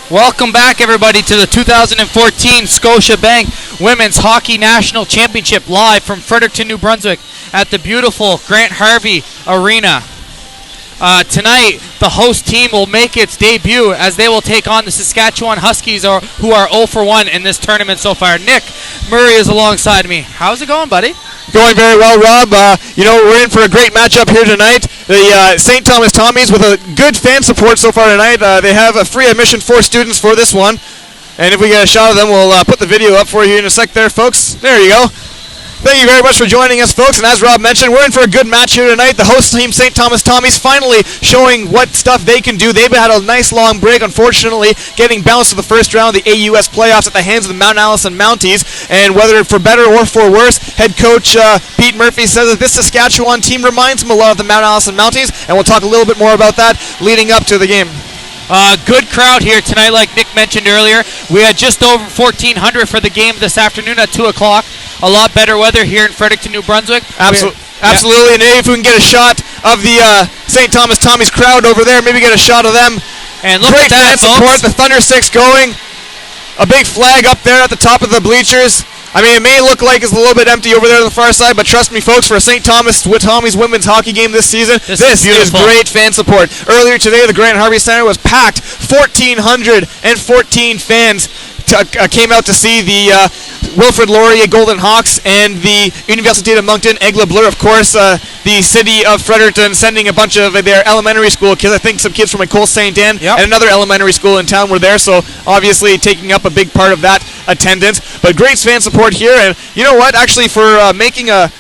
Welcome back, everybody, to the 2014 Scotiabank Women's Hockey National Championship live from Fredericton, New Brunswick at the beautiful Grant-Harvey Arena. Tonight, the host team will make its debut as they will take on the Saskatchewan Huskies, who are 0-1 in this tournament so far. Nick Murray is alongside me. How's it going, buddy? Going very well, Rob. We're in for a great matchup here tonight. The St. Thomas Tommies with a good fan support so far tonight. They have a free admission for students for this one. And if we get a shot of them, we'll put the video up for you in a sec there, folks. There you go. Thank you very much for joining us, folks. And as Rob mentioned, we're in for a good match here tonight. The host team, St. Thomas Tommies, finally showing what stuff they can do. They've had a nice long break, unfortunately, getting bounced to the first round of the AUS playoffs at the hands of the Mount Allison Mounties. And whether for better or for worse, head coach Pete Murphy says that this Saskatchewan team reminds him a lot of the Mount Allison Mounties. And we'll talk a little bit more about that leading up to the game. Good crowd here tonight, like Nick mentioned earlier. We had just over 1,400 for the game this afternoon at 2 o'clock. A lot better weather here in Fredericton, New Brunswick. Absolutely, and if we can get a shot of the St. Thomas Tommies crowd over there, maybe get a shot of them. And look Great at that, fan support, the Thunder Six going. A big flag up there at the top of the bleachers. I mean, it may look like it's a little bit empty over there on the far side, but trust me, folks, for a St. Thomas Tommies women's hockey game this season, this is great fan support. Earlier today, the Grant-Harvey Centre was packed. 1,414 fans came out to see the Wilfrid Laurier Golden Hawks and the University of Moncton Aigle Bleu. Of course, the city of Fredericton sending a bunch of their elementary school kids. I think some kids from Ecole Saint Anne and another elementary school in town were there, so obviously taking up a big part of that attendance. But great fan support here, and you know what? Actually, for making a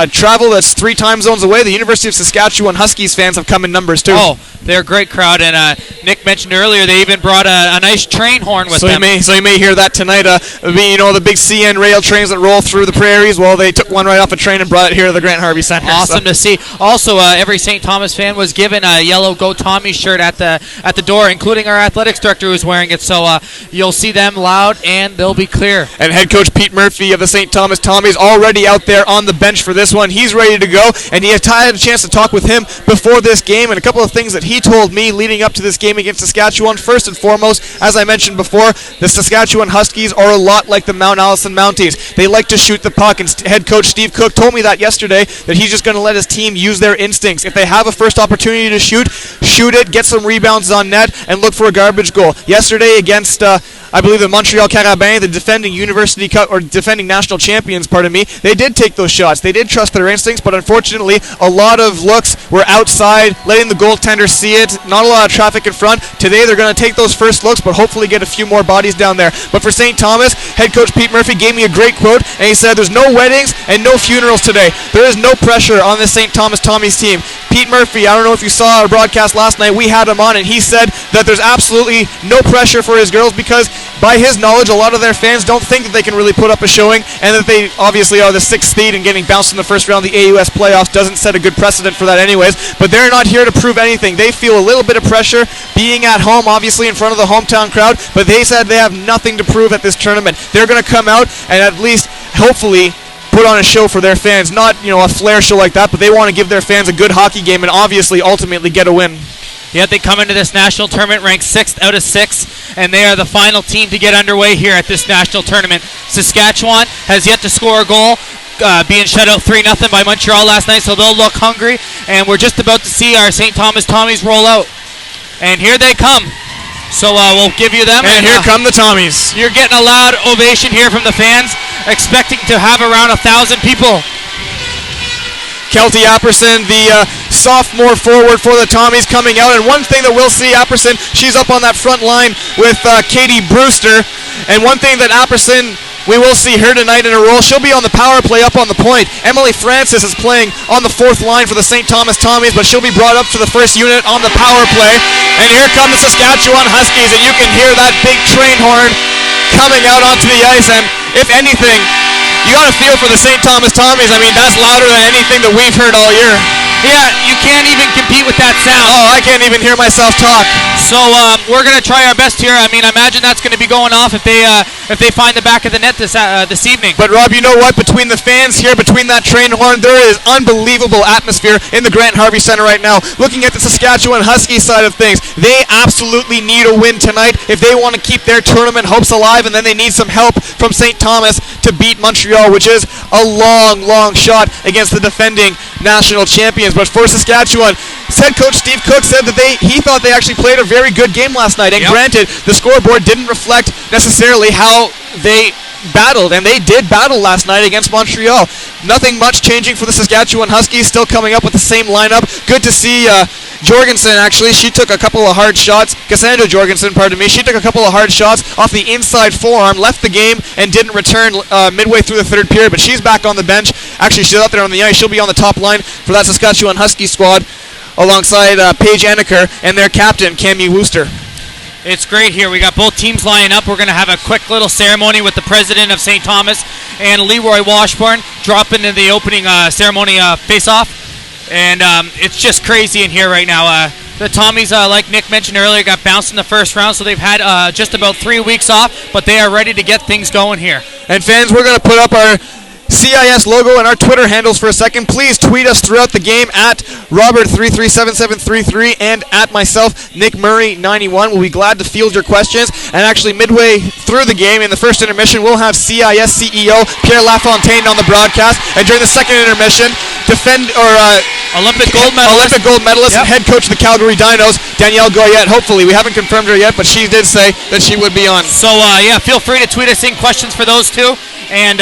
travel that's 3 time zones away, the University of Saskatchewan Huskies fans have come in numbers too. Oh, they're a great crowd, and Nick mentioned earlier they even brought a nice train horn with them. So you may hear that tonight. The big CN rail trains that roll through the prairies. Well, they took one right off a train and brought it here to the Grant-Harvey Centre. Awesome to see. Also, every St. Thomas fan was given a yellow Go Tommies shirt at the door, including our athletics director who's wearing it. So you'll see them loud and they'll be clear. And head coach Pete Murphy of the St. Thomas Tommies already out there on the bench for this one. He's ready to go, and he had a chance to talk with him before this game, and a couple of things that he told me leading up to this game against Saskatchewan. First and foremost, as I mentioned before, the Saskatchewan Huskies are a lot like the Mount Allison Mounties. They like to shoot the puck, and head coach Steve Cook told me that yesterday, that he's just going to let his team use their instincts. If they have a first opportunity to shoot it, get some rebounds on net, and look for a garbage goal. Yesterday against I believe the Montreal Carabins, the defending University Cup or defending national champions, they did take those shots. They did trust their instincts, but unfortunately, a lot of looks were outside, letting the goaltender see it. Not a lot of traffic in front. Today, they're going to take those first looks, but hopefully get a few more bodies down there. But for St. Thomas, head coach Pete Murphy gave me a great quote, and he said, "There's no weddings and no funerals today. There is no pressure on this St. Thomas Tommies team." Pete Murphy, I don't know if you saw our broadcast last night, we had him on, and he said that there's absolutely no pressure for his girls because, by his knowledge, a lot of their fans don't think that they can really put up a showing, and that they obviously are the 6th seed, and getting bounced in the first round of the AUS playoffs doesn't set a good precedent for that anyways. But they're not here to prove anything. They feel a little bit of pressure being at home, obviously in front of the hometown crowd, but they said they have nothing to prove at this tournament. They're going to come out and at least, hopefully, put on a show for their fans. Not, a flair show like that, but they want to give their fans a good hockey game and obviously ultimately get a win. Yet they come into this national tournament ranked 6th out of 6, and they are the final team to get underway here at this national tournament. Saskatchewan has yet to score a goal, being shut out 3-0 by Montreal last night, so they'll look hungry, and we're just about to see our St. Thomas Tommies roll out. And here they come. So we'll give you them. And here come the Tommies. You're getting a loud ovation here from the fans, expecting to have around 1,000 people. Kelty Apperson, the sophomore forward for the Tommies, coming out. And one thing that we'll see, Apperson, she's up on that front line with Katie Brewster. And one thing that Apperson, we will see her tonight in a role. She'll be on the power play up on the point. Emily Francis is playing on the 4th line for the St. Thomas Tommies, but she'll be brought up to the first unit on the power play. And here come the Saskatchewan Huskies, and you can hear that big train horn coming out onto the ice. And if anything, you got to feel for the St. Thomas Tommies. I mean, that's louder than anything that we've heard all year. Yeah, you can't even compete with that sound. Oh, I can't even hear myself talk. So we're gonna try our best here. I mean, I imagine that's gonna be going off if they find the back of the net this evening. But Rob, you know what? Between the fans here, between that train horn, there is unbelievable atmosphere in the Grant-Harvey Centre right now. Looking at the Saskatchewan Huskies side of things, they absolutely need a win tonight if they want to keep their tournament hopes alive, and then they need some help from St. Thomas to beat Montreal, which is a long, long shot against the defending national champions. But for Saskatchewan, head coach Steve Cook said that he thought they actually played a very good game last night. And granted, the scoreboard didn't reflect necessarily how they battled, and they did battle last night against Montreal. Nothing much changing for the Saskatchewan Huskies, still coming up with the same lineup. Good to see Jorgensen, actually. She took a couple of hard shots. Cassandra Jorgensen, pardon me. She took a couple of hard shots off the inside forearm, left the game, and didn't return midway through the third period, but she's back on the bench. Actually, she's out there on the ice. She'll be on the top line for that Saskatchewan Husky squad alongside Paige Anneker and their captain, Cami Wooster. It's great here. We got both teams lining up. We're going to have a quick little ceremony with the president of St. Thomas and Leroy Washburn drop into the opening ceremony face-off. And it's just crazy in here right now. The Tommies, like Nick mentioned earlier, got bounced in the first round, so they've had just about 3 weeks off, but they are ready to get things going here. And fans, we're going to put up our CIS logo and our Twitter handles for a second. Please tweet us throughout the game at Robert337733 and at myself, Nick Murray91. We'll be glad to field your questions. And actually, midway through the game, in the first intermission, we'll have CIS CEO Pierre Lafontaine on the broadcast. And during the second intermission, Olympic gold medalist and head coach of the Calgary Dinos, Danielle Goyette. Hopefully, we haven't confirmed her yet, but she did say that she would be on. So, feel free to tweet us in questions for those two. And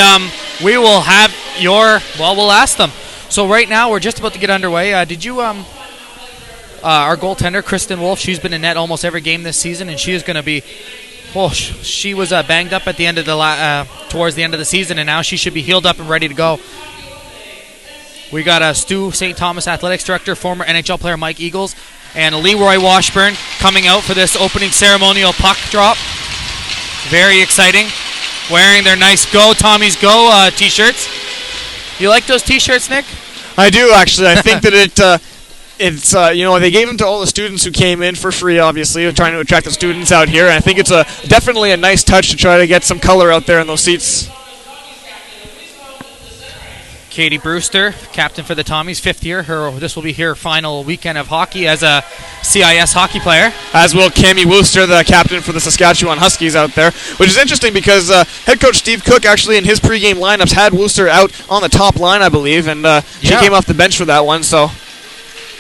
we will have we'll ask them. So right now, we're just about to get underway. Did you, our goaltender, Kristen Wolf, she's been in net almost every game this season, and she is going to be, she was banged up at the end of towards the end of the season, and now she should be healed up and ready to go. We got Stu St. Thomas Athletics Director, former NHL player Mike Eagles, and Leroy Washburn coming out for this opening ceremonial puck drop. Very exciting. Wearing their nice Go Tommies Go t-shirts. You like those t-shirts, Nick? I do, actually. I think that it's they gave them to all the students who came in for free, obviously. They're trying to attract the students out here, and I think it's definitely a nice touch to try to get some color out there in those seats. Katie Brewster, captain for the Tommies, 5th year. This will be her final weekend of hockey as a CIS hockey player. As will Cami Wooster, the captain for the Saskatchewan Huskies out there, which is interesting because head coach Steve Cook actually in his pregame lineups had Wooster out on the top line, I believe, and she came off the bench for that one. So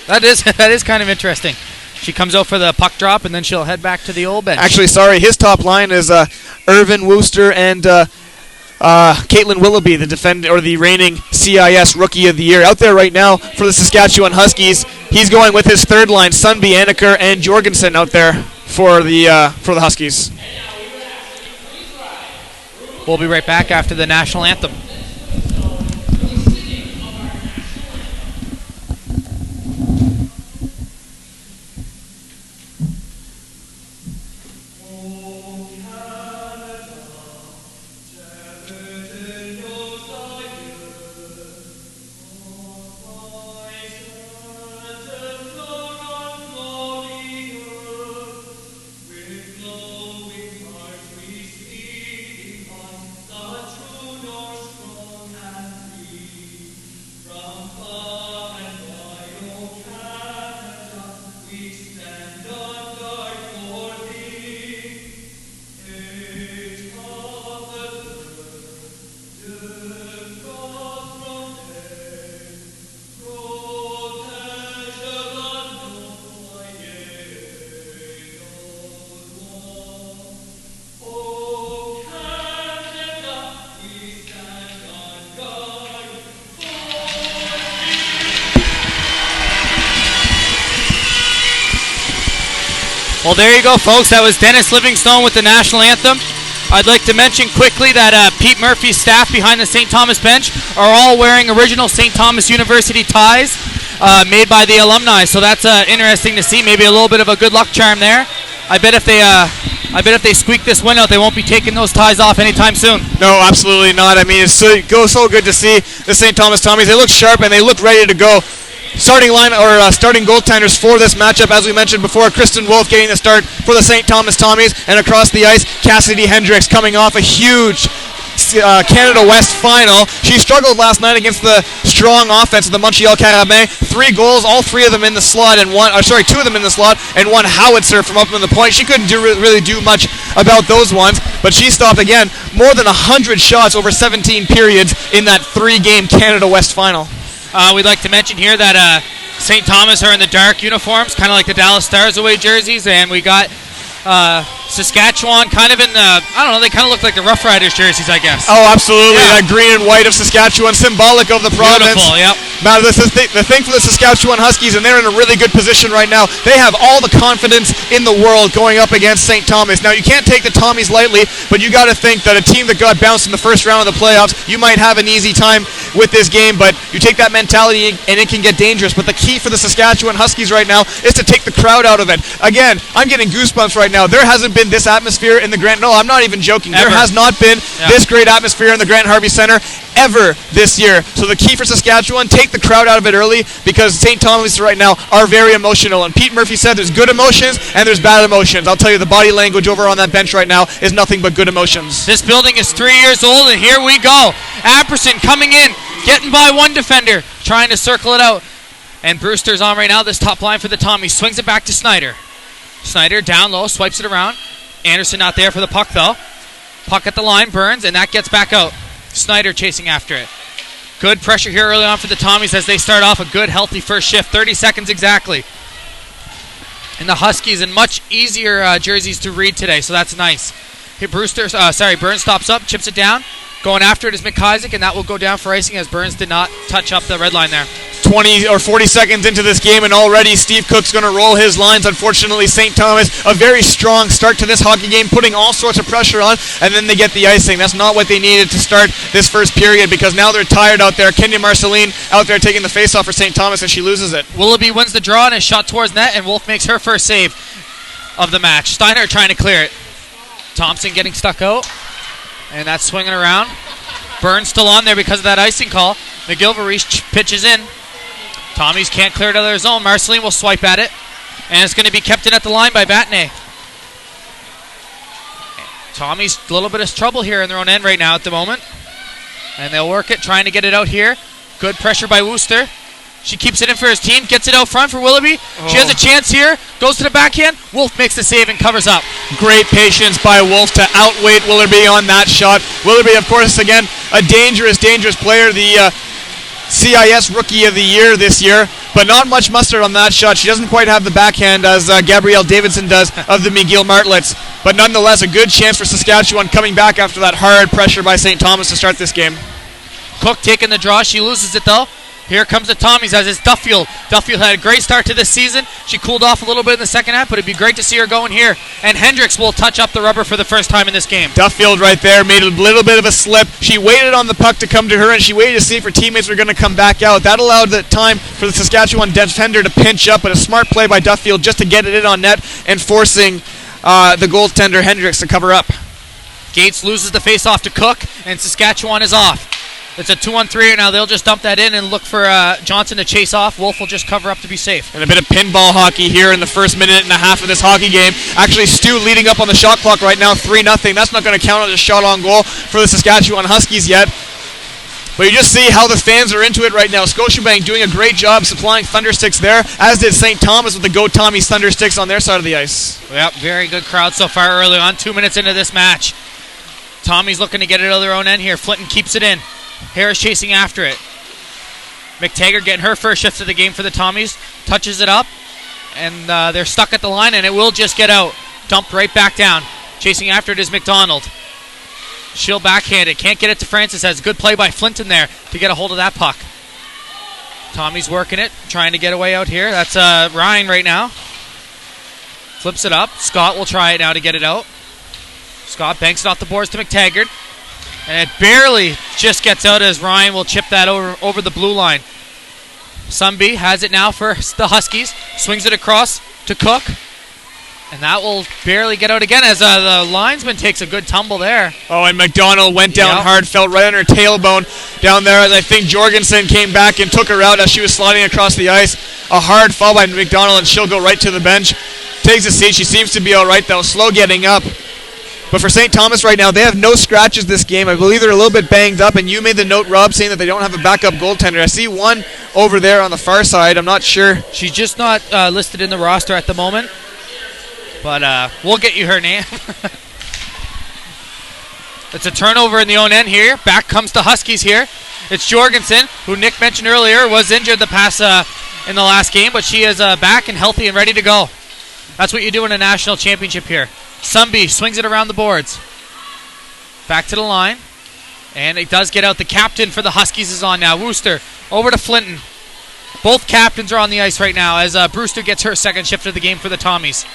that is kind of interesting. She comes out for the puck drop, and then she'll head back to the old bench. Actually, sorry, his top line is Irvin Wooster and Caitlin Willoughby, the reigning CIS Rookie of the Year, out there right now for the Saskatchewan Huskies. He's going with his third line, Sunby Anneker and Jorgensen out there for the Huskies. We'll be right back after the national anthem. Well, there you go, folks. That was Dennis Livingstone with the national anthem. I'd like to mention quickly that Pete Murphy's staff behind the St. Thomas bench are all wearing original St. Thomas University ties made by the alumni. So that's interesting to see. Maybe a little bit of a good luck charm there. I bet if they squeak this win out, they won't be taking those ties off anytime soon. No, absolutely not. I mean, it's so good to see the St. Thomas Tommies. They look sharp and they look ready to go. starting goaltenders for this matchup, as we mentioned before. Kristen Wolf getting the start for the St. Thomas Tommies, and across the ice, Cassidy Hendricks coming off a huge Canada West final. She struggled last night against the strong offense of the Montreal Carabins. 3 goals, all 3 of them in the slot, and 2 of them in the slot, and 1 howitzer from up on the point. She couldn't really do much about those ones, but she stopped again more than 100 shots over 17 periods in that 3-game Canada West final. We'd like to mention here that St. Thomas are in the dark uniforms, kind of like the Dallas Stars away jerseys, and we got Saskatchewan kind of in the, I don't know, they kind of look like the Rough Riders jerseys, I guess. Oh, absolutely. Yeah. That green and white of Saskatchewan, symbolic of the province. Beautiful, yep. Now, this is the thing for the Saskatchewan Huskies, and they're in a really good position right now. They have all the confidence in the world going up against St. Thomas. Now, you can't take the Tommies lightly, but you got to think that a team that got bounced in the first round of the playoffs, you might have an easy time with this game, but you take that mentality and it can get dangerous. But the key for the Saskatchewan Huskies right now is to take the crowd out of it. Again, I'm getting goosebumps right now. There hasn't been this atmosphere in the No, I'm not even joking. Ever. There has not been this great atmosphere in the Grant-Harvey Centre ever this year. So the key for Saskatchewan, take the crowd out of it early, because St. Thomas right now are very emotional. And Pete Murphy said there's good emotions and there's bad emotions. I'll tell you, the body language over on that bench right now is nothing but good emotions. This building is 3 years old, and here we go. Apperson coming in, getting by one defender, trying to circle it out. And Brewster's on right now, this top line for the Tommies. Swings it back to Snyder. Snyder down low, swipes it around. Anderson not there for the puck, though. Puck at the line, Burns, and that gets back out. Snyder chasing after it. Good pressure here early on for the Tommies as they start off a good, healthy first shift. 30 seconds exactly. And the Huskies in much easier jerseys to read today, so that's nice. Here, Burns stops up, chips it down. Going after it is McIsaac, and that will go down for icing as Burns did not touch up the red line there. 20 or 40 seconds into this game, and already Steve Cook's going to roll his lines. Unfortunately, St. Thomas, a very strong start to this hockey game, putting all sorts of pressure on, and then they get the icing. That's not what they needed to start this first period, because now they're tired out there. Kenya Marceline out there taking the face-off for St. Thomas, and she loses it. Willoughby wins the draw and is shot towards net, and Wolf makes her first save of the match. Steiner trying to clear it. Thompson getting stuck out, and that's swinging around. Burns still on there because of that icing call. McGilvery pitches in. Tommies can't clear it out of their zone. Marceline will swipe at it, and it's going to be kept in at the line by Batney. Tommies a little bit of trouble here in their own end right now at the moment, and they'll work it, trying to get it out here. Good pressure by Wooster. She keeps it in for his team, gets it out front for Willoughby. She has a chance here, goes to the backhand. Wolf makes the save and covers up. Great patience by Wolf to outweight Willoughby on that shot. Willoughby, of course, again, a dangerous player. The CIS Rookie of the Year this year, but not much mustard on that shot. She doesn't quite have the backhand as Gabrielle Davidson does of the McGill Martlets, but nonetheless a good chance for Saskatchewan coming back after that hard pressure by St. Thomas to start this game. Cook taking the draw. She loses it though. Here comes the Tommies as it's Duffield. Duffield had a great start to this season. She cooled off a little bit in the second half, but it'd be great to see her going here. And Hendricks will touch up the rubber for the first time in this game. Duffield right there made a little bit of a slip. She waited on the puck to come to her, and she waited to see if her teammates were going to come back out. That allowed the time for the Saskatchewan defender to pinch up, but a smart play by Duffield just to get it in on net and forcing the goaltender Hendricks to cover up. Gates loses the face-off to Cook, and Saskatchewan is off. It's a 2-on-3 now. They'll just dump that in and look for Johnson to chase off. Wolf will just cover up to be safe. And a bit of pinball hockey here in the first minute and a half of this hockey game. Actually, Stu leading up on the shot clock right now, 3-0. That's not going to count as a shot on goal for the Saskatchewan Huskies yet. But you just see how the fans are into it right now. Scotiabank doing a great job supplying thundersticks there, as did St. Thomas with the Go Tommies thundersticks on their side of the ice. Yep, very good crowd so far early on. 2 minutes into this match. Tommy's looking to get it out of their own end here. Flinton keeps it in. Harris chasing after it. McTaggart getting her first shift of the game for the Tommies. Touches it up, and they're stuck at the line, and it will just get out. Dumped right back down. Chasing after it is McDonald. She'll backhand it. Can't get it to Francis. Has a good play by Flinton there to get a hold of that puck. Tommy's working it, trying to get away out here. That's Ryan right now. Flips it up. Scott will try it now to get it out. Scott banks it off the boards to McTaggart. And it barely just gets out as Ryan will chip that over the blue line. Sumby has it now for the Huskies. Swings it across to Cook. And that will barely get out again as the linesman takes a good tumble there. Oh, and McDonald went down hard, fell right on her tailbone down there as I think Jorgensen came back and took her out as she was sliding across the ice. A hard fall by McDonald, and she'll go right to the bench. Takes a seat. She seems to be all right, though. Slow getting up. But for St. Thomas right now, they have no scratches this game. I believe they're a little bit banged up, and you made the note, Rob, saying that they don't have a backup goaltender. I see one over there on the far side. I'm not sure. She's just not listed in the roster at the moment. But we'll get you her name. It's a turnover in the own end here. Back comes the Huskies here. It's Jorgensen, who Nick mentioned earlier was injured the past in the last game, but she is back and healthy and ready to go. That's what you do in a national championship here. Sumby swings it around the boards. Back to the line. And it does get out. The captain for the Huskies is on now. Wooster over to Flinton. Both captains are on the ice right now as Brewster gets her second shift of the game for the Tommies.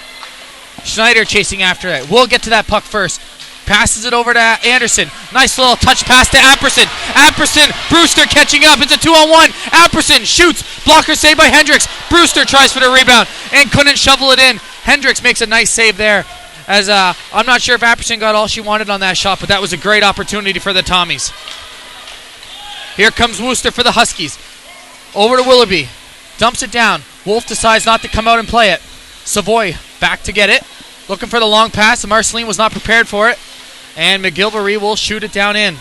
Schneider chasing after it. We'll get to that puck first. Passes it over to Anderson. Nice little touch pass to Apperson. Apperson, Brewster catching up. It's a 2-on-1. Apperson shoots. Blocker saved by Hendricks. Brewster tries for the rebound and couldn't shovel it in. Hendricks makes a nice save there. As I'm not sure if Apperson got all she wanted on that shot, but that was a great opportunity for the Tommies. Here comes Wooster for the Huskies. Over to Willoughby. Dumps it down. Wolf decides not to come out and play it. Savoy back to get it. Looking for the long pass, and Marceline was not prepared for it. And McGilvery will shoot it down in.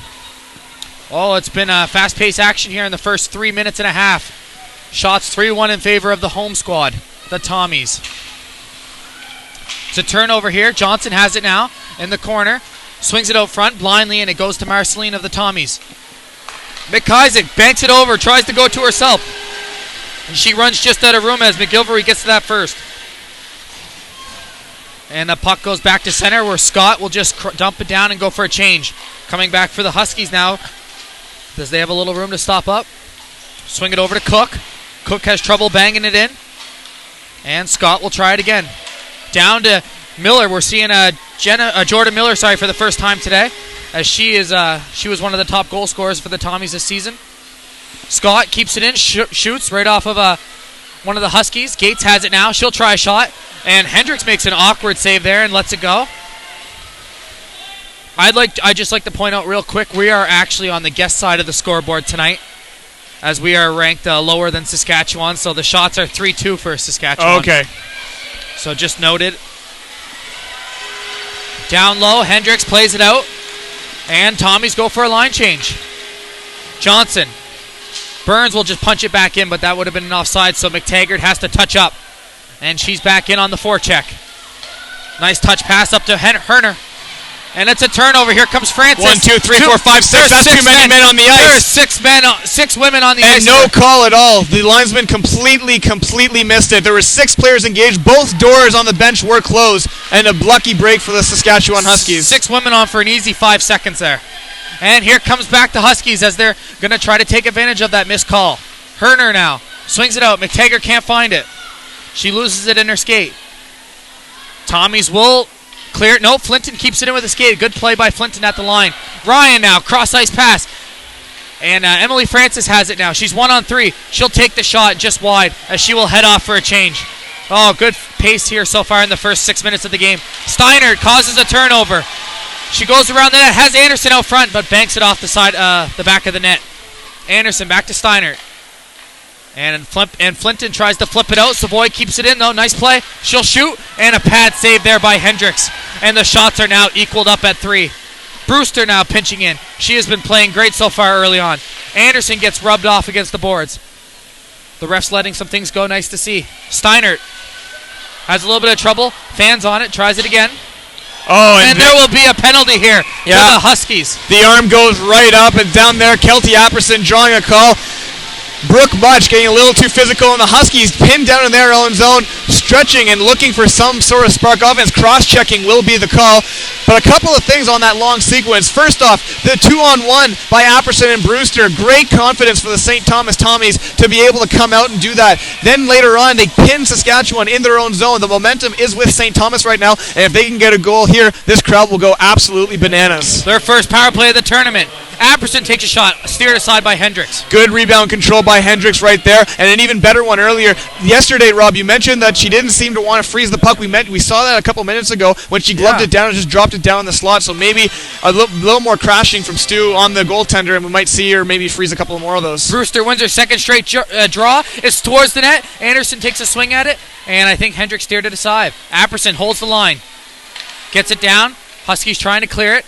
Oh, it's been a fast-paced action here in the first 3 minutes and a half. Shots 3-1 in favor of the home squad, the Tommies. It's a turnover here. Johnson has it now in the corner. Swings it out front blindly, and it goes to Marceline of the Tommies. McIsaac banks it over, tries to go to herself. And she runs just out of room as McGilvery gets to that first. And the puck goes back to center where Scott will just dump it down and go for a change. Coming back for the Huskies now. Does they have a little room to stop up? Swing it over to Cook. Cook has trouble banging it in. And Scott will try it again. Down to Miller. We're seeing Jordan Miller, for the first time today. As she was one of the top goal scorers for the Tommies this season. Scott keeps it in, shoots right off of one of the Huskies. Gates has it now. She'll try a shot. And Hendricks makes an awkward save there and lets it go. I'd just like to point out real quick, we are actually on the guest side of the scoreboard tonight, as we are ranked lower than Saskatchewan, so the shots are 3-2 for Saskatchewan. Okay. So just noted. Down low, Hendricks plays it out, and Tommies go for a line change. Johnson. Burns will just punch it back in, but that would have been an offside, so McTaggart has to touch up. And she's back in on the forecheck. Nice touch pass up to Herner. And it's a turnover. Here comes Francis. 1, 2, 3, 4, 5, 6. That's too many men on the ice. There's six women on the ice. And no call at all. The linesman completely missed it. There were 6 players engaged. Both doors on the bench were closed. And a lucky break for the Saskatchewan Huskies. 6 women on for an easy 5 seconds there. And here comes back the Huskies as they're going to try to take advantage of that missed call. Herner now swings it out. McTaggart can't find it. She loses it in her skate. Tommies will clear it. No, Flinton keeps it in with a skate. Good play by Flinton at the line. Ryan now, cross-ice pass. And Emily Francis has it now. She's 1-on-3. She'll take the shot just wide as she will head off for a change. Oh, good pace here so far in the first 6 minutes of the game. Steiner causes a turnover. She goes around the net, has Anderson out front, but banks it off the side, the back of the net. Anderson back to Steiner. And Flinton tries to flip it out. Savoy keeps it in, though. Nice play. She'll shoot. And a pad save there by Hendricks. And the shots are now equaled up at 3. Brewster now pinching in. She has been playing great so far early on. Anderson gets rubbed off against the boards. The ref's letting some things go. Nice to see. Steinert has a little bit of trouble. Fans on it. Tries it again. Oh, and there will be a penalty here for the Huskies. The arm goes right up and down there. Kelty Apperson drawing a call. Brooke Much getting a little too physical, and the Huskies pinned down in their own zone, stretching and looking for some sort of spark offense. Cross-checking will be the call. But a couple of things on that long sequence. First off, the 2-on-1 by Apperson and Brewster. Great confidence for the St. Thomas Tommies to be able to come out and do that. Then later on, they pin Saskatchewan in their own zone. The momentum is with St. Thomas right now, and if they can get a goal here, this crowd will go absolutely bananas. Their first power play of the tournament. Apperson takes a shot, steered aside by Hendricks. Good rebound control by Hendricks right there, and an even better one earlier. Yesterday, Rob, you mentioned that she didn't seem to want to freeze the puck. We saw that a couple minutes ago when she gloved it down and just dropped it down in the slot, so maybe a little more crashing from Stu on the goaltender, and we might see her maybe freeze a couple more of those. Brewster wins her second straight draw. It's towards the net. Anderson takes a swing at it, and I think Hendricks steered it aside. Apperson holds the line. Gets it down. Huskies trying to clear it.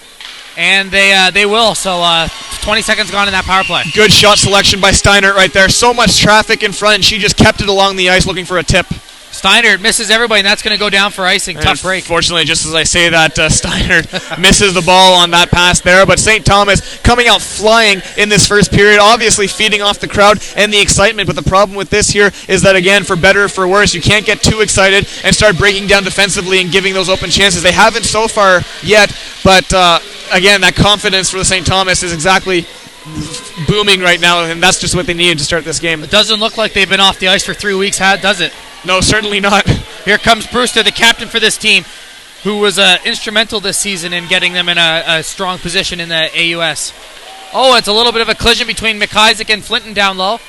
And they will. So 20 seconds gone in that power play. Good shot selection by Steinert right there. So much traffic in front, and she just kept it along the ice looking for a tip. Steinert misses everybody, and that's going to go down for icing. Tough break. Fortunately, just as I say that, Steinert misses the ball on that pass there. But St. Thomas coming out flying in this first period, obviously feeding off the crowd and the excitement. But the problem with this here is that, again, for better or for worse, you can't get too excited and start breaking down defensively and giving those open chances. They haven't so far yet, but again, that confidence for the St. Thomas is exactly booming right now, and that's just what they needed to start this game. It doesn't look like they've been off the ice for 3 weeks, does it? No, certainly not. Here comes Brewster, the captain for this team, who was instrumental this season in getting them in a strong position in the AUS. Oh, it's a little bit of a collision between McIsaac and Flinton down low.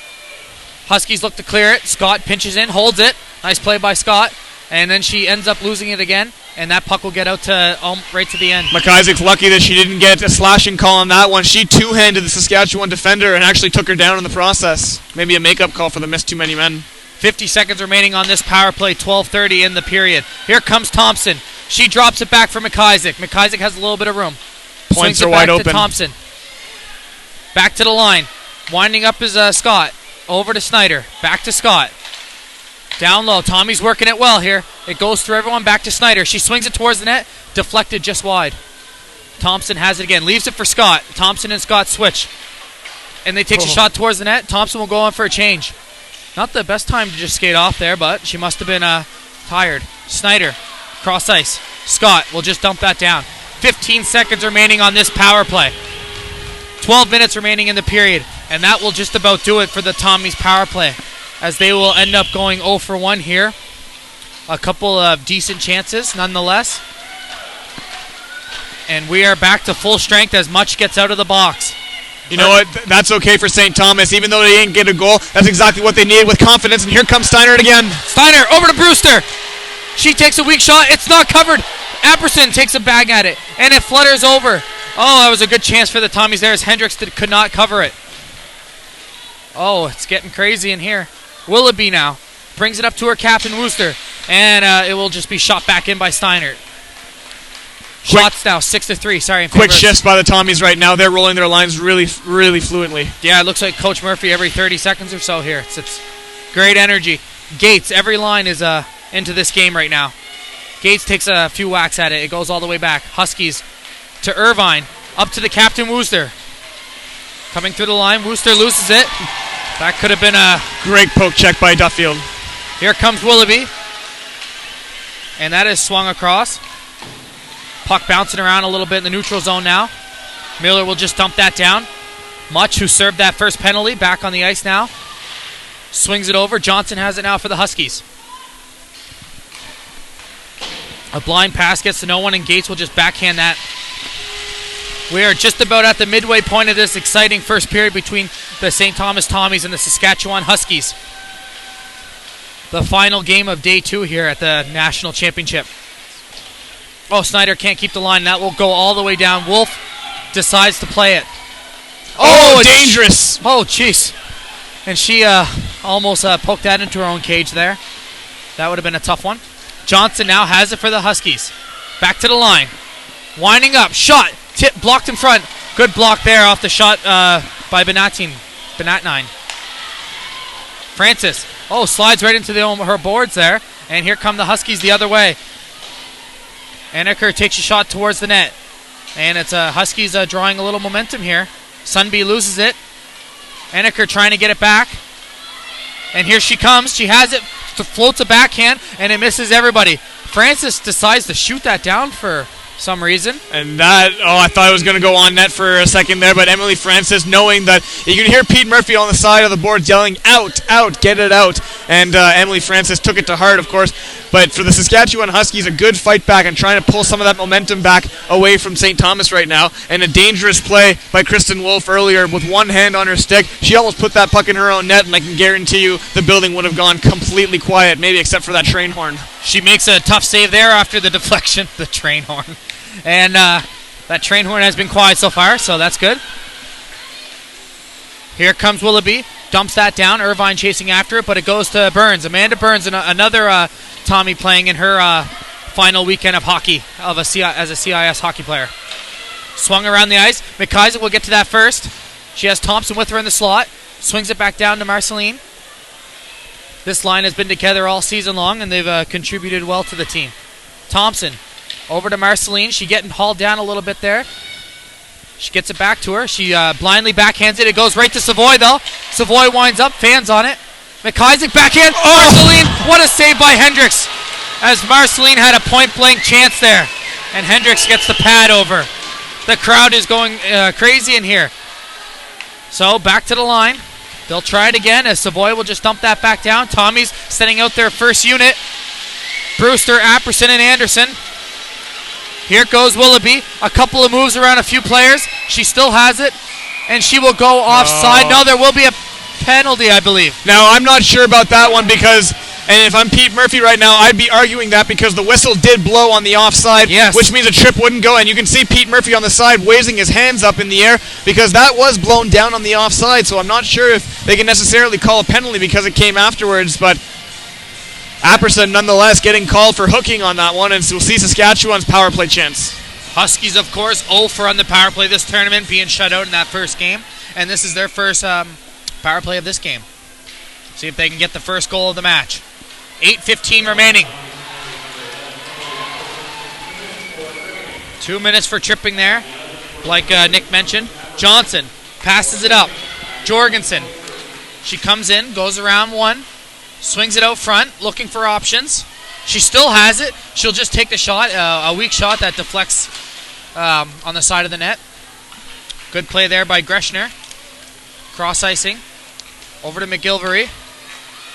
Huskies look to clear it. Scott pinches in, holds it. Nice play by Scott. And then she ends up losing it again, and that puck will get out to right to the end. McIsaac's lucky that she didn't get a slashing call on that one. She two-handed the Saskatchewan defender and actually took her down in the process. Maybe a makeup call for the missed too many men. 50 seconds remaining on this power play, 12:30 in the period. Here comes Thompson. She drops it back for McIsaac. McIsaac has a little bit of room. Points are wide open. To Thompson. Back to the line. Winding up is Scott. Over to Snyder. Back to Scott. Down low. Tommy's working it well here. It goes through everyone. Back to Snyder. She swings it towards the net. Deflected just wide. Thompson has it again. Leaves it for Scott. Thompson and Scott switch. And they take a shot towards the net. Thompson will go on for a change. Not the best time to just skate off there, but she must have been tired. Snyder. Cross ice. Scott will just dump that down. 15 seconds remaining on this power play. 12 minutes remaining in the period. And that will just about do it for the Tommies power play, as they will end up going 0 for 1 here. A couple of decent chances nonetheless. And we are back to full strength as Much gets out of the box. You know what? That's okay for St. Thomas. Even though they didn't get a goal, that's exactly what they needed with confidence. And here comes Steinert again. Steiner over to Brewster. She takes a weak shot. It's not covered. Apperson takes a bag at it, and it flutters over. Oh, that was a good chance for the Tommies there as Hendricks could not cover it. Oh, it's getting crazy in here. Willoughby now brings it up to her captain, Wooster, and it will just be shot back in by Steinert. Shots now 6-3. Sorry. Quick shifts by the Tommies right now. They're rolling their lines really, really fluently. Yeah, it looks like Coach Murphy every 30 seconds or so here. It's great energy. Gates, every line is into this game right now. Gates takes a few whacks at it. It goes all the way back. Huskies to Irvine. Up to the captain, Wooster. Coming through the line. Wooster loses it. That could have been a great poke check by Duffield. Here comes Willoughby. And that is swung across. Puck bouncing around a little bit in the neutral zone now. Miller will just dump that down. Much, who served that first penalty, back on the ice now. Swings it over. Johnson has it now for the Huskies. A blind pass gets to no one, and Gates will just backhand that. We are just about at the midway point of this exciting first period between the St. Thomas Tommies and the Saskatchewan Huskies. The final game of day 2 here at the National Championship. Oh, Snyder can't keep the line. That will go all the way down. Wolf decides to play it. Oh, dangerous. Oh, jeez. And she almost poked that into her own cage there. That would have been a tough one. Johnson now has it for the Huskies. Back to the line. Winding up. Shot. Tip blocked in front. Good block there off the shot by Benatine. Francis. Oh, slides right into her boards there. And here come the Huskies the other way. Anneker takes a shot towards the net. And it's Huskies drawing a little momentum here. Sunby loses it. Anneker trying to get it back. And here she comes. She has it. Floats a backhand. And it misses everybody. Francis decides to shoot that down for some reason. And that, I thought it was going to go on net for a second there, but Emily Francis, knowing that you can hear Pete Murphy on the side of the board yelling, out, out, get it out. And Emily Francis took it to heart, of course. But for the Saskatchewan Huskies, a good fight back and trying to pull some of that momentum back away from St. Thomas right now. And a dangerous play by Kristen Wolf earlier with one hand on her stick. She almost put that puck in her own net, and I can guarantee you the building would have gone completely quiet, maybe except for that train horn. She makes a tough save there after the deflection, the train horn. And that train horn has been quiet so far, so that's good. Here comes Willoughby. Dumps that down. Irvine chasing after it, but it goes to Burns. Amanda Burns, another Tommy playing in her final weekend of hockey as a CIS hockey player. Swung around the ice. McIsaac will get to that first. She has Thompson with her in the slot. Swings it back down to Marceline. This line has been together all season long, and they've contributed well to the team. Thompson over to Marceline. She getting hauled down a little bit there. She gets it back to her. She blindly backhands it. It goes right to Savoy, though. Savoy winds up, fans on it. McIsaac backhand. Marceline, what a save by Hendricks, as Marceline had a point-blank chance there. And Hendricks gets the pad over. The crowd is going crazy in here. So back to the line. They'll try it again as Savoy will just dump that back down. Tommies sending out their first unit. Brewster, Apperson, and Anderson. Here goes Willoughby. A couple of moves around a few players. She still has it, and she will go offside. No, there will be a penalty, I believe. Now, I'm not sure about that one because, and if I'm Pete Murphy right now, I'd be arguing that because the whistle did blow on the offside, yes, which means a trip wouldn't go, and you can see Pete Murphy on the side raising his hands up in the air because that was blown down on the offside, so I'm not sure if they can necessarily call a penalty because it came afterwards, but Apperson nonetheless getting called for hooking on that one, and so we'll see Saskatchewan's power play chance. Huskies, of course, 0 for on the power play this tournament, being shut out in that first game, and this is their first power play of this game. See if they can get the first goal of the match. 8:15 remaining. 2 minutes for tripping there, like Nick mentioned. Johnson passes it up. Jorgensen. She comes in, goes around one, swings it out front, looking for options. She still has it. She'll just take the shot, a weak shot that deflects on the side of the net. Good play there by Greshner. Cross-icing. Over to McGilvery.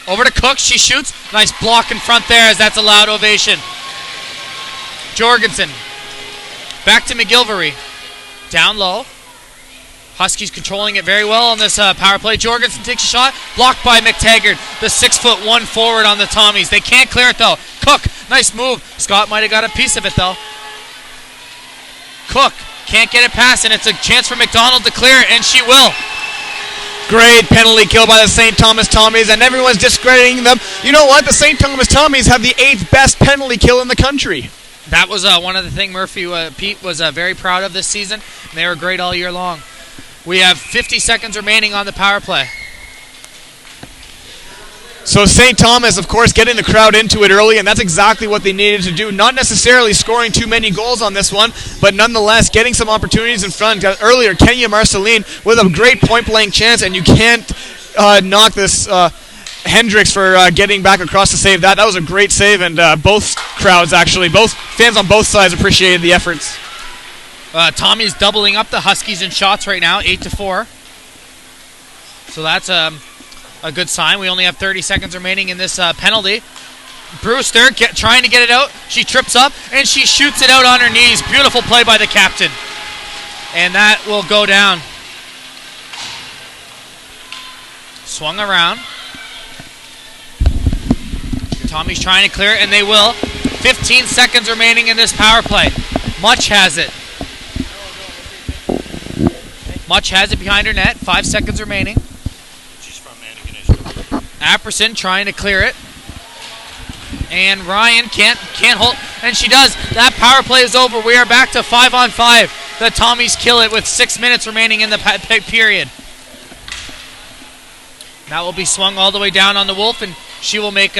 Over to Cook. She shoots. Nice block in front there as that's a loud ovation. Jorgensen. Back to McGilvery. Down low. Huskies controlling it very well on this power play. Jorgensen takes a shot. Blocked by McTaggart, the 6'1" forward on the Tommies. They can't clear it, though. Cook, nice move. Scott might have got a piece of it, though. Cook can't get it past, and it's a chance for McDonald to clear it, and she will. Great penalty kill by the St. Thomas Tommies, and everyone's discrediting them. You know what? The St. Thomas Tommies have the 8th best penalty kill in the country. That was one of the things Pete was very proud of this season. And they were great all year long. We have 50 seconds remaining on the power play. So St. Thomas, of course, getting the crowd into it early, and that's exactly what they needed to do. Not necessarily scoring too many goals on this one, but nonetheless getting some opportunities in front. Earlier, Kenya Marceline with a great point-blank chance, and you can't knock this Hendricks for getting back across to save that. That was a great save, and both crowds, actually, both fans on both sides appreciated the efforts. Tommy's doubling up the Huskies in shots right now, 8-4. So that's a good sign. We only have 30 seconds remaining in this penalty. Brewster trying to get it out. She trips up, and she shoots it out on her knees. Beautiful play by the captain. And that will go down. Swung around. Tommy's trying to clear it, and they will. 15 seconds remaining in this power play. Much has it. Much has it behind her net. 5 seconds remaining. Apperson trying to clear it. And Ryan can't hold. And she does. That power play is over. We are back to 5-on-5. The Tommies kill it with 6 minutes remaining in the period. That will be swung all the way down on the Wolf, and she will make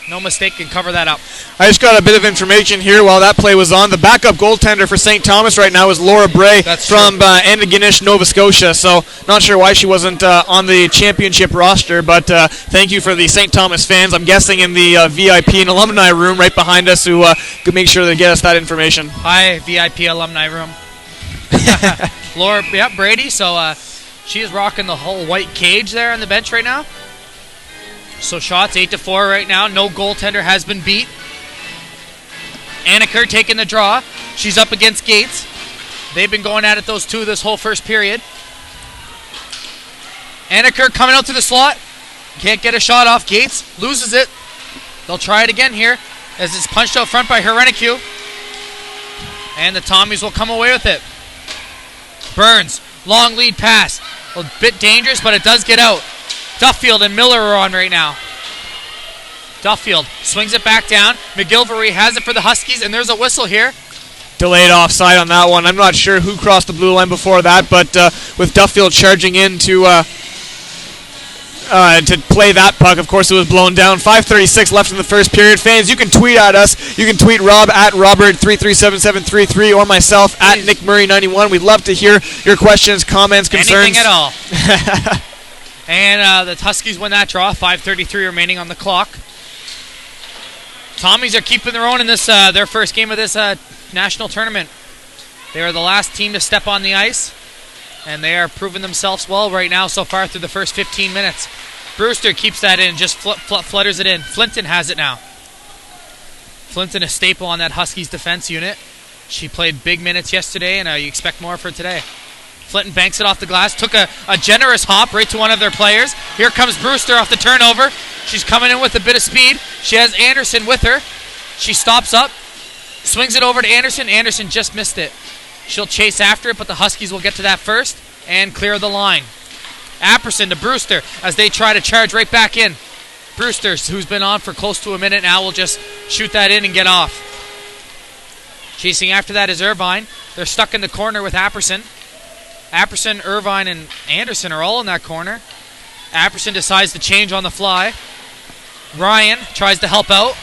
No mistake, can cover that up. I just got a bit of information here while that play was on. The backup goaltender for St. Thomas right now is Laura Bray from Antigonish, Nova Scotia. So not sure why she wasn't on the championship roster, but thank you for the St. Thomas fans. I'm guessing in the VIP and alumni room right behind us who could make sure to get us that information. Hi, VIP alumni room. Laura, Brady. So she is rocking the whole white cage there on the bench right now. So shots 8-4 right now. No goaltender has been beat. Anniker taking the draw. She's up against Gates. They've been going at it, those two, this whole first period. Anniker coming out to the slot. Can't get a shot off. Gates loses it. They'll try it again here as it's punched out front by Herenicu. And the Tommies will come away with it. Burns, long lead pass. A bit dangerous, but it does get out. Duffield and Miller are on right now. Duffield swings it back down. McGilvery has it for the Huskies, and there's a whistle here. Delayed offside on that one. I'm not sure who crossed the blue line before that, but with Duffield charging in to play that puck, of course it was blown down. 5:36 left in the first period. Fans, you can tweet at us. You can tweet Rob at Robert337733 or myself at NickMurray91. We'd love to hear your questions, comments, concerns. Anything at all. And the Huskies win that draw. 5:33 remaining on the clock. Tommies are keeping their own in this their first game of this national tournament. They are the last team to step on the ice, and they are proving themselves well right now so far through the first 15 minutes. Brewster keeps that in, just flutters it in. Flinton has it now. Flinton, a staple on that Huskies defense unit. She played big minutes yesterday, and you expect more of her today. Flinton banks it off the glass, took a generous hop right to one of their players. Here comes Brewster off the turnover. She's coming in with a bit of speed. She has Anderson with her. She stops up, swings it over to Anderson. Anderson just missed it. She'll chase after it, but the Huskies will get to that first and clear the line. Apperson to Brewster as they try to charge right back in. Brewster, who's been on for close to a minute now, will just shoot that in and get off. Chasing after that is Irvine. They're stuck in the corner with Apperson. Apperson, Irvine, and Anderson are all in that corner. Apperson decides to change on the fly. Ryan tries to help out.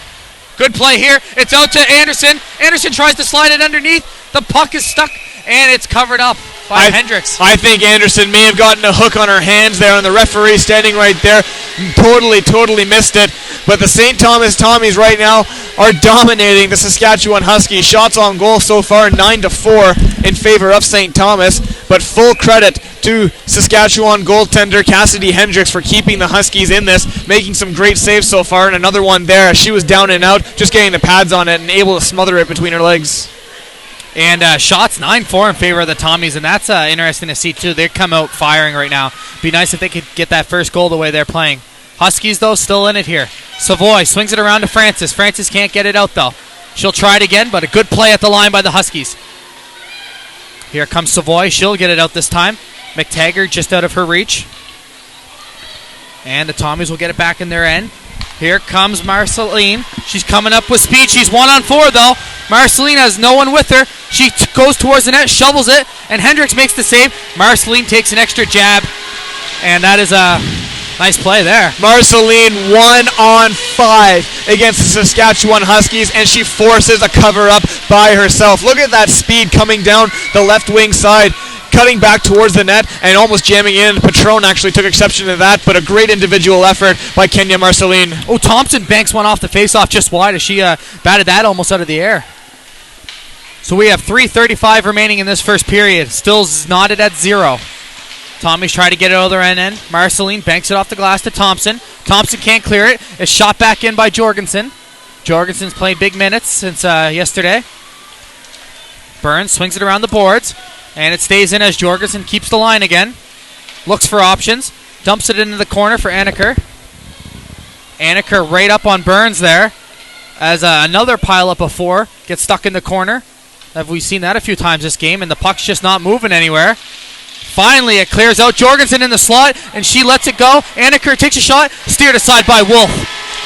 Good play here. It's out to Anderson. Anderson tries to slide it underneath. The puck is stuck, and it's covered up by Hendricks. I think Anderson may have gotten a hook on her hands there, and the referee standing right there totally missed it. But the St. Thomas Tommies right now are dominating the Saskatchewan Huskies. Shots on goal so far 9-4 in favor of St. Thomas. But full credit to Saskatchewan goaltender Cassidy Hendricks for keeping the Huskies in this, making some great saves so far, and another one there. She was down and out, just getting the pads on it and able to smother it between her legs. And shots 9-4 in favor of the Tommies, and that's interesting to see too. They come out firing right now. Be nice if they could get that first goal the way they're playing. Huskies, though, still in it here. Savoy swings it around to Francis. Francis can't get it out, though. She'll try it again, but a good play at the line by the Huskies. Here comes Savoy. She'll get it out this time. McTaggart just out of her reach. And the Tommies will get it back in their end. Here comes Marceline. She's coming up with speed. She's 1-on-4, though. Marceline has no one with her. She goes towards the net, shovels it, and Hendricks makes the save. Marceline takes an extra jab, and that is a nice play there. Marceline 1-on-5 against the Saskatchewan Huskies, and she forces a cover-up by herself. Look at that speed coming down the left wing side, cutting back towards the net and almost jamming in. Patron actually took exception to that, but a great individual effort by Kenya Marceline. Oh, Thompson banks one off the face-off just wide as she batted that almost out of the air. So we have 3:35 remaining in this first period. Still knotted at 0. Tommies try to get it out of their end. Marceline banks it off the glass to Thompson. Thompson can't clear it. It's shot back in by Jorgensen. Jorgensen's played big minutes since yesterday. Burns swings it around the boards, and it stays in as Jorgensen keeps the line again. Looks for options. Dumps it into the corner for Anniker. Anniker right up on Burns there as another pile-up of 4 gets stuck in the corner. We've seen that a few times this game, and the puck's just not moving anywhere. Finally, it clears out. Jorgensen in the slot, and she lets it go. Anniker takes a shot, steered aside by Wolf,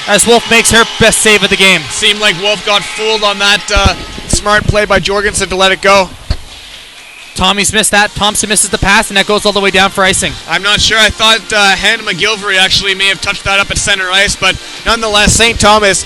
as Wolf makes her best save of the game. Seemed like Wolf got fooled on that smart play by Jorgensen to let it go. Tommy's missed that. Thompson misses the pass, and that goes all the way down for icing. I'm not sure. I thought Hannah McGilvery actually may have touched that up at center ice, but nonetheless, St. Thomas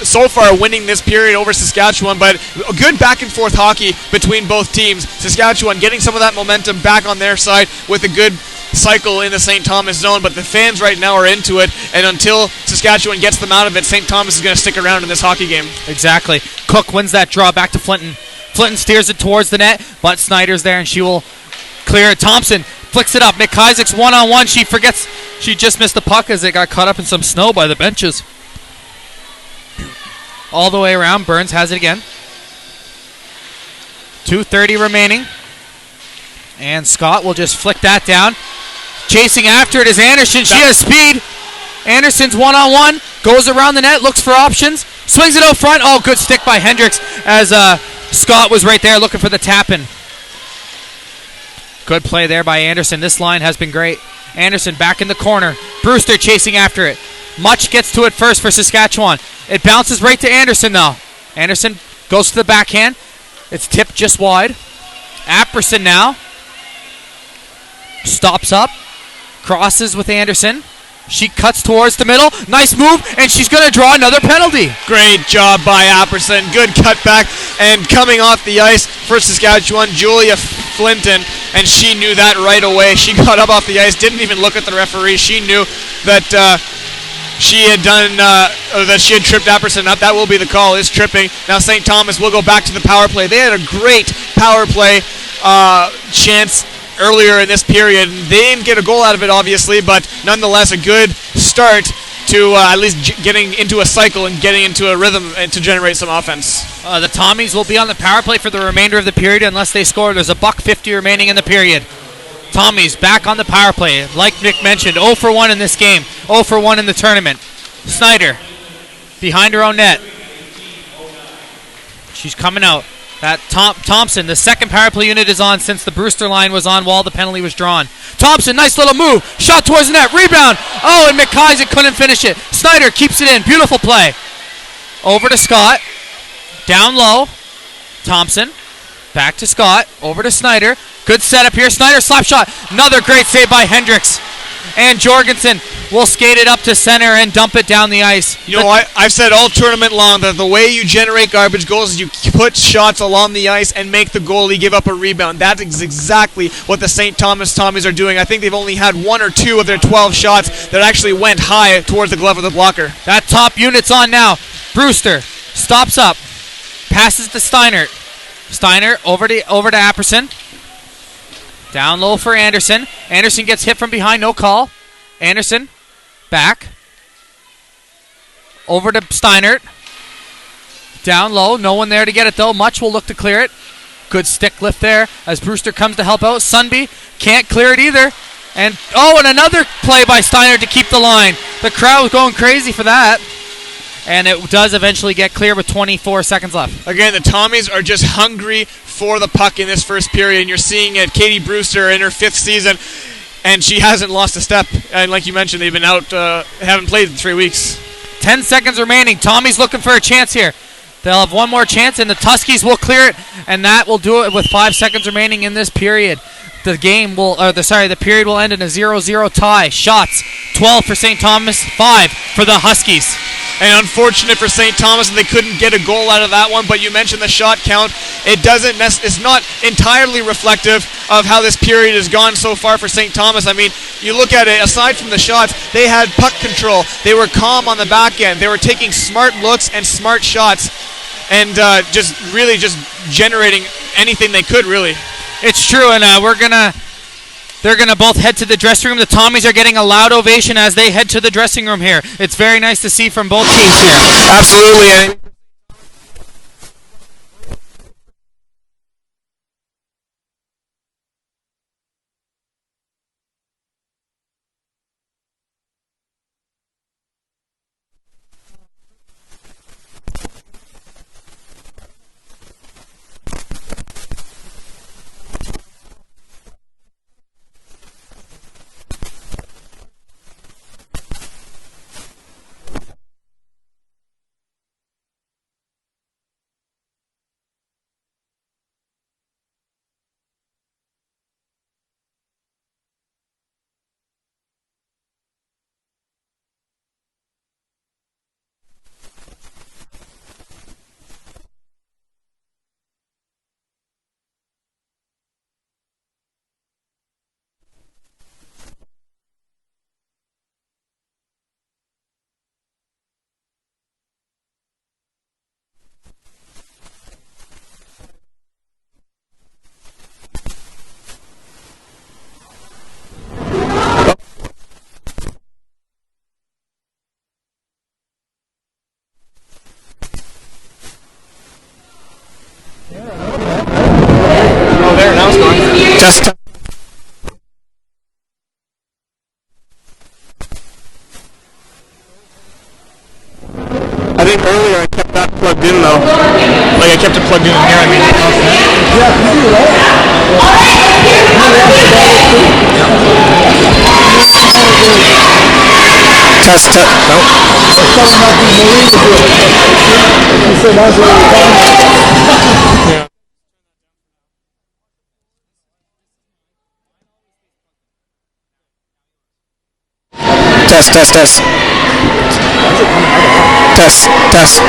so far winning this period over Saskatchewan, but a good back and forth hockey between both teams. Saskatchewan getting some of that momentum back on their side with a good cycle in the St. Thomas zone, but the fans right now are into it, and until Saskatchewan gets them out of it, St. Thomas is going to stick around in this hockey game. Exactly. Cook wins that draw back to Flinton. Flinton steers it towards the net, but Snyder's there, and she will clear it. Thompson flicks it up. McIsaac's one-on-one. She forgets she just missed the puck as it got caught up in some snow by the benches. All the way around. Burns has it again. 2:30 remaining. And Scott will just flick that down. Chasing after it is Anderson. She has speed. Anderson's one-on-one. Goes around the net. Looks for options. Swings it out front. Oh, good stick by Hendricks as Scott was right there looking for the tap-in. Good play there by Anderson. This line has been great. Anderson back in the corner. Brewster chasing after it. Much gets to it first for Saskatchewan. It bounces right to Anderson, though. Anderson goes to the backhand. It's tipped just wide. Apperson now. Stops up. Crosses with Anderson. She cuts towards the middle. Nice move, and she's going to draw another penalty. Great job by Apperson. Good cutback, and coming off the ice for Saskatchewan, Julia Flinton, and she knew that right away. She got up off the ice, didn't even look at the referee. She knew that she had tripped Apperson up. That will be the call, is tripping. Now St. Thomas will go back to the power play. They had a great power play chance earlier in this period. They didn't get a goal out of it, obviously, but nonetheless a good start to at least getting into a cycle and getting into a rhythm and to generate some offense. The Tommies will be on the power play for the remainder of the period unless they score. There's a $1.50 remaining in the period. Tommies back on the power play. Like Nick mentioned, 0 for 1 in this game, 0 for 1 in the tournament. Snyder behind her own net. She's coming out. That Thompson, the second power play unit is on since the Brewster line was on while the penalty was drawn. Thompson, nice little move. Shot towards the net. Rebound. Oh, and McIsaac couldn't finish it. Snyder keeps it in. Beautiful play. Over to Scott. Down low. Thompson. Back to Scott. Over to Snyder. Good setup here. Snyder slap shot. Another great save by Hendricks. And Jorgensen will skate it up to center and dump it down the ice. You know, I've said all tournament long that the way you generate garbage goals is you put shots along the ice and make the goalie give up a rebound. That is exactly what the St. Thomas Tommies are doing. I think they've only had 1 or 2 of their 12 shots that actually went high towards the glove of the blocker. That top unit's on now. Brewster stops up. Passes to Steiner. Steiner over to Apperson. Down low for Anderson. Anderson gets hit from behind, no call. Anderson, back. Over to Steinert. Down low, no one there to get it though. Much will look to clear it. Good stick lift there as Brewster comes to help out. Sunby can't clear it either. And another play by Steiner to keep the line. The crowd was going crazy for that. And it does eventually get clear with 24 seconds left. Again, the Tommies are just hungry for the puck in this first period. And you're seeing it. Katie Brewster in her 5th season, and she hasn't lost a step. And like you mentioned, they've been out, haven't played in 3 weeks. 10 seconds remaining. Tommies looking for a chance here. They'll have one more chance, and the Tuskies will clear it, and that will do it with 5 seconds remaining in this period. The period will end in a 0-0 tie. Shots, 12 for St. Thomas, 5 for the Huskies. And unfortunate for St. Thomas that they couldn't get a goal out of that one, but you mentioned the shot count. It's not entirely reflective of how this period has gone so far for St. Thomas. I mean, you look at it, aside from the shots, they had puck control. They were calm on the back end. They were taking smart looks and smart shots and just generating anything they could, really. It's true, and they're going to both head to the dressing room. The Tommies are getting a loud ovation as they head to the dressing room here. It's very nice to see from both teams here. Absolutely. I think earlier I kept that plugged in though. Like I kept it plugged in here. I mean. Test. Nope. Yeah. Test. Test. Test.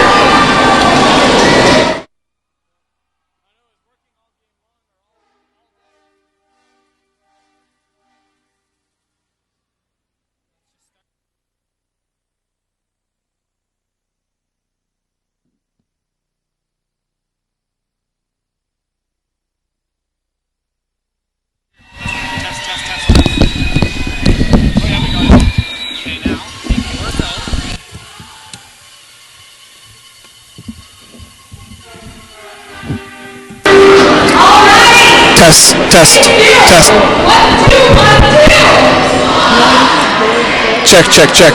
Check.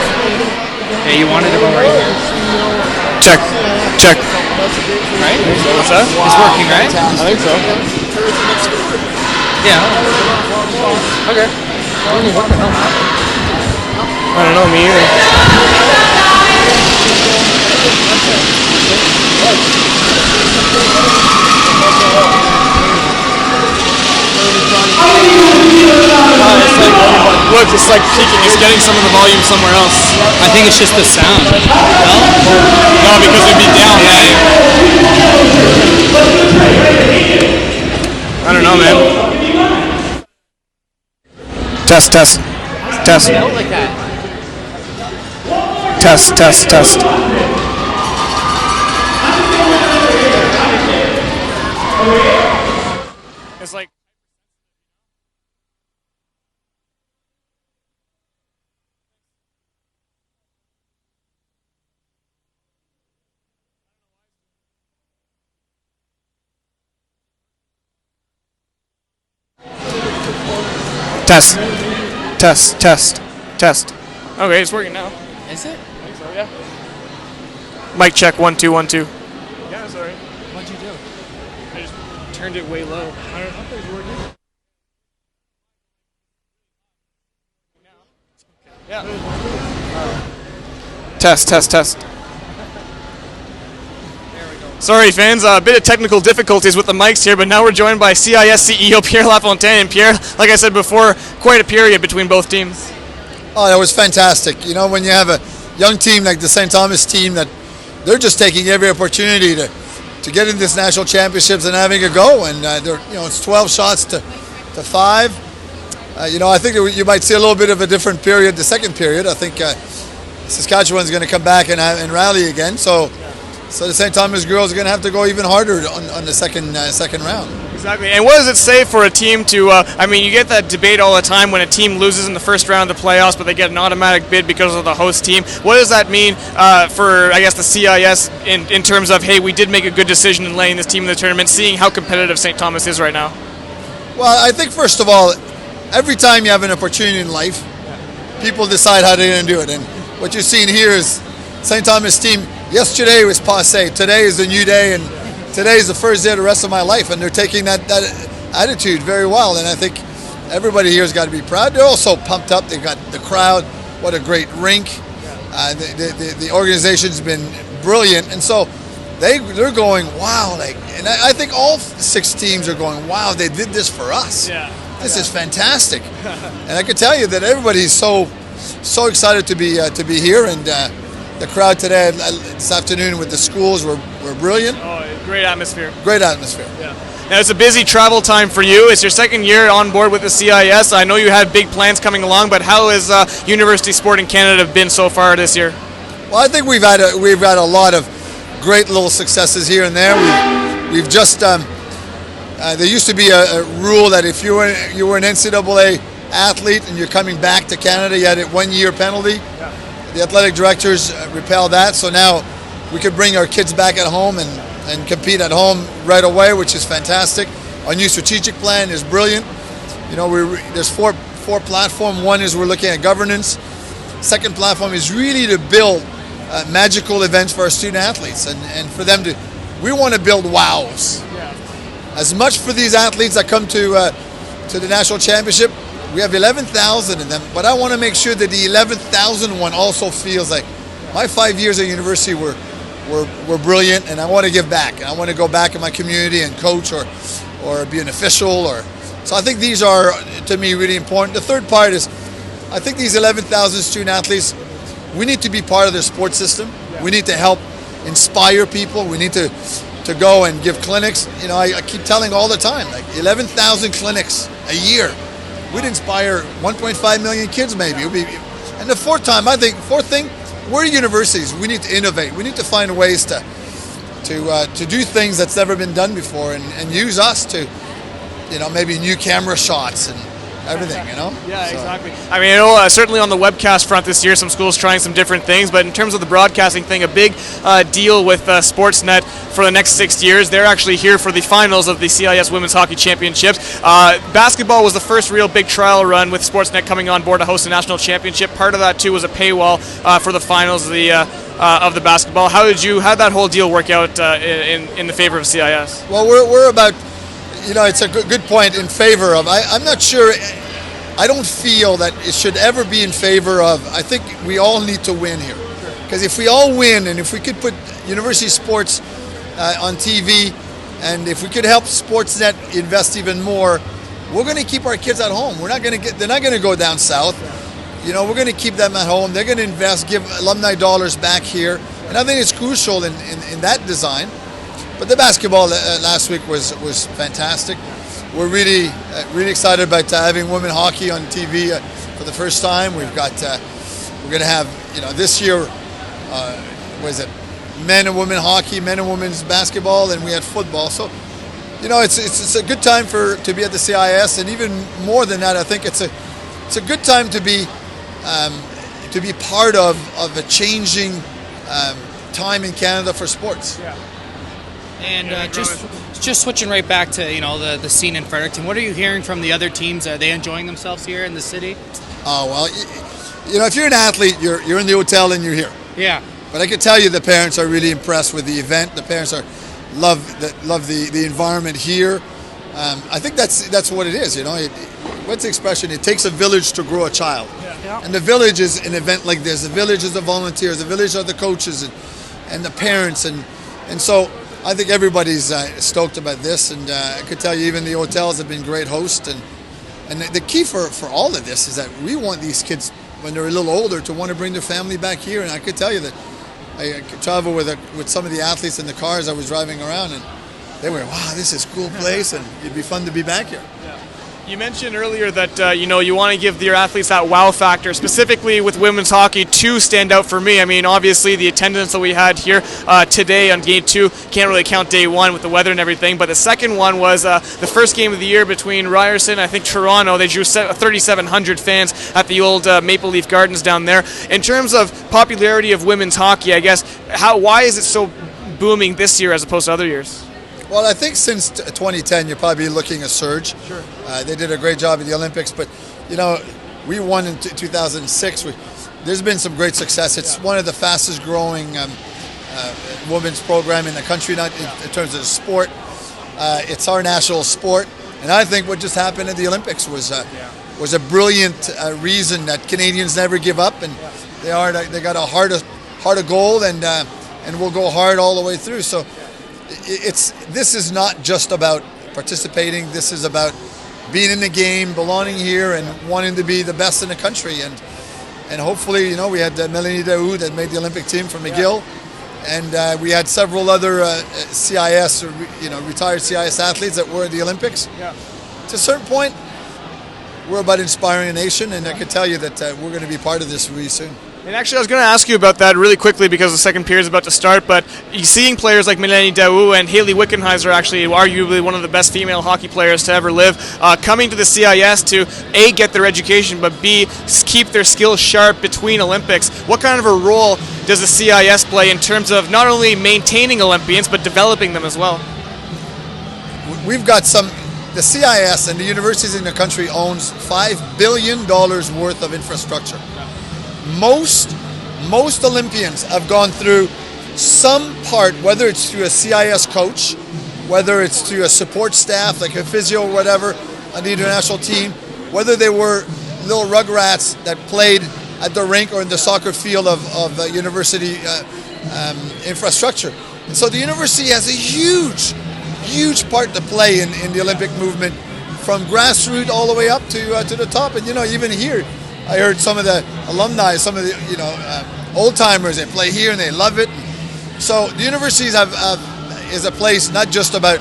Yeah, you wanted to go right here. Check. Right? What's that? It's working, right? I think so. Yeah. Okay. I don't know, me either. Look, it's like peaking. It's getting some of the volume somewhere else. I think it's just the sound. No, because it'd be down. Yeah. I don't know, man. Test. Out like that. Test. It's like. Test. Okay, it's working now. Is it? I think so, yeah. Mic check, 1 2 1 2. Yeah, sorry. What'd you do? I just turned it way low. I don't know if it's working. Yeah. Test. Sorry, fans. A bit of technical difficulties with the mics here, but now we're joined by CIS CEO Pierre Lafontaine. And Pierre, like I said before, quite a period between both teams. Oh, that was fantastic. You know, when you have a young team like the St. Thomas team, that they're just taking every opportunity to get in this national championships and having a go. And it's 12 shots to 5. I think you might see a little bit of a different period. The second period, I think Saskatchewan's going to come back and rally again. So the St. Thomas girls are going to have to go even harder on the second round. Exactly. And what does it say for a team to, you get that debate all the time when a team loses in the first round of the playoffs, but they get an automatic bid because of the host team. What does that mean for, I guess, the CIS in terms of, hey, we did make a good decision in laying this team in the tournament, seeing how competitive St. Thomas is right now? Well, I think, first of all, every time you have an opportunity in life, people decide how they're going to do it. And what you're seeing here is St. Thomas team. Yesterday was passé. Today is a new day, and today is the first day of the rest of my life. And they're taking that attitude very well. And I think everybody here has got to be proud. They're also pumped up. They've got the crowd. What a great rink. The organization's been brilliant. And so they're going, wow. And I think all 6 teams are going, wow, they did this for us. Yeah. This is fantastic. And I can tell you that everybody's so excited to be here. And the crowd today, this afternoon with the schools were brilliant. Oh, great atmosphere. Great atmosphere. Yeah. Now, it's a busy travel time for you. It's your second year on board with the CIS. I know you had big plans coming along, but how has University Sport in Canada been so far this year? Well, I think we've had a lot of great little successes here and there. We've just there used to be a rule that if you were an NCAA athlete and you're coming back to Canada, you had a 1-year penalty. Yeah. The athletic directors repelled that, so now we could bring our kids back at home and compete at home right away, which is fantastic. Our new strategic plan is brilliant. There's four platforms. One is we're looking at governance. Second platform is really to build magical events for our student athletes, and for them to, we want to build wows. As much for these athletes that come to the national championship. We have 11,000 in them, but I want to make sure that the 11,000 one also feels like my 5 years at university were brilliant, and I want to give back. I want to go back in my community and coach or be an official. So I think these are, to me, really important. The third part is, I think these 11,000 student athletes, we need to be part of their sports system. We need to help inspire people. We need to go and give clinics. You know, I keep telling all the time, like 11,000 clinics a year. We'd inspire 1.5 million kids maybe. And the fourth thing, we're universities. We need to innovate. We need to find ways to do things that's never been done before, and use us to, you know, maybe new camera shots and everything, you know? Yeah, so. Exactly. I mean, I know certainly on the webcast front this year, some schools trying some different things, but in terms of the broadcasting thing, a big deal with Sportsnet for the next 6 years. They're actually here for the finals of the CIS Women's Hockey Championships. Basketball was the first real big trial run with Sportsnet coming on board to host a national championship. Part of that, too, was a paywall for the finals of the basketball. How did that whole deal work out in the favor of CIS? Well, we're about, you know, it's a good point in favor of. I'm not sure. I don't feel that it should ever be in favor of. I think we all need to win here, because if we all win, and if we could put university sports on TV, and if we could help Sportsnet invest even more, we're going to keep our kids at home. They're not going to go down south. You know, we're going to keep them at home. They're going to invest, give alumni dollars back here, and I think it's crucial in that design. But the basketball last week was fantastic. We're really excited about having women hockey on TV for the first time. We're going to have, you know, this year, was it men and women hockey, men and women's basketball, and we had football. So, you know, it's a good time to be at the CIS, and even more than that, I think it's a good time to be part of a changing time in Canada for sports. Yeah. And just switching right back to, you know, the scene in Fredericton, what are you hearing from the other teams? Are they enjoying themselves here in the city? Oh, well, you know, if you're an athlete, you're in the hotel and you're here. Yeah. But I can tell you the parents are really impressed with the event. The parents love the environment here. I think that's what it is, you know. What's the expression? It takes a village to grow a child. Yeah. And the village is an event like this. The village is the volunteers. The village are the coaches and the parents. And so I think everybody's stoked about this, and I could tell you even the hotels have been great hosts. And the key for all of this is that we want these kids, when they're a little older, to want to bring their family back here. And I could tell you that I could travel with some of the athletes in the cars I was driving around, and they were, wow, this is a cool place, and it'd be fun to be back here. You mentioned earlier that you want to give your athletes that wow factor, specifically with women's hockey. Two stand out for me. I mean, obviously the attendance that we had here today on Game 2, can't really count Day 1 with the weather and everything, but the second one was the first game of the year between Ryerson, I think Toronto. They drew 3,700 fans at the old Maple Leaf Gardens down there. In terms of popularity of women's hockey, I guess, why is it so booming this year as opposed to other years? Well, I think since 2010, you're probably looking a surge. Sure. They did a great job at the Olympics, but, you know, we won in 2006. There's been some great success. It's one of the fastest growing women's program in the country, not in terms of the sport. It's our national sport, and I think what just happened at the Olympics was a brilliant reason that Canadians never give up, and they got a heart of gold, and will go hard all the way through. So. This is not just about participating. This is about being in the game, belonging here, and wanting to be the best in the country. And hopefully, you know, we had Melanie Daoud that made the Olympic team from McGill, and we had several other CIS, or, you know, retired CIS athletes that were at the Olympics. Yeah. To a certain point, we're about inspiring a nation, and I can tell you that we're going to be part of this really soon. And actually, I was going to ask you about that really quickly because the second period is about to start, but seeing players like Melanie Daoud and Hayley Wickenheiser, actually arguably one of the best female hockey players to ever live, coming to the CIS to A, get their education, but B, keep their skills sharp between Olympics. What kind of a role does the CIS play in terms of not only maintaining Olympians, but developing them as well? We've got the CIS and the universities in the country owns $5 billion worth of infrastructure. Most most Olympians have gone through some part, whether it's through a CIS coach, whether it's through a support staff like a physio or whatever on the international team, whether they were little rugrats that played at the rink or in the soccer field of university infrastructure. And so the university has a huge part to play in the Olympic movement, from grassroots all the way up to the top. And even here, I heard some of the alumni, some of the old timers, they play here and they love it. So the universities is a place not just about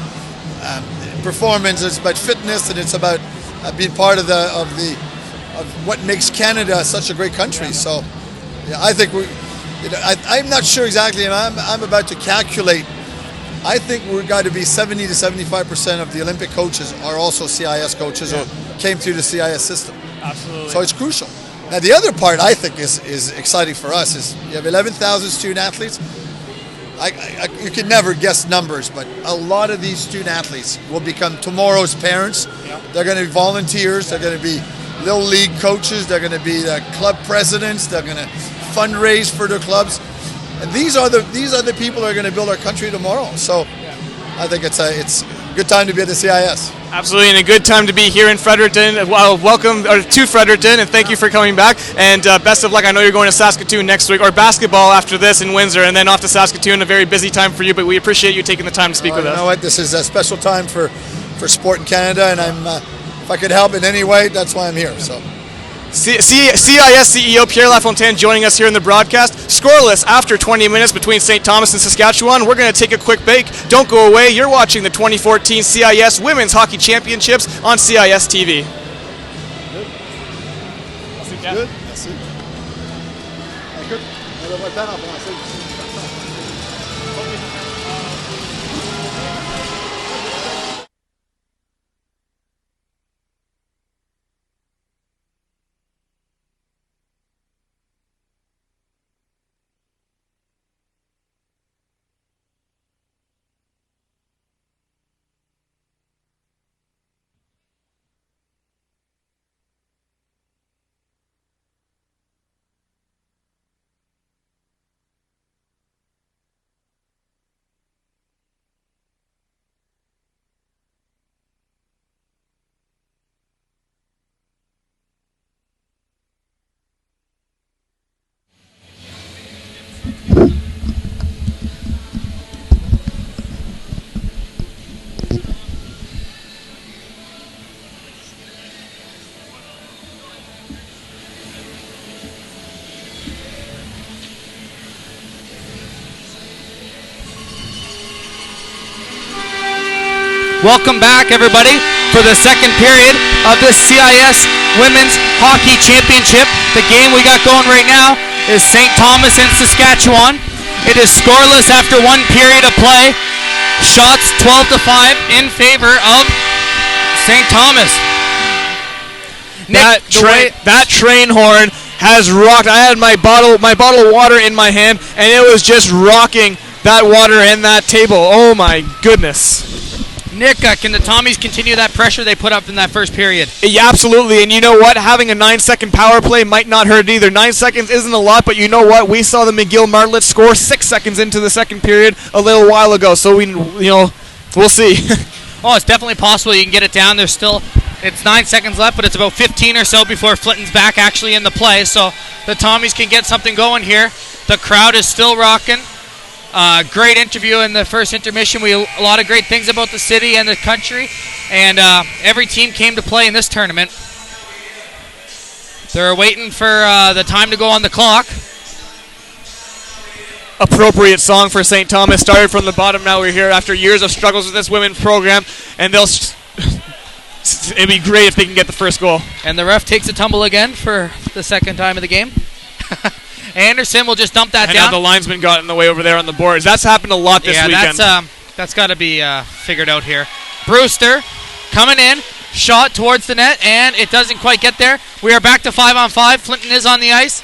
performance; it's about fitness, and it's about being part of what makes Canada such a great country. So yeah, I think I'm not sure exactly, and I'm about to calculate. I think we've got to be 70 to 75% of the Olympic coaches are also CIS coaches or came through the CIS system. Absolutely. So it's crucial. Now the other part I think is exciting for us is you have 11,000 student athletes. You can never guess numbers, but a lot of these student athletes will become tomorrow's parents. Yeah. They're going to be volunteers. They're going to be little league coaches. They're going to be the club presidents. They're going to fundraise for their clubs. And these are the people that are going to build our country tomorrow. So I think it's a good time to be at the CIS. Absolutely, and a good time to be here in Fredericton. Well, welcome to Fredericton, and thank you for coming back. And best of luck. I know you're going to Saskatoon next week, or basketball after this in Windsor, and then off to Saskatoon. A very busy time for you, but we appreciate you taking the time to speak with us. You know what? This is a special time for sport in Canada, and if I could help in any way, that's why I'm here. So. CIS CEO Pierre Lafontaine joining us here in the broadcast. Scoreless after 20 minutes between St. Thomas and Saskatchewan. We're going to take a quick break. Don't go away. You're watching the 2014 CIS Women's Hockey Championships on CIS TV. Good. Welcome back, everybody, for the second period of the CIS Women's Hockey Championship. The game we got going right now is St. Thomas and Saskatchewan. It is scoreless after one period of play. Shots 12-5 in favor of St. Thomas. That train horn has rocked. I had my bottle of water in my hand, and it was just rocking that water and that table. Oh my goodness. Nick, can the Tommies continue that pressure they put up in that first period? Yeah, absolutely. And you know what? Having a 9-second power play might not hurt either. 9 seconds isn't a lot, but you know what? We saw the McGill Martlets score 6 seconds into the second period a little while ago. So we'll see. Oh, it's definitely possible you can get it down. It's 9 seconds left, but it's about 15 or so before Flinton's back actually in the play. So the Tommies can get something going here. The crowd is still rocking. Great interview in the first intermission. A lot of great things about the city and the country, and every team came to play in this tournament. They're waiting for the time to go on the clock. Appropriate song for St. Thomas. Started from the bottom, now we're here after years of struggles with this women's program, and it'd be great if they can get the first goal. And the ref takes a tumble again for the second time of the game. Anderson will just dump that down. And now the linesman got in the way over there on the boards. That's happened a lot this weekend. That's got to be figured out here. Brewster coming in, shot towards the net, and it doesn't quite get there. We are back to 5-on-5. Flinton is on the ice,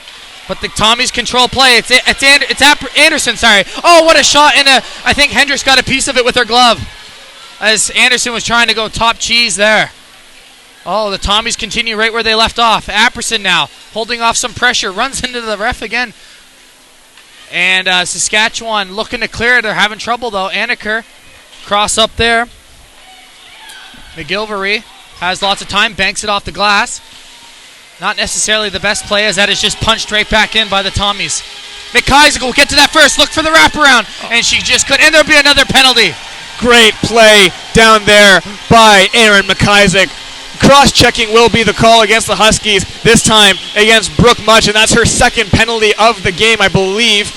but the Tommies control play. It's Anderson. Sorry. Oh, what a shot! And I think Hendricks got a piece of it with her glove, as Anderson was trying to go top cheese there. Oh, the Tommies continue right where they left off. Apperson now holding off some pressure, runs into the ref again. And Saskatchewan looking to clear. They're having trouble, though. Anaker, cross up there. McGilvery has lots of time, banks it off the glass. Not necessarily the best play, as that is just punched right back in by the Tommies. McIsaac will get to that first. Look for the wraparound. And she just could. And there'll be another penalty. Great play down there by Aaron McIsaac. Cross-checking will be the call against the Huskies, this time against Brooke Much, and that's her second penalty of the game, I believe.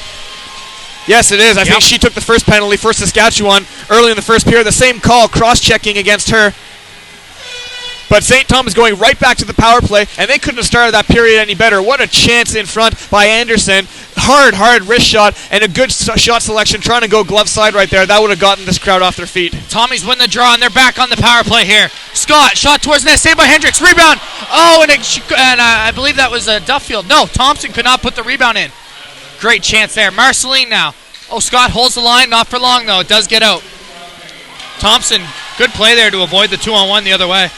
Yes, it is. I think she took the first penalty for Saskatchewan early in the first period. The same call, cross-checking against her. But St. Thomas going right back to the power play, and they couldn't have started that period any better. What a chance in front by Anderson. Hard wrist shot, and a good shot selection, trying to go glove side right there. That would have gotten this crowd off their feet. Tommies win the draw, and they're back on the power play here. Scott, shot towards net, saved by Hendricks. Rebound. Oh, and I believe that was Duffield. No, Thompson could not put the rebound in. Great chance there. Marceline now. Oh, Scott holds the line. Not for long, though. It does get out. Thompson, good play there to avoid the 2-on-1 the other way.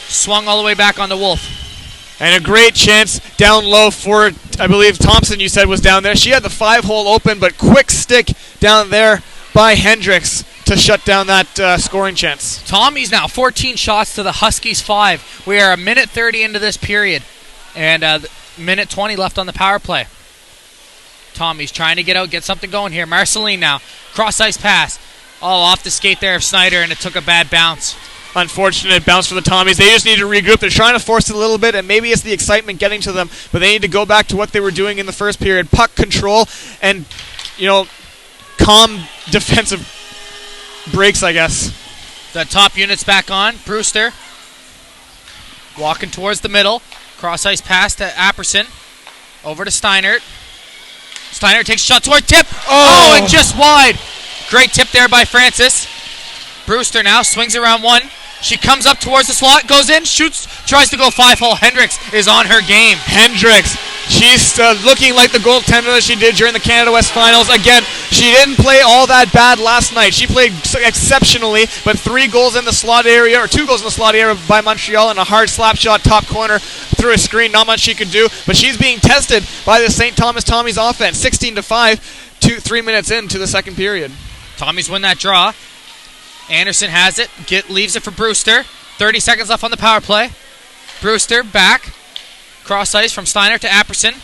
Swung all the way back on the Wolf. And a great chance down low for, I believe, Thompson, you said, was down there. She had the 5-hole open, but quick stick down there by Hendricks to shut down that scoring chance. Tommies now, 14 shots to the Huskies 5. We are a minute 30 into this period. And minute 20 left on the power play. Tommies trying to get out, get something going here. Marceline now, cross-ice pass. Oh, off the skate there of Snyder, and it took a bad bounce. Unfortunate bounce for the Tommies. They just need to regroup. They're trying to force it a little bit, and maybe it's the excitement getting to them, but they need to go back to what they were doing in the first period. Puck control and, calm defensive breaks, I guess. The top unit's back on. Brewster walking towards the middle. Cross-ice pass to Apperson. Over to Steinert. Steinert takes a shot toward tip. Oh, and just wide. Great tip there by Francis. Brewster now swings around one. She comes up towards the slot, goes in, shoots, tries to go 5-hole. Hendricks is on her game. Hendricks, she's looking like the goaltender that she did during the Canada West Finals. Again, she didn't play all that bad last night. She played exceptionally, but 3 goals in the slot area, or 2 goals in the slot area by Montreal, and a hard slap shot top corner through a screen. Not much she could do, but she's being tested by the St. Thomas Tommies offense. 16-5, 3 minutes into the second period. Tommies win that draw. Anderson has it, leaves it for Brewster. 30 seconds left on the power play. Brewster back. Cross ice from Steiner to Apperson.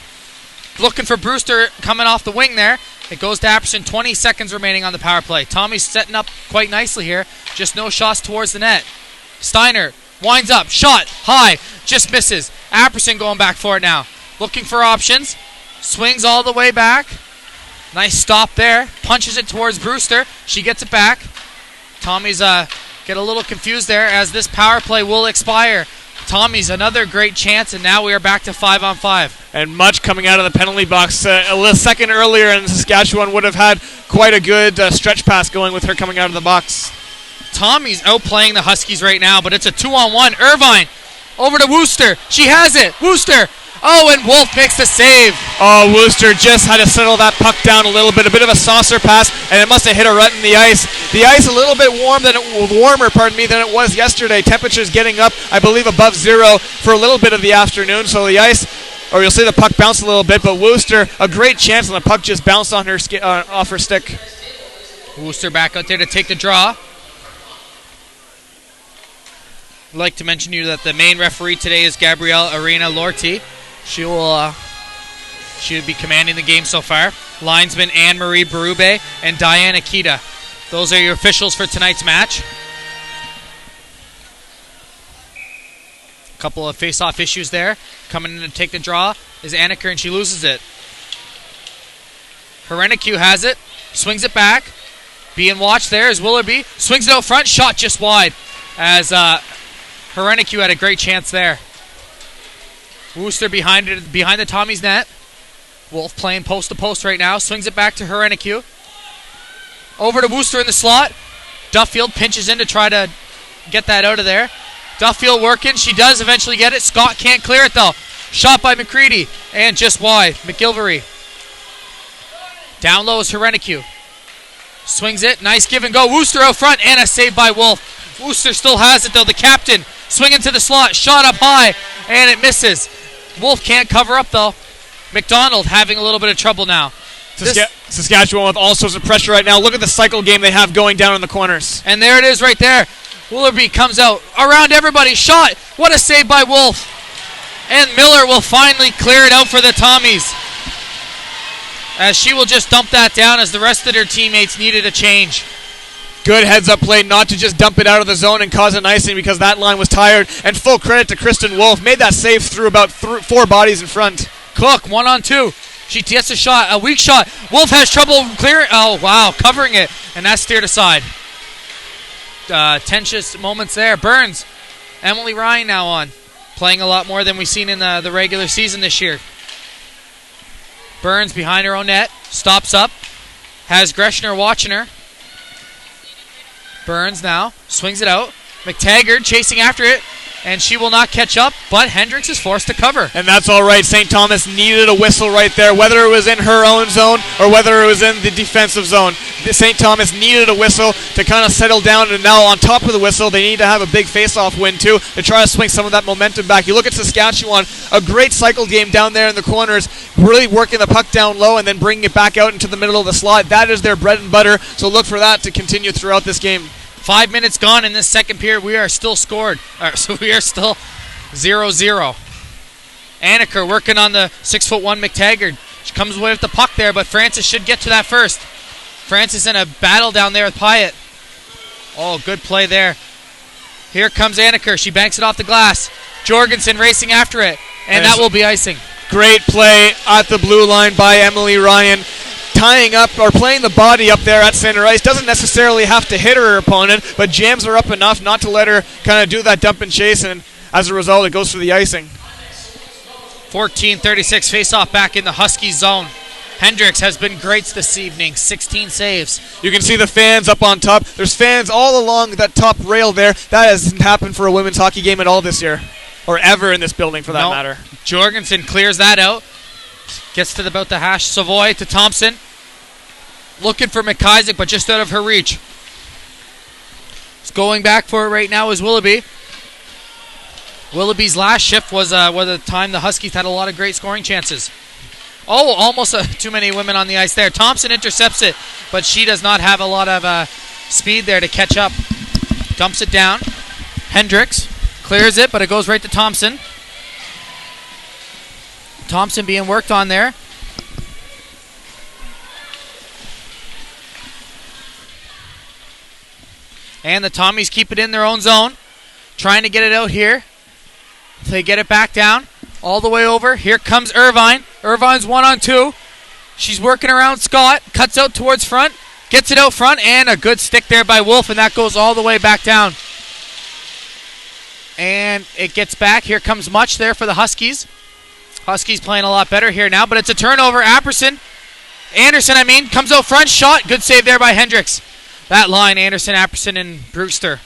Looking for Brewster coming off the wing there. It goes to Apperson. 20 seconds remaining on the power play. Tommy's setting up quite nicely here. Just no shots towards the net. Steiner winds up. Shot high. Just misses. Apperson going back for it now. Looking for options. Swings all the way back. Nice stop there. Punches it towards Brewster. She gets it back. Tommy's get a little confused there as this power play will expire. Tommy's another great chance, and now we are back to 5-on-5. And Much coming out of the penalty box. A second earlier, and Saskatchewan would have had quite a good stretch pass going with her coming out of the box. Tommy's outplaying the Huskies right now, but it's a 2-on-1. Irvine over to Wooster. She has it. Wooster. Oh, and Wolf makes the save. Oh, Wooster just had to settle that puck down a little bit. A bit of a saucer pass, and it must have hit a rut in the ice. The ice a little bit warmer than it was yesterday. Temperatures getting up, I believe, above 0 for a little bit of the afternoon. So the ice, or you'll see the puck bounce a little bit, but Wooster, a great chance, and the puck just bounced on her off her stick. Wooster back out there to take the draw. I'd like to mention to you that the main referee today is Gabrielle Arena Lorty. She will be commanding the game so far. Linesman Anne-Marie Berube and Diane Akita. Those are your officials for tonight's match. A couple of face-off issues there. Coming in to take the draw is Anneker, and she loses it. Herenicu has it. Swings it back. Being watched there is Willoughby. Swings it out front. Shot just wide as Herenicu had a great chance there. Wooster behind the Tommies net. Wolf playing post to post right now. Swings it back to Herenicu. Over to Wooster in the slot. Duffield pinches in to try to get that out of there. Duffield working. She does eventually get it. Scott can't clear it though. Shot by McCready. And just wide. McGilvery. Down low is Herenicu. Swings it. Nice give and go. Wooster out front. And a save by Wolf. Wooster still has it though. The captain swinging to the slot. Shot up high. And it misses. Wolf can't cover up though. McDonald having a little bit of trouble now. Saskatchewan with all sorts of pressure right now. Look at the cycle game they have going down in the corners. And there it is right there. Willoughby comes out around everybody. Shot. What a save by Wolf. And Miller will finally clear it out for the Tommies, as she will just dump that down as the rest of their teammates needed a change. Good heads-up play not to just dump it out of the zone and cause an icing because that line was tired. And full credit to Kristen Wolf. Made that save through about 4 bodies in front. Cook, 1-on-2. She gets a shot, a weak shot. Wolf has trouble clearing. Oh, wow, covering it. And that's steered aside. Tensious moments there. Burns. Emily Ryan now on. Playing a lot more than we've seen in the regular season this year. Burns behind her own net. Stops up. Has Greshner watching her. Burns now. Swings it out. McTaggart chasing after it. And she will not catch up, but Hendricks is forced to cover. And that's all right. St. Thomas needed a whistle right there, whether it was in her own zone or whether it was in the defensive zone. St. Thomas needed a whistle to kind of settle down, and now on top of the whistle, they need to have a big face-off win too to try to swing some of that momentum back. You look at Saskatchewan, a great cycle game down there in the corners, really working the puck down low and then bringing it back out into the middle of the slot. That is their bread and butter, so look for that to continue throughout this game. 5 minutes gone in this second period. We are still scored. So we are still 0-0. Anneker working on the 6'1" McTaggart. She comes away with the puck there, but Francis should get to that first. Francis in a battle down there with Pyatt. Oh, good play there. Here comes Anneker. She banks it off the glass. Jorgensen racing after it, and that will be icing. Great play at the blue line by Emily Ryan. Tying up or playing the body up there at center ice. Doesn't necessarily have to hit her opponent, but jams her up enough not to let her kind of do that dump and chase, and as a result, it goes for the icing. 14:36 face-off back in the Husky zone. Hendricks has been great this evening. 16 saves. You can see the fans up on top. There's fans all along that top rail there. That hasn't happened for a women's hockey game at all this year, or ever in this building for that matter. Jorgensen clears that out. Gets to about the hash. Savoy to Thompson. Looking for McIsaac, but just out of her reach. Going back for it right now is Willoughby. Willoughby's last shift was the time the Huskies had a lot of great scoring chances. Oh, almost too many women on the ice there. Thompson intercepts it, but she does not have a lot of speed there to catch up. Dumps it down. Hendricks clears it, but it goes right to Thompson. Thompson being worked on there. And the Tommies keep it in their own zone. Trying to get it out here. They get it back down. All the way over. Here comes Irvine. Irvine's 1-on-2. She's working around Scott. Cuts out towards front. Gets it out front. And a good stick there by Wolf. And that goes all the way back down. And it gets back. Here comes Much there for the Huskies. Huskies playing a lot better here now. But it's a turnover. Anderson, comes out front. Shot. Good save there by Hendricks. That line, Anderson, Apperson, and Brewster,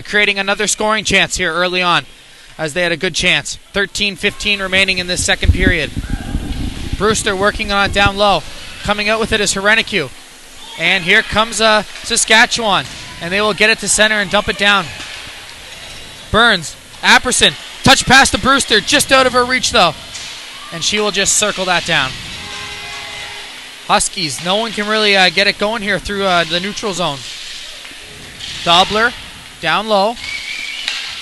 creating another scoring chance here early on, as they had a good chance. 13:15 remaining in this second period. Brewster working on it down low. Coming out with it is Herenicu. And here comes Saskatchewan, and they will get it to center and dump it down. Burns, Apperson, touch pass to Brewster, just out of her reach though. And she will just circle that down. Huskies, no one can really get it going here through the neutral zone. Dobler, down low.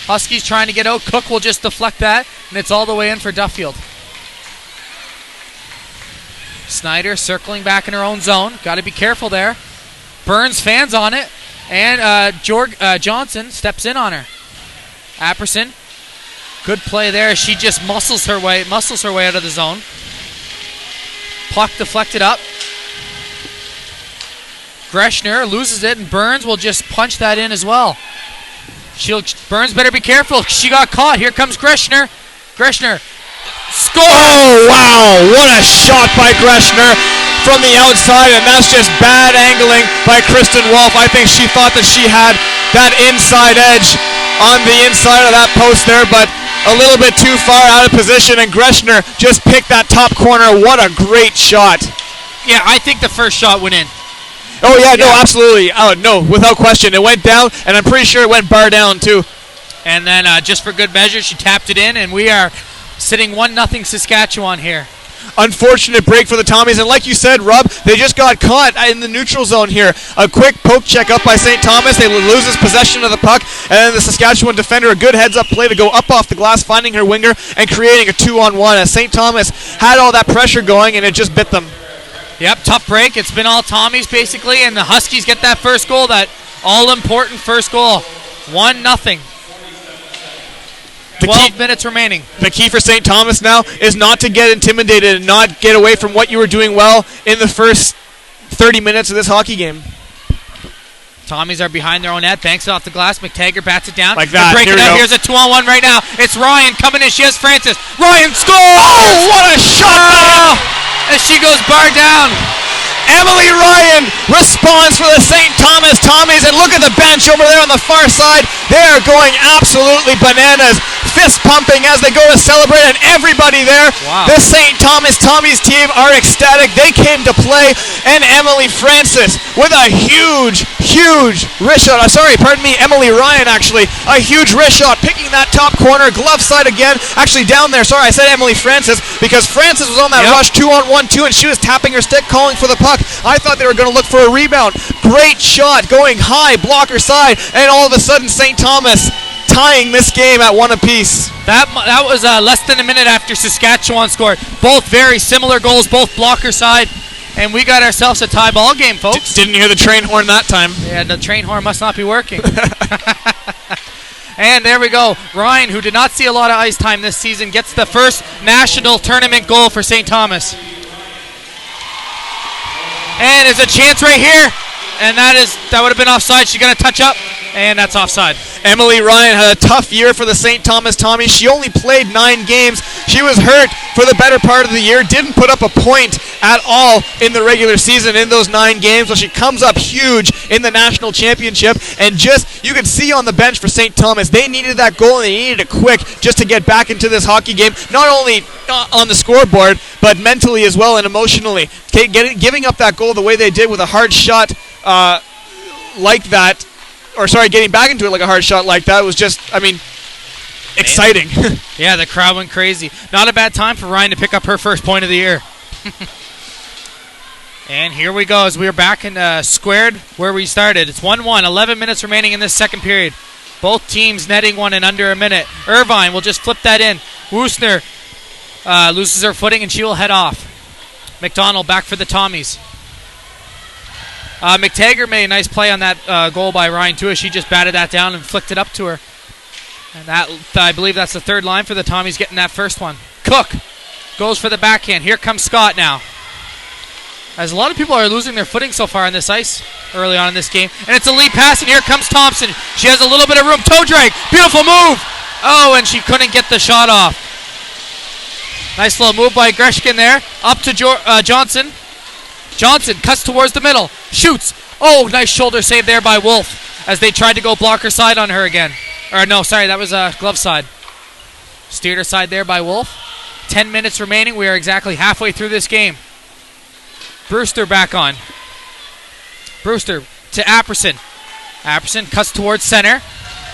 Huskies trying to get out. Cook will just deflect that, and it's all the way in for Duffield. Snyder circling back in her own zone. Got to be careful there. Burns fans on it, and Johnson steps in on her. Apperson, good play there. She just muscles her way out of the zone. Puck deflected up. Greshner loses it, and Burns will just punch that in as well. Burns better be careful. She got caught. Here comes Greshner. Greshner scores! Oh, wow. What a shot by Greshner from the outside, and that's just bad angling by Kristen Wolf. I think she thought that she had that inside edge on the inside of that post there, but a little bit too far out of position, and Greshner just picked that top corner. What a great shot. Yeah, I think the first shot went in. Oh, yeah, no, absolutely. Oh, no, without question. It went down, and I'm pretty sure it went bar down, too. And then, just for good measure, she tapped it in, and we are sitting 1-0 Saskatchewan here. unfortunate break for the Tommies. And like you said, Rob, they just got caught in the neutral zone here. A quick poke check up by St. Thomas. They loses possession of the puck. And then the Saskatchewan defender, a good heads-up play to go up off the glass, finding her winger and creating a 2-on-1 as St. Thomas had all that pressure going and it just bit them. Yep, tough break. It's been all Tommies basically, and the Huskies get that first goal, that all-important first goal. 1-0. 12 minutes remaining. The key for St. Thomas now is not to get intimidated and not get away from what you were doing well in the first 30 minutes of this hockey game. Tommies are behind their own net. Banks it off the glass. McTaggart bats it down. Like that. Here we go. Here's a 2-on-1 right now. It's Ryan coming in. She has Francis. Ryan scores! Oh, what a shot! As she goes bar down. Emily Ryan responds for the St. Thomas Tommies, and look at the bench over there on the far side. They are going absolutely bananas, fist pumping as they go to celebrate, and everybody there, the St. Thomas Tommies team are ecstatic. They came to play, and Emily Francis with a huge wrist shot. Emily Ryan actually, a huge wrist shot, picking that top corner, glove side again, actually down there. Sorry, I said Emily Francis because Francis was on that rush 2-on-1 too, and she was tapping her stick, calling for the puck. I thought they were going to look for a rebound. Great shot, going high, blocker side, and all of a sudden St. Thomas tying this game at 1 apiece. That was less than a minute after Saskatchewan scored. Both very similar goals, both blocker side, and we got ourselves a tie ball game, folks. Didn't hear the train horn that time. Yeah, the train horn must not be working. And there we go. Ryan, who did not see a lot of ice time this season, gets the first national tournament goal for St. Thomas. And there's a chance right here. And that would have been offside. She's going to touch up, and that's offside. Emily Ryan had a tough year for the St. Thomas Tommies. She only played 9 games. She was hurt for the better part of the year. Didn't put up a point at all in the regular season in those 9 games. So she comes up huge in the national championship. And you can see on the bench for St. Thomas, they needed that goal and they needed it quick just to get back into this hockey game. Not only on the scoreboard, but mentally as well and emotionally. Giving up that goal the way they did with a hard shot like that, getting back into it like a hard shot like that was just, exciting. Yeah, the crowd went crazy. Not a bad time for Ryan to pick up her first point of the year. And here we go as we are back in squared where we started. It's 1-1, 11 minutes remaining in this second period. Both teams netting one in under a minute. Irvine will just flip that in. Woosner loses her footing and she will head off. McDonald back for the Tommies. McTaggart made a nice play on that goal by Ryan too, as she just batted that down and flicked it up to her. And that, I believe that's the third line for the Tommies getting that first one. Cook goes for the backhand. Here comes Scott now. As a lot of people are losing their footing so far on this ice early on in this game. And it's a lead pass, and here comes Thompson. She has a little bit of room. Toe drag. Beautiful move. Oh, and she couldn't get the shot off. Nice little move by Greshkin there. Up to Johnson. Johnson cuts towards the middle. Shoots. Oh, nice shoulder save there by Wolf as they tried to go blocker side on her again. Or no, sorry, that was glove side. Steered her side there by Wolf. 10 minutes remaining. We are exactly halfway through this game. Brewster back on. Brewster to Apperson. Apperson cuts towards center.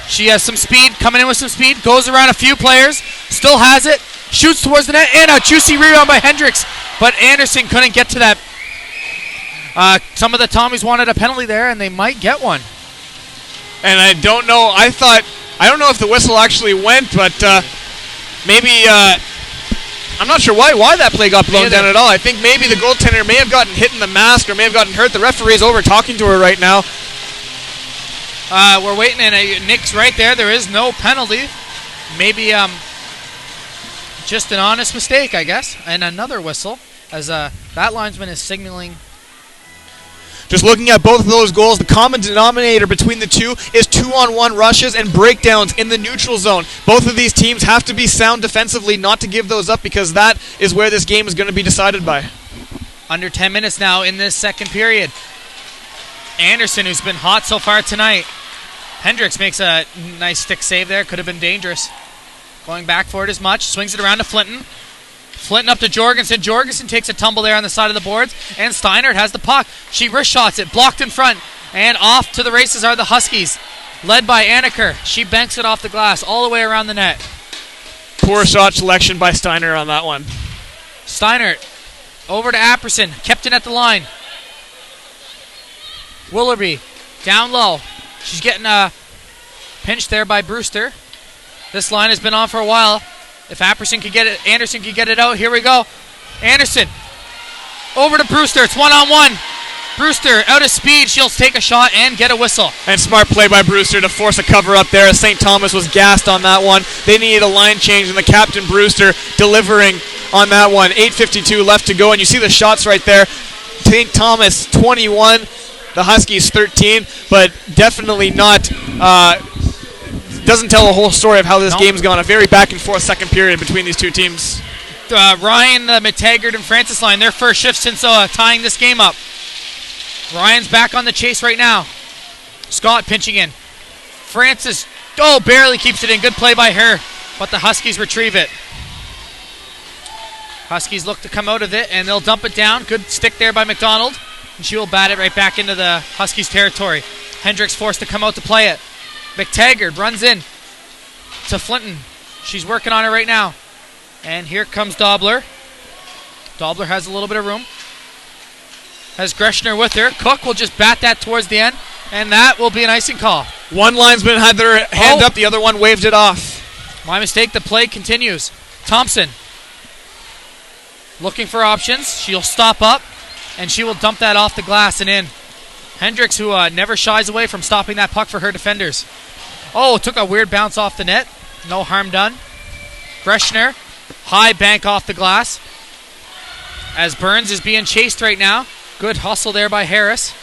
She has some speed, coming in with some speed. Goes around a few players. Still has it. Shoots towards the net. And a juicy rebound by Hendricks. But Anderson couldn't get to that. Some of the Tommies wanted a penalty there, and they might get one. And I don't know. I don't know if the whistle actually went, but maybe. I'm not sure why that play got blown down at all. I think maybe the goaltender may have gotten hit in the mask or may have gotten hurt. The referee's over talking to her right now. We're waiting, and Nick's right there. There is no penalty. Maybe just an honest mistake, I guess. And another whistle, as that linesman is signaling. Just looking at both of those goals, the common denominator between the two is 2-on-1 rushes and breakdowns in the neutral zone. Both of these teams have to be sound defensively not to give those up, because that is where this game is going to be decided by. Under 10 minutes now in this second period. Anderson, who's been hot so far tonight. Hendricks makes a nice stick save there. Could have been dangerous. Going back for it as much. Swings it around to Flinton. Flinton up to Jorgensen. Jorgensen takes a tumble there on the side of the boards. And Steinert has the puck. She wrist shots it. Blocked in front. And off to the races are the Huskies. Led by Anaker. She banks it off the glass all the way around the net. Poor shot selection by Steiner on that one. Steinert over to Apperson. Kept in at the line. Willoughby down low. She's getting pinched there by Brewster. This line has been on for a while. If Anderson can get it out. Here we go. Anderson over to Brewster. It's one-on-one. Brewster out of speed. She'll take a shot and get a whistle. And smart play by Brewster to force a cover up there as St. Thomas was gassed on that one. They needed a line change, and the captain Brewster delivering on that one. 8:52 left to go, and you see the shots right there. St. Thomas 21, the Huskies 13, but definitely not doesn't tell the whole story of how this game's gone. A very back and forth second period between these two teams. Ryan, McTaggart, and Francis line, their first shift since tying this game up. Ryan's back on the chase right now. Scott pinching in. Francis, barely keeps it in. Good play by her, but the Huskies retrieve it. Huskies look to come out of it, and they'll dump it down. Good stick there by McDonald, and she will bat it right back into the Huskies' territory. Hendricks forced to come out to play it. McTaggart runs in to Flinton. She's working on it right now. And here comes Dobler. Dobler has a little bit of room. Has Greshner with her. Cook will just bat that towards the end, and that will be an icing call. One linesman had their hand up, the other one waved it off. My mistake, the play continues. Thompson looking for options. She'll stop up, and she will dump that off the glass and in. Hendricks, who never shies away from stopping that puck for her defenders. Took a weird bounce off the net. No harm done. Greshner, high bank off the glass. As Burns is being chased right now. Good hustle there by Harris.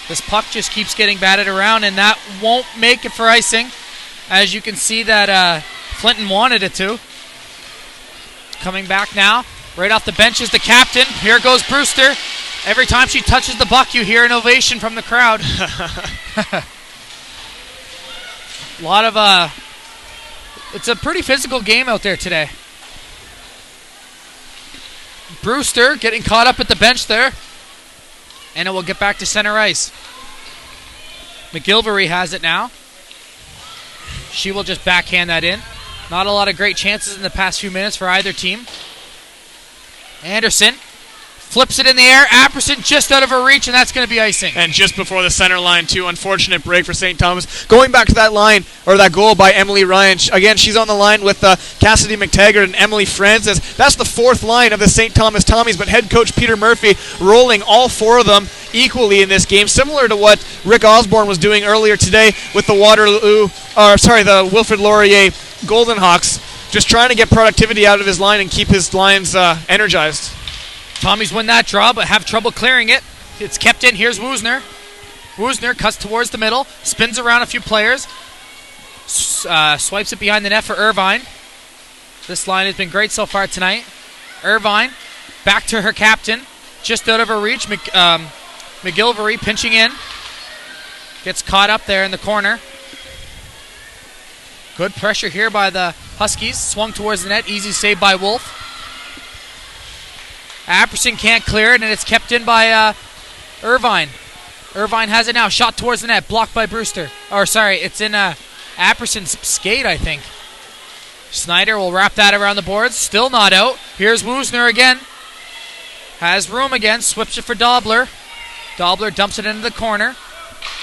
This puck just keeps getting batted around, and that won't make it for icing. As you can see that Flinton wanted it to. Coming back now. Right off the bench is the captain. Here goes Brewster. Every time she touches the puck, you hear an ovation from the crowd. A lot of it's a pretty physical game out there today. Brewster getting caught up at the bench there, and it will get back to center ice. McGilvery has it now. She will just backhand that in. Not a lot of great chances in the past few minutes for either team. Anderson flips it in the air. Apperson just out of her reach, and that's going to be icing. And just before the center line, too. Unfortunate break for St. Thomas. Going back to that line, or that goal by Emily Ryan. Again, she's on the line with Cassidy McTaggart and Emily Francis. That's the fourth line of the St. Thomas Tommies, but head coach Peter Murphy rolling all four of them equally in this game, similar to what Rick Osborne was doing earlier today with the the Wilfrid Laurier Golden Hawks. Just trying to get productivity out of his line and keep his lines energized. Tommies win that draw, but have trouble clearing it. It's kept in. Here's Woosner. Woosner cuts towards the middle, spins around a few players, swipes it behind the net for Irvine. This line has been great so far tonight. Irvine back to her captain, just out of her reach. McGilvery pinching in. Gets caught up there in the corner. Good pressure here by the Huskies. Swung towards the net. Easy save by Wolf. Apperson can't clear it, and it's kept in by Irvine. Irvine has it now. Shot towards the net. Blocked by Brewster. It's in Apperson's skate, I think. Snyder will wrap that around the boards. Still not out. Here's Woosner again. Has room again. Swips it for Dobler. Dobler dumps it into the corner.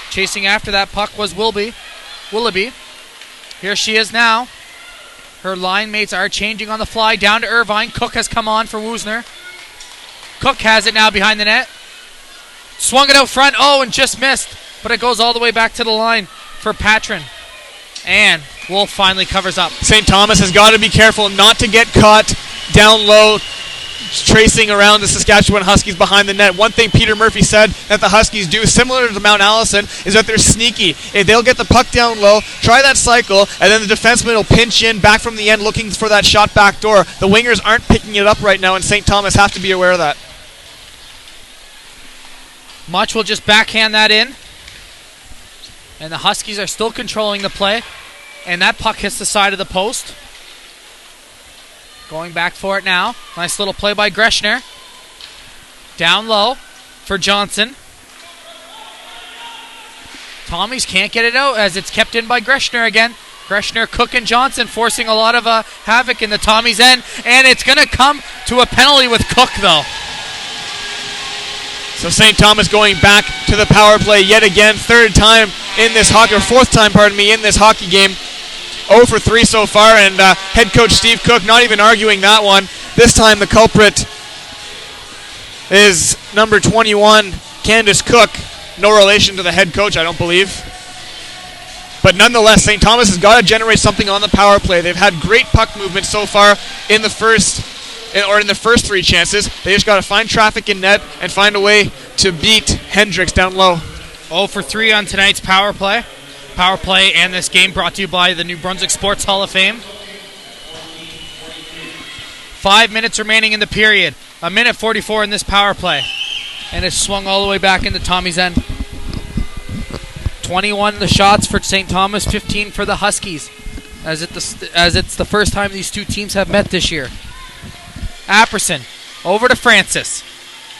Chasing after that puck was Willoughby. Here she is now. Her line mates are changing on the fly. Down to Irvine. Cook has come on for Woosner. Cook has it now behind the net. Swung it out front. And just missed. But it goes all the way back to the line for Patron. And Wolf finally covers up. St. Thomas has got to be careful not to get caught down low, tracing around the Saskatchewan Huskies behind the net. One thing Peter Murphy said that the Huskies do, similar to Mount Allison, is that they're sneaky. If they'll get the puck down low, try that cycle, and then the defenseman will pinch in back from the end looking for that shot back door. The wingers aren't picking it up right now, and St. Thomas have to be aware of that. Much will just backhand that in. And the Huskies are still controlling the play. And that puck hits the side of the post. Going back for it now. Nice little play by Greshner. Down low for Johnson. Tommies can't get it out as it's kept in by Greshner again. Greshner, Cook, and Johnson forcing a lot of havoc in the Tommies' end, and it's going to come to a penalty with Cook, though. So St. Thomas going back to the power play yet again, fourth time in this hockey game. 0 for 3 so far, and head coach Steve Cook not even arguing that one. This time the culprit is number 21, Candace Cook. No relation to the head coach, I don't believe. But nonetheless, St. Thomas has got to generate something on the power play. They've had great puck movement so far in the first 3 chances. They just got to find traffic in net and find a way to beat Hendricks down low. 0 for 3 on tonight's power play. Power play and this game brought to you by the New Brunswick Sports Hall of Fame. 5 minutes remaining in the period. 1:44 in this power play. And it's swung all the way back into Tommy's end. 21 the shots for St. Thomas, 15 for the Huskies, as it's the first time these two teams have met this year. Apperson over to Francis.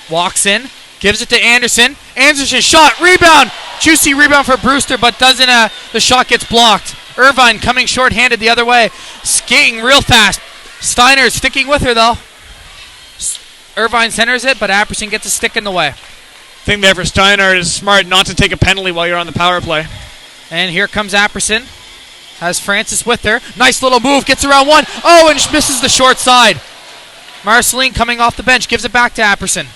Walks in, gives it to Anderson. Anderson shot, rebound! Juicy rebound for Brewster, but doesn't. The shot gets blocked. Irvine coming short-handed the other way. Skating real fast. Steiner sticking with her, though. Irvine centers it, but Apperson gets a stick in the way. Thing there for Steiner is smart not to take a penalty while you're on the power play. And here comes Apperson. Has Francis with her. Nice little move. Gets around one. Oh, and misses the short side. Marceline coming off the bench. Gives it back to Apperson.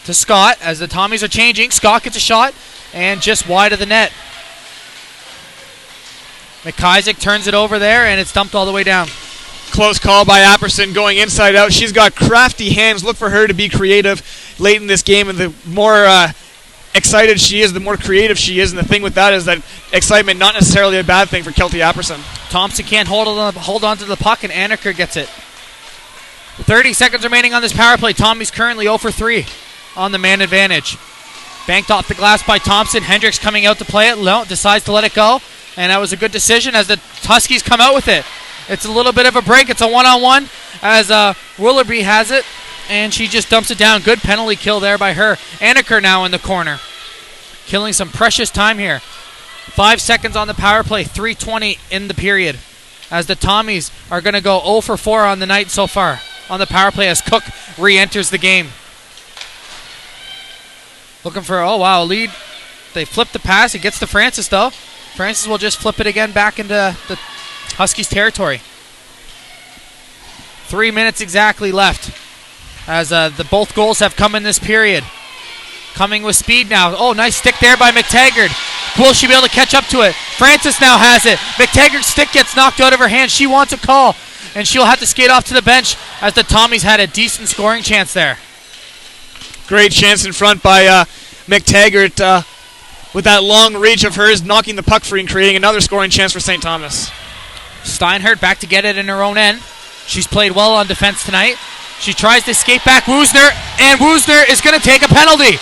To Scott as the Tommies are changing. Scott gets a shot and just wide of the net. McIsaac turns it over there and it's dumped all the way down. Close call by Apperson going inside out. She's got crafty hands. Look for her to be creative late in this game, and the more excited she is, the more creative she is. And the thing with that is that excitement not necessarily a bad thing for Kelty Apperson. Thompson can't hold on to the puck, and Anneker gets it. 30 seconds remaining on this power play. Tommy's currently 0 for 3 on the man advantage. Banked off the glass by Thompson. Hendricks coming out to play it. No, decides to let it go, and that was a good decision as the Huskies come out with it. It's a little bit of a break. It's a one-on-one as Willoughby has it, and she just dumps it down. Good penalty kill there by her. Anneker now in the corner. Killing some precious time here. 5 seconds on the power play. 3:20 in the period. As the Tommies are going to go 0 for 4 on the night so far on the power play as Cook re-enters the game. Looking for, a lead. They flip the pass. It gets to Francis, though. Francis will just flip it again back into the Huskies territory. 3 minutes exactly left as the both goals have come in this period. Coming with speed now. Oh, nice stick there by McTaggart. Will she be able to catch up to it? Francis now has it. McTaggart's stick gets knocked out of her hand. She wants a call, and she'll have to skate off to the bench as the Tommies had a decent scoring chance there. Great chance in front by McTaggart with that long reach of hers, knocking the puck free and creating another scoring chance for St. Thomas. Steinhardt back to get it in her own end. She's played well on defense tonight. She tries to skate back Woosner, and Woosner is going to take a penalty.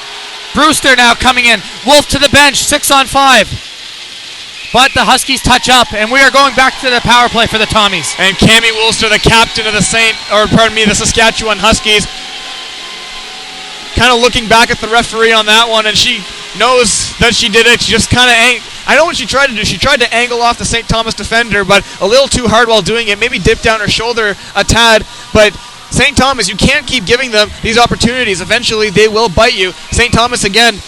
Brewster now coming in. Wolf to the bench, 6-on-5. But the Huskies touch up, and we are going back to the power play for the Tommies. And Cammie Woolster, the captain of the Saskatchewan Huskies, kind of looking back at the referee on that one, and she knows that she did it. She just kind of I know what she tried to do. She tried to angle off the St. Thomas defender, but a little too hard while doing it. Maybe dipped down her shoulder a tad, but St. Thomas, you can't keep giving them these opportunities. Eventually, they will bite you. St. Thomas, again,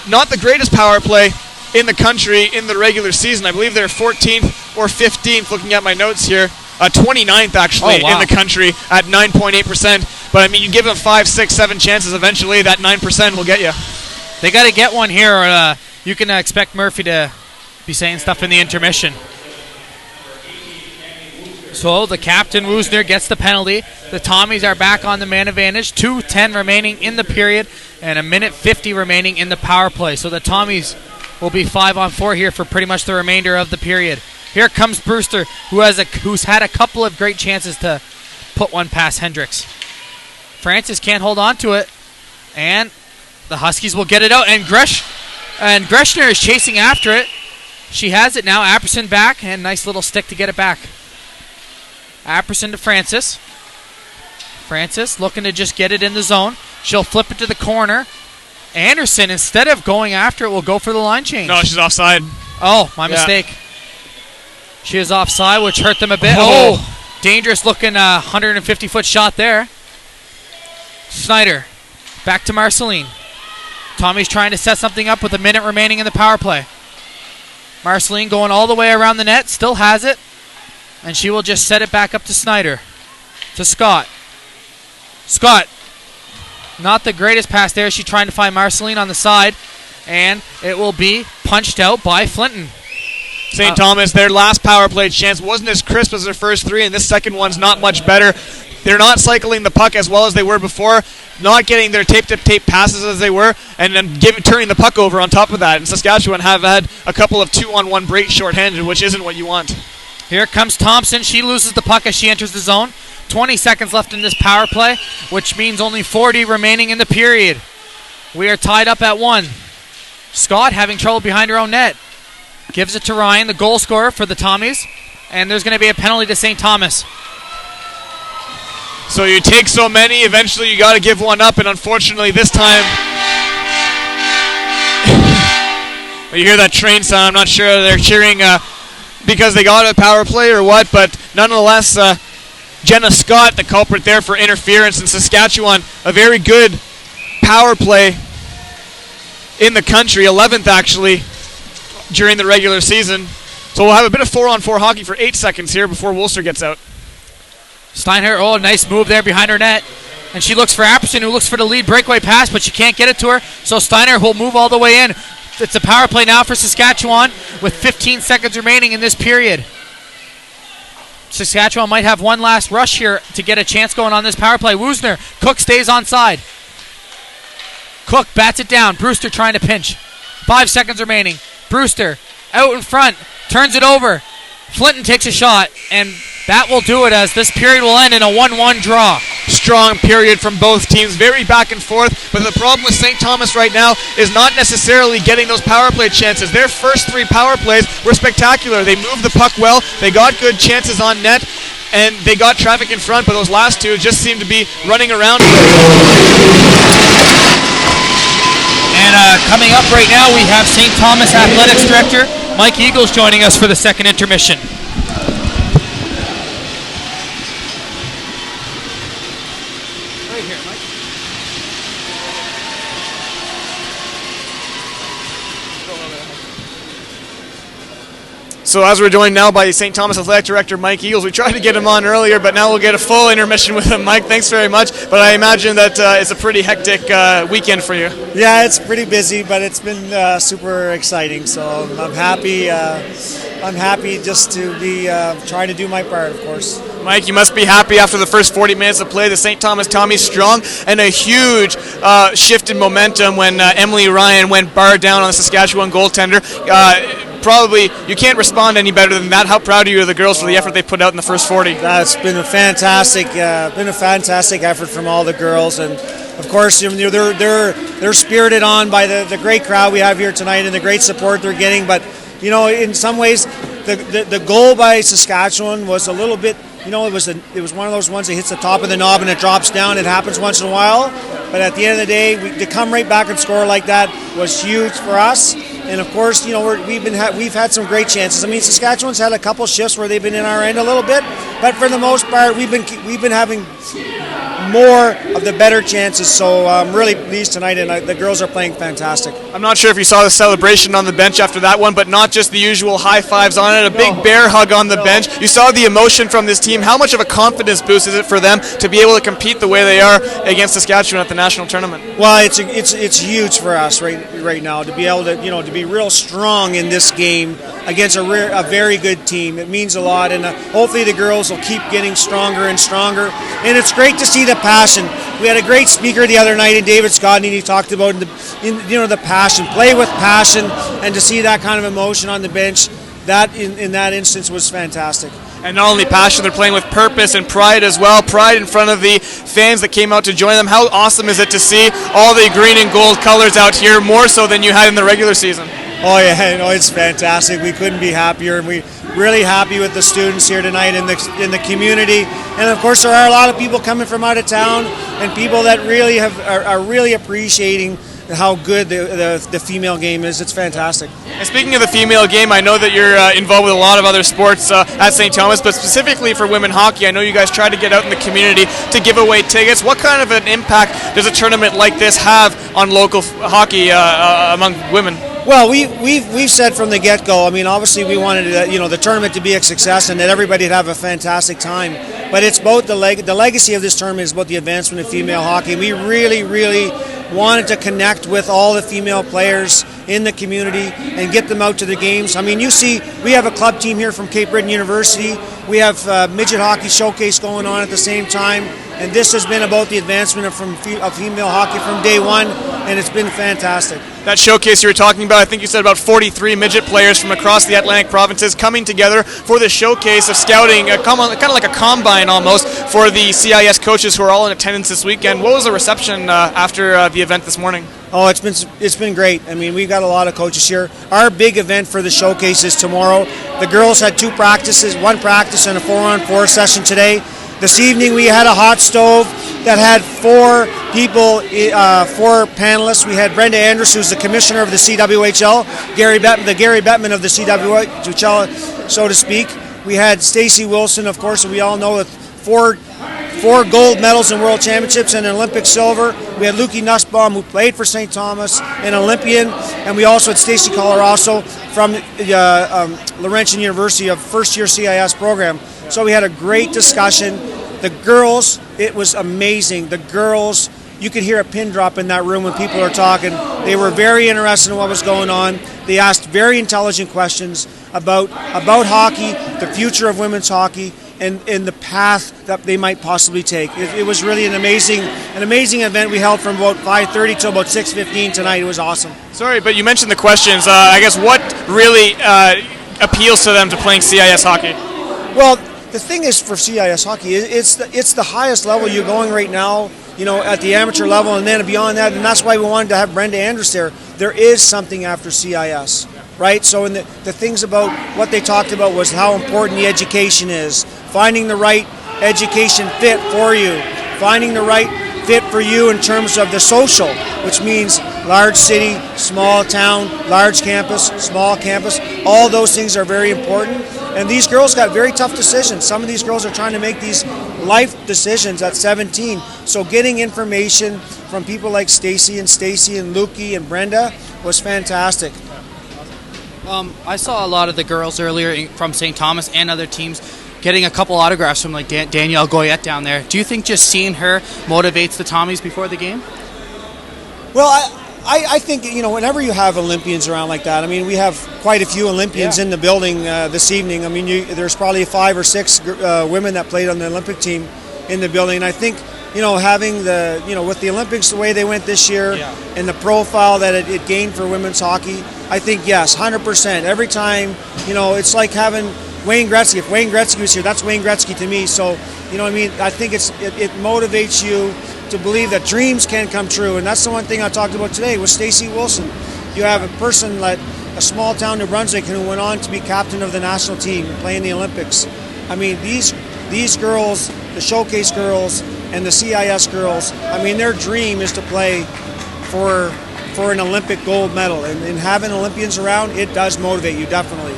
not the greatest power play in the country in the regular season. I believe they're 14th or 15th, looking at my notes here. 29th, actually, in the country at 9.8%. But, I mean, you give them 5, 6, 7 chances, eventually that 9% will get you. They got to get one here, or you can expect Murphy to be saying stuff in the intermission. So the captain, Woosner, gets the penalty. The Tommies are back on the man advantage. 2:10 remaining in the period and 1:50 remaining in the power play. So the Tommies will be 5-on-4 here for pretty much the remainder of the period. Here comes Brewster, who's had a couple of great chances to put one past Hendricks. Francis can't hold on to it, and the Huskies will get it out. And Greshner is chasing after it. She has it now. Apperson back, and nice little stick to get it back. Apperson to Francis. Francis looking to just get it in the zone. She'll flip it to the corner. Anderson, instead of going after it, will go for the line change. No, she's offside. Oh, my mistake. She is offside, which hurt them a bit. Oh, dangerous looking 150-foot shot there. Snyder, back to Marceline. Tommy's trying to set something up with a minute remaining in the power play. Marceline going all the way around the net, still has it. And she will just set it back up to Snyder. To Scott. Scott, not the greatest pass there. She's trying to find Marceline on the side. And it will be punched out by Flinton. St. Thomas, their last power play chance wasn't as crisp as their first three, and this second one's not much better. They're not cycling the puck as well as they were before, not getting their tape-to-tape passes as they were, and then turning the puck over on top of that. And Saskatchewan have had a couple of 2-on-1 breaks shorthanded, which isn't what you want. Here comes Thompson. She loses the puck as she enters the zone. 20 seconds left in this power play, which means only 40 remaining in the period. We are tied up at 1. Scott having trouble behind her own net. Gives it to Ryan, the goal scorer for the Tommies. And there's going to be a penalty to St. Thomas. So you take so many, eventually you got to give one up, and unfortunately this time, you hear that train sound. I'm not sure they're cheering because they got a power play or what, but nonetheless, Jenna Scott, the culprit there for interference, in Saskatchewan, a very good power play in the country, 11th actually, during the regular season. So we'll have a bit of 4-on-4 hockey for 8 seconds here before Wolster gets out. Steinhardt, nice move there behind her net. And she looks for Apperson, who looks for the lead breakaway pass, but she can't get it to her. So Steinhardt will move all the way in. It's a power play now for Saskatchewan with 15 seconds remaining in this period. Saskatchewan might have one last rush here to get a chance going on this power play. Woosner, Cook stays onside. Cook bats it down. Brewster trying to pinch. 5 seconds remaining. Brewster out in front, turns it over. Flinton takes a shot, and that will do it as this period will end in a 1-1 draw. Strong period from both teams, very back and forth, but the problem with St. Thomas right now is not necessarily getting those power play chances. Their first 3 power plays were spectacular. They moved the puck well, they got good chances on net, and they got traffic in front, but those last 2 just seem to be running around. And coming up right now, we have St. Thomas Athletics Director Mike Eagles joining us for the second intermission. Right here, Mike. So as we're joined now by St. Thomas Athletic Director Mike Eagles, we tried to get him on earlier, but now we'll get a full intermission with him. Mike, thanks very much. But I imagine that it's a pretty hectic weekend for you. Yeah, it's pretty busy, but it's been super exciting. So I'm happy. I'm happy just to be trying to do my part, of course. Mike, you must be happy after the first 40 minutes of play. The St. Thomas Tommies strong, and a huge shift in momentum when Emily Ryan went bar down on the Saskatchewan goaltender. Probably you can't respond any better than that. How proud are you of the girls for the effort they put out in the first 40? That's been a fantastic effort from all the girls, and of course they're spirited on by the great crowd we have here tonight and the great support they're getting. But in some ways, the goal by Saskatchewan was a little bit. It was one of those ones that hits the top of the knob and it drops down. It happens once in a while, but at the end of the day, to come right back and score like that was huge for us. And of course, we've had some great chances. I mean, Saskatchewan's had a couple shifts where they've been in our end a little bit, but for the most part, we've been having more of the better chances. So I'm really pleased tonight, and the girls are playing fantastic. I'm not sure if you saw the celebration on the bench after that one, but not just the usual high fives on it. A big bear hug on the bench. You saw the emotion from this team. How much of a confidence boost is it for them to be able to compete the way they are against Saskatchewan at the national tournament? Well, it's huge for us right now to be able to be real strong in this game against a very good team. It means a lot, and hopefully the girls will keep getting stronger and stronger. And it's great to see the passion. We had a great speaker the other night in David Scott, and he talked about the passion, play with passion, and to see that kind of emotion on the bench. That in that instance was fantastic. And not only passion, they're playing with purpose and pride as well. Pride in front of the fans that came out to join them. How awesome is it to see all the green and gold colors out here, more so than you had in the regular season? Oh yeah, it's fantastic. We couldn't be happier, and we're really happy with the students here tonight in the community. And of course, there are a lot of people coming from out of town, and people that really are really appreciating how good the female game is. It's fantastic. And speaking of the female game, I know that you're involved with a lot of other sports at St. Thomas, but specifically for women hockey, I know you guys try to get out in the community to give away tickets. What kind of an impact does a tournament like this have on local hockey among women? Well, we've said from the get-go, I mean, obviously we wanted the tournament to be a success and that everybody would have a fantastic time. But it's both the legacy of this tournament is about the advancement of female hockey. We really, really wanted to connect with all the female players in the community and get them out to the games. I mean, you see, we have a club team here from Cape Breton University. We have midget hockey showcase going on at the same time. And this has been about the advancement of female hockey from day one, and it's been fantastic. That showcase you were talking about, I think you said about 43 midget players from across the Atlantic provinces coming together for the showcase of scouting, kind of like a combine almost, for the CIS coaches who are all in attendance this weekend. What was the reception after the event this morning? Oh, it's been great. I mean, we've got a lot of coaches here. Our big event for the showcase is tomorrow. The girls had 2 practices, 1 practice and a 4-on-4 session today. This evening we had a hot stove that had 4 people, 4 panelists. We had Brenda Andrews, who's the commissioner of the CWHL, the Gary Bettman of the CWHL, so to speak. We had Stacey Wilson, of course, who we all know, with 4 gold medals in World Championships and an Olympic silver. We had Lukey Nussbaum, who played for St. Thomas, an Olympian, and we also had Stacey Colarasso from Laurentian University, of first-year CIS program. So we had a great discussion. The girls, it was amazing. The girls, you could hear a pin drop in that room when people are talking. They were very interested in what was going on. They asked very intelligent questions about hockey, the future of women's hockey, and the path that they might possibly take. It was really an amazing event we held from about 5:30 to about 6:15 tonight. It was awesome. Sorry, but you mentioned the questions. I guess what really appeals to them to playing CIS hockey? Well, the thing is, for CIS hockey, it's the highest level you're going right now, at the amateur level, and then beyond that, and that's why we wanted to have Brenda Andrews there. There is something after CIS, right? So the things about what they talked about was how important the education is, finding the right education fit for you, finding the right fit for you in terms of the social, which means large city, small town, large campus, small campus. All those things are very important. And these girls got very tough decisions. Some of these girls are trying to make these life decisions at 17. So getting information from people like Stacey and Lukey and Brenda was fantastic. I saw a lot of the girls earlier from St. Thomas and other teams getting a couple autographs from like Danielle Goyette down there. Do you think just seeing her motivates the Tommies before the game? Well, I think, whenever you have Olympians around like that, I mean, we have quite a few Olympians in the building this evening. I mean, there's probably 5 or 6 women that played on the Olympic team in the building. And I think, having with the Olympics the way they went this year and the profile that it gained for women's hockey, I think, yes, 100%. Every time, it's like having Wayne Gretzky. If Wayne Gretzky was here, that's Wayne Gretzky to me. So, I think it motivates you to believe that dreams can come true, and that's the one thing I talked about today with Stacey Wilson. You have a person like a small town New Brunswick who went on to be captain of the national team and play in the Olympics. I mean, these girls, the showcase girls and the CIS girls, I mean, their dream is to play for an Olympic gold medal, and having Olympians around, it does motivate you, definitely.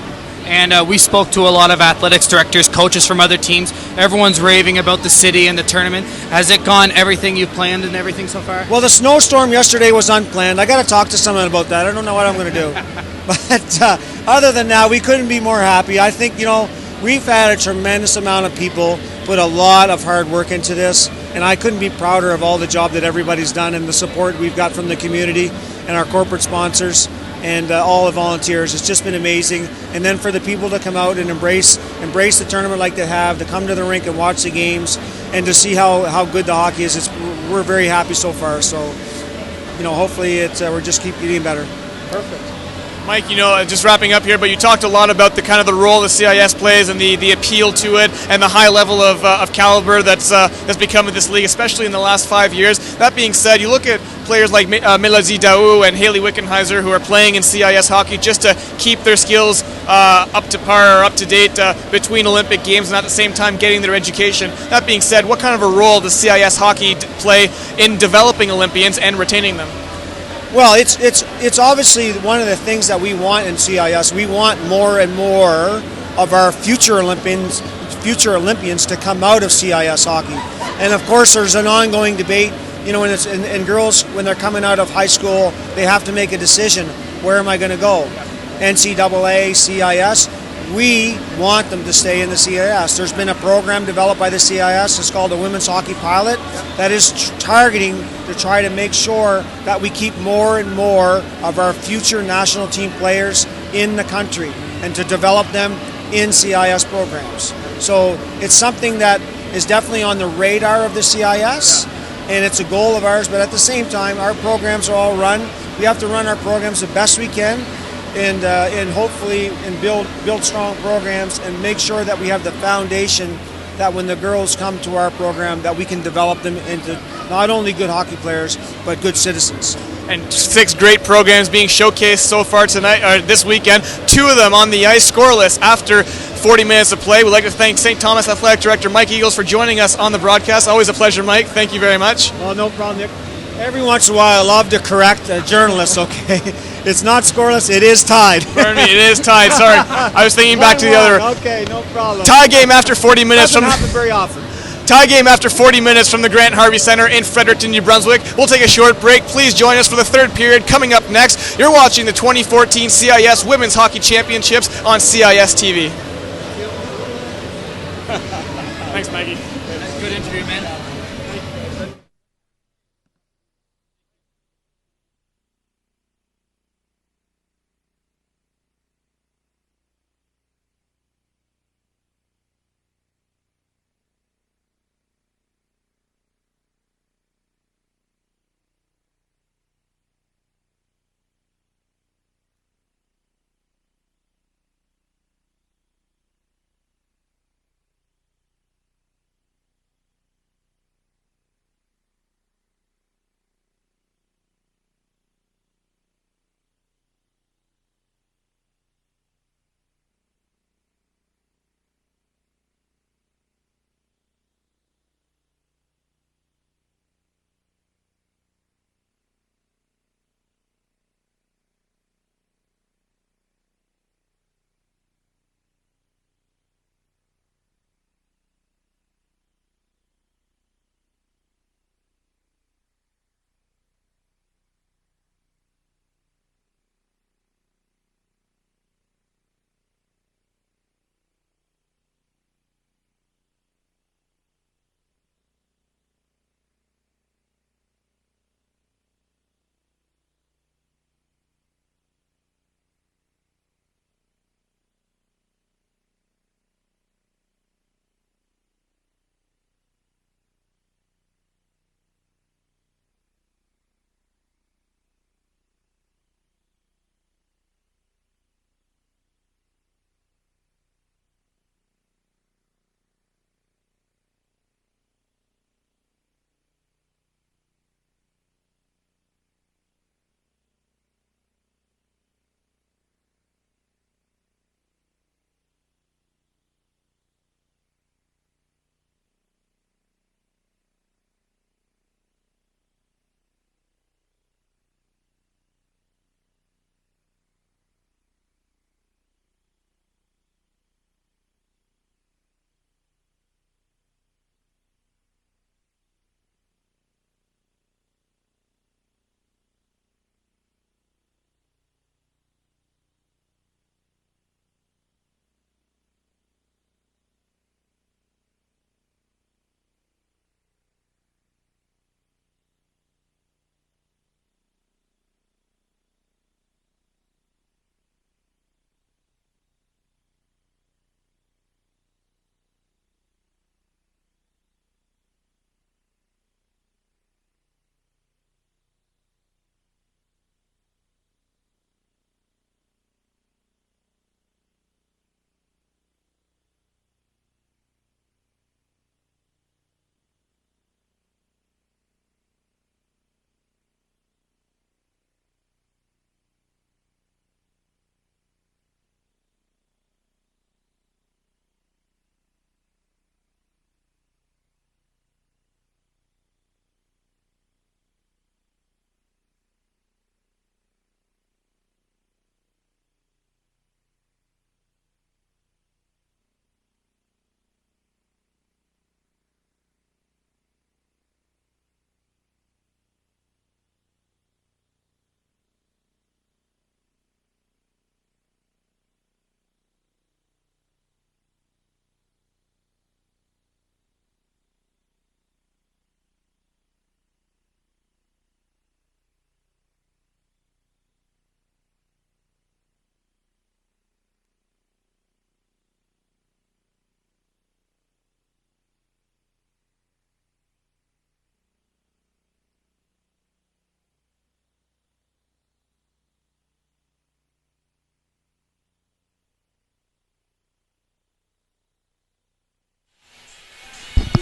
And we spoke to a lot of athletics directors, coaches from other teams. Everyone's raving about the city and the tournament. Has it gone everything you've planned and everything so far? Well, the snowstorm yesterday was unplanned. I got to talk to someone about that. I don't know what I'm going to do. But other than that, we couldn't be more happy. I think, we've had a tremendous amount of people put a lot of hard work into this, and I couldn't be prouder of all the job that everybody's done and the support we've got from the community and our corporate sponsors and all the volunteers. It's just been amazing. And then for the people to come out and embrace the tournament like they have, to come to the rink and watch the games and to see how good the hockey is, we're very happy so far. So, hopefully we're just keep getting better. Perfect. Mike, just wrapping up here, but you talked a lot about the kind of the role the CIS plays and the appeal to it and the high level of caliber that's become in this league, especially in the last 5 years. That being said, you look at players like Melody Daou and Haley Wickenheiser who are playing in CIS hockey just to keep their skills up to par or up to date between Olympic games and at the same time getting their education. That being said, what kind of a role does CIS hockey play in developing Olympians and retaining them? Well, it's obviously one of the things that we want in CIS. We want more and more of our future Olympians to come out of CIS hockey. And of course, there's an ongoing debate. You know, and girls, when they're coming out of high school, they have to make a decision. Where am I going to go? NCAA, CIS. We want them to stay in the CIS. There's been a program developed by the CIS. It's called the Women's Hockey Pilot that is targeting to try to make sure that we keep more and more of our future national team players in the country and to develop them in CIS programs. So it's something that is definitely on the radar of the CIS, and it's a goal of ours, but at the same time, our programs are all run. We have to run our programs the best we can, and hopefully build strong programs and make sure that we have the foundation that when the girls come to our program that we can develop them into not only good hockey players but good citizens. And 6 great programs being showcased so far tonight, or this weekend. 2 of them on the ice scoreless after 40 minutes of play. We'd like to thank St. Thomas Athletic Director Mike Eagles for joining us on the broadcast. Always a pleasure, Mike. Thank you very much. Well, no problem, Nick. Every once in a while, I love to correct journalists, okay? It's not scoreless, it is tied. Pardon me, it is tied. Sorry. I was thinking back to the other. Okay, no problem. Tie game after 40 minutes. Doesn't happen very often. Tie game after 40 minutes from the Grant-Harvey Centre in Fredericton, New Brunswick. We'll take a short break. Please join us for the third period coming up next. You're watching the 2014 CIS Women's Hockey Championships on CIS TV. Thanks, Maggie. That's a good interview, man.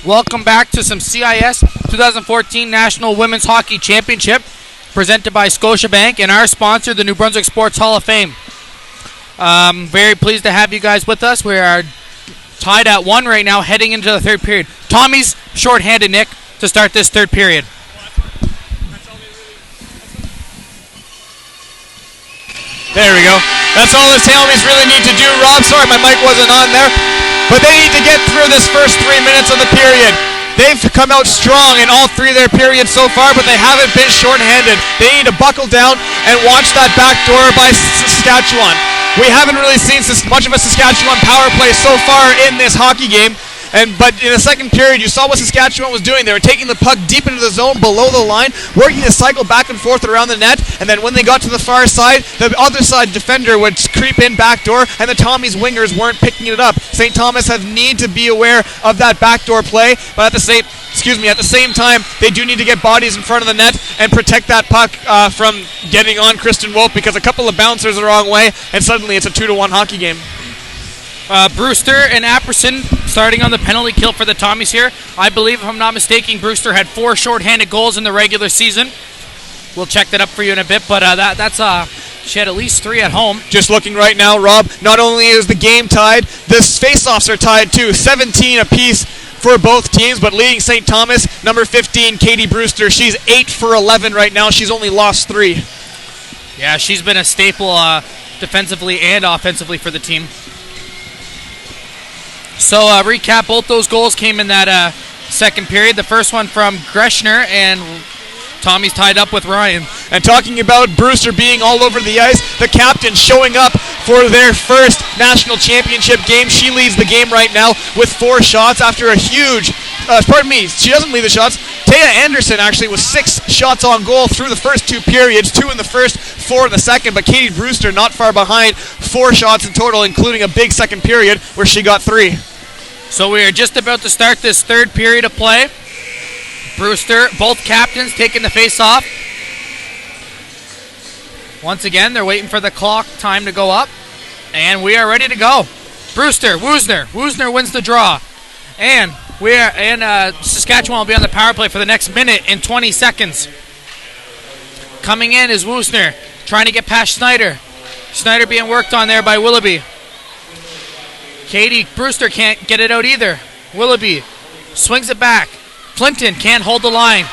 Welcome back to some CIS 2014 National Women's Hockey Championship presented by Scotiabank and our sponsor, the New Brunswick Sports Hall of Fame. Very pleased to have you guys with us. We are tied at 1 right now, heading into the third period. Tommy's shorthanded, Nick, to start this third period. There we go. That's all the Tommies really need to do, Rob. Sorry, my mic wasn't on there. But they need to get through this first 3 minutes of the period. They've come out strong in all 3 of their periods so far, but they haven't been shorthanded. They need to buckle down and watch that back door by Saskatchewan. We haven't really seen much of a Saskatchewan power play so far in this hockey game. But in the second period, you saw what Saskatchewan was doing. They were taking the puck deep into the zone below the line, working to cycle back and forth around the net, and then when they got to the far side, the other side defender would creep in backdoor, and the Tommies wingers weren't picking it up. St. Thomas need to be aware of that backdoor play, but at the same time, they do need to get bodies in front of the net and protect that puck from getting on Kristen Wolf, because a couple of bouncers the wrong way, and suddenly it's a 2-1 hockey game. Brewster and Apperson starting on the penalty kill for the Tommies here. I believe, if I'm not mistaken, Brewster had 4 shorthanded goals in the regular season. We'll check that up for you in a bit, but she had at least 3 at home. Just looking right now, Rob, not only is the game tied, the face-offs are tied too, 17 apiece for both teams, but leading St. Thomas, number 15, Katie Brewster, she's 8 for 11 right now. She's only lost 3. Yeah, she's been a staple defensively and offensively for the team. So recap, both those goals came in that second period. The first one from Greshner, and Tommy's tied up with Ryan. And talking about Brewster being all over the ice, the captain showing up for their first national championship game. She leads the game right now with 4 shots after a huge, she doesn't lead the shots. Taya Anderson actually was 6 shots on goal through the first 2 periods, 2 in the first, 4 in the second, but Katie Brewster not far behind, 4 shots in total, including a big second period where she got 3. So we are just about to start this third period of play. Brewster, both captains taking the face off. Once again, they're waiting for the clock time to go up, and we are ready to go. Brewster, Woosner wins the draw, and Saskatchewan will be on the power play for the next minute and 20 seconds. Coming in is Woosner, trying to get past Snyder. Snyder being worked on there by Willoughby. Katie Brewster can't get it out either. Willoughby swings it back. Flinton can't hold the line.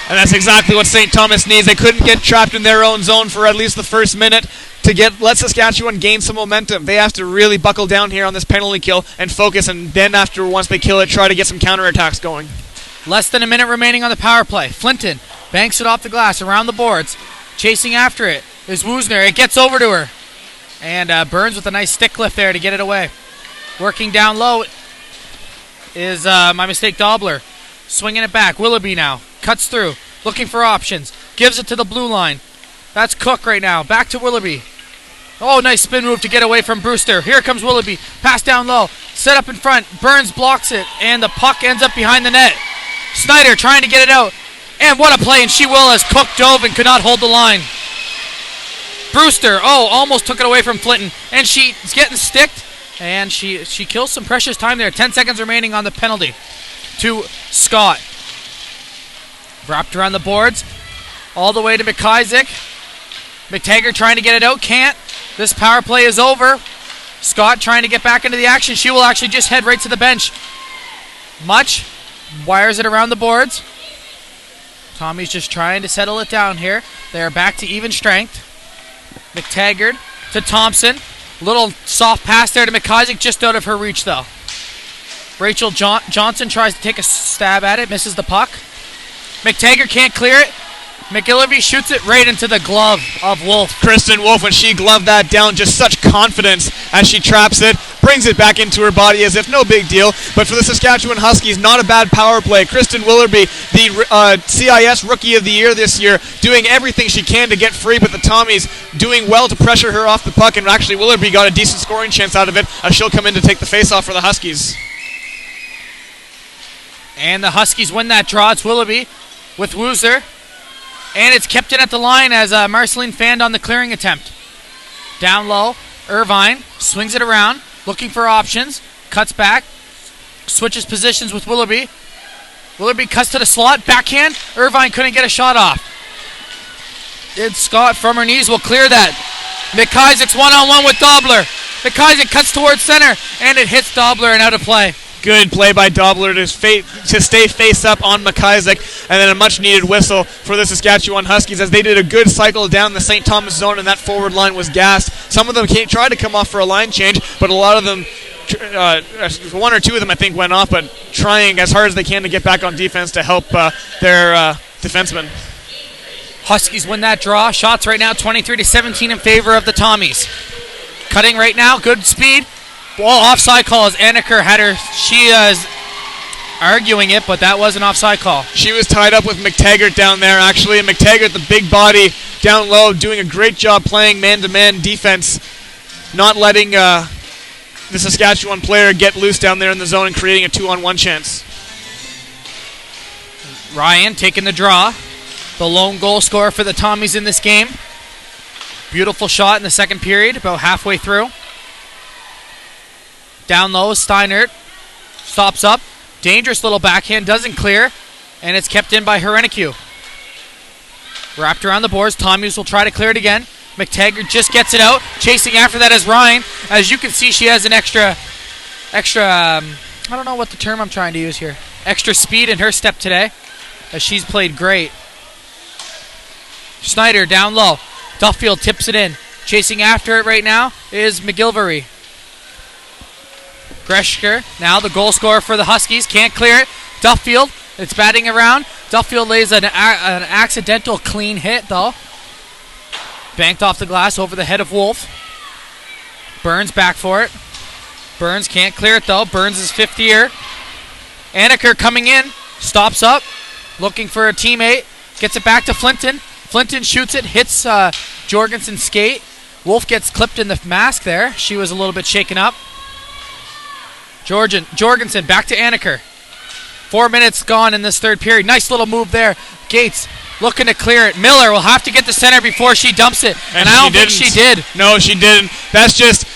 And that's exactly what St. Thomas needs. They couldn't get trapped in their own zone for at least the first minute to let Saskatchewan gain some momentum. They have to really buckle down here on this penalty kill and focus, and then once they kill it, try to get some counterattacks going. Less than a minute remaining on the power play. Flinton banks it off the glass around the boards. Chasing after it is Woosner. It gets over to her. And Burns with a nice stick lift there to get it away. Working down low is, Dobler. Swinging it back. Willoughby now. Cuts through. Looking for options. Gives it to the blue line. That's Cook right now. Back to Willoughby. Oh, nice spin move to get away from Brewster. Here comes Willoughby. Pass down low. Set up in front. Burns blocks it. And the puck ends up behind the net. Snyder trying to get it out. And what a play. And she will, as Cook dove and could not hold the line. Brewster, almost took it away from Flinton. And she's getting sticked. And she kills some precious time there. 10 seconds remaining on the penalty to Scott. Wrapped around the boards. All the way to McIsaac. McTaggart trying to get it out. Can't. This power play is over. Scott trying to get back into the action. She will actually just head right to the bench. Much wires it around the boards. Tommy's just trying to settle it down here. They are back to even strength. McTaggart to Thompson. Little soft pass there to McIsaac, just out of her reach though. Rachel Johnson tries to take a stab at it, misses the puck. McTaggart can't clear it. McGillivray shoots it right into the glove of Wolf. Kristen Wolf, when she gloved that down, just such confidence as she traps it, brings it back into her body as if no big deal. But for the Saskatchewan Huskies, not a bad power play. Kristen Willoughby, the CIS Rookie of the Year this year, doing everything she can to get free, but the Tommies doing well to pressure her off the puck, and actually Willoughby got a decent scoring chance out of it as she'll come in to take the face-off for the Huskies. And the Huskies win that draw. It's Willoughby with Wooser. And it's kept in at the line as Marceline fanned on the clearing attempt. Down low, Irvine swings it around, looking for options, cuts back, switches positions with Willoughby. Willoughby cuts to the slot. Backhand. Irvine couldn't get a shot off. Scott from her knees will clear that. McIsaac's one-on-one with Dobler. McIsaac cuts towards center, and it hits Dobler and out of play. Good play by Dobler to stay face up on McIsaac, and then a much-needed whistle for the Saskatchewan Huskies as they did a good cycle down the St. Thomas zone, and that forward line was gassed. Some of them tried to come off for a line change, but a lot of them, one or two of them I think went off, but trying as hard as they can to get back on defense to help their defensemen. Huskies win that draw. Shots right now 23-17 in favor of the Tommies. Cutting right now, good speed. Well, offside call as Anniker had her. She is arguing it, but that was an offside call. She was tied up with McTaggart down there, actually, and McTaggart, the big body, down low, doing a great job playing man-to-man defense, not letting the Saskatchewan player get loose down there in the zone and creating a 2-on-1 chance. Ryan taking the draw. The lone goal scorer for the Tommies in this game. Beautiful shot in the second period, about halfway through. Down low, Steinert stops up. Dangerous little backhand, doesn't clear, and it's kept in by Herenique. Wrapped around the boards, Tommies will try to clear it again. McTaggart just gets it out. Chasing after that is Ryan. As you can see, she has an extra, I don't know what the term I'm trying to use here. Extra speed in her step today, as she's played great. Snyder down low. Duffield tips it in. Chasing after it right now is McGilvery. Greschker, now the goal scorer for the Huskies, can't clear it. Duffield, it's batting around. Duffield lays an accidental clean hit, though. Banked off the glass over the head of Wolf. Burns back for it. Burns can't clear it, though. Burns is fifth year. Anniker coming in, stops up, looking for a teammate. Gets it back to Flinton. Flinton shoots it, hits Jorgensen's skate. Wolf gets clipped in the mask there. She was a little bit shaken up. Jorgensen back to Anniker. 4 minutes gone in this third period. Nice little move there. Gates looking to clear it. Miller will have to get the center before she dumps it. And I don't think she did. No, she didn't. That's just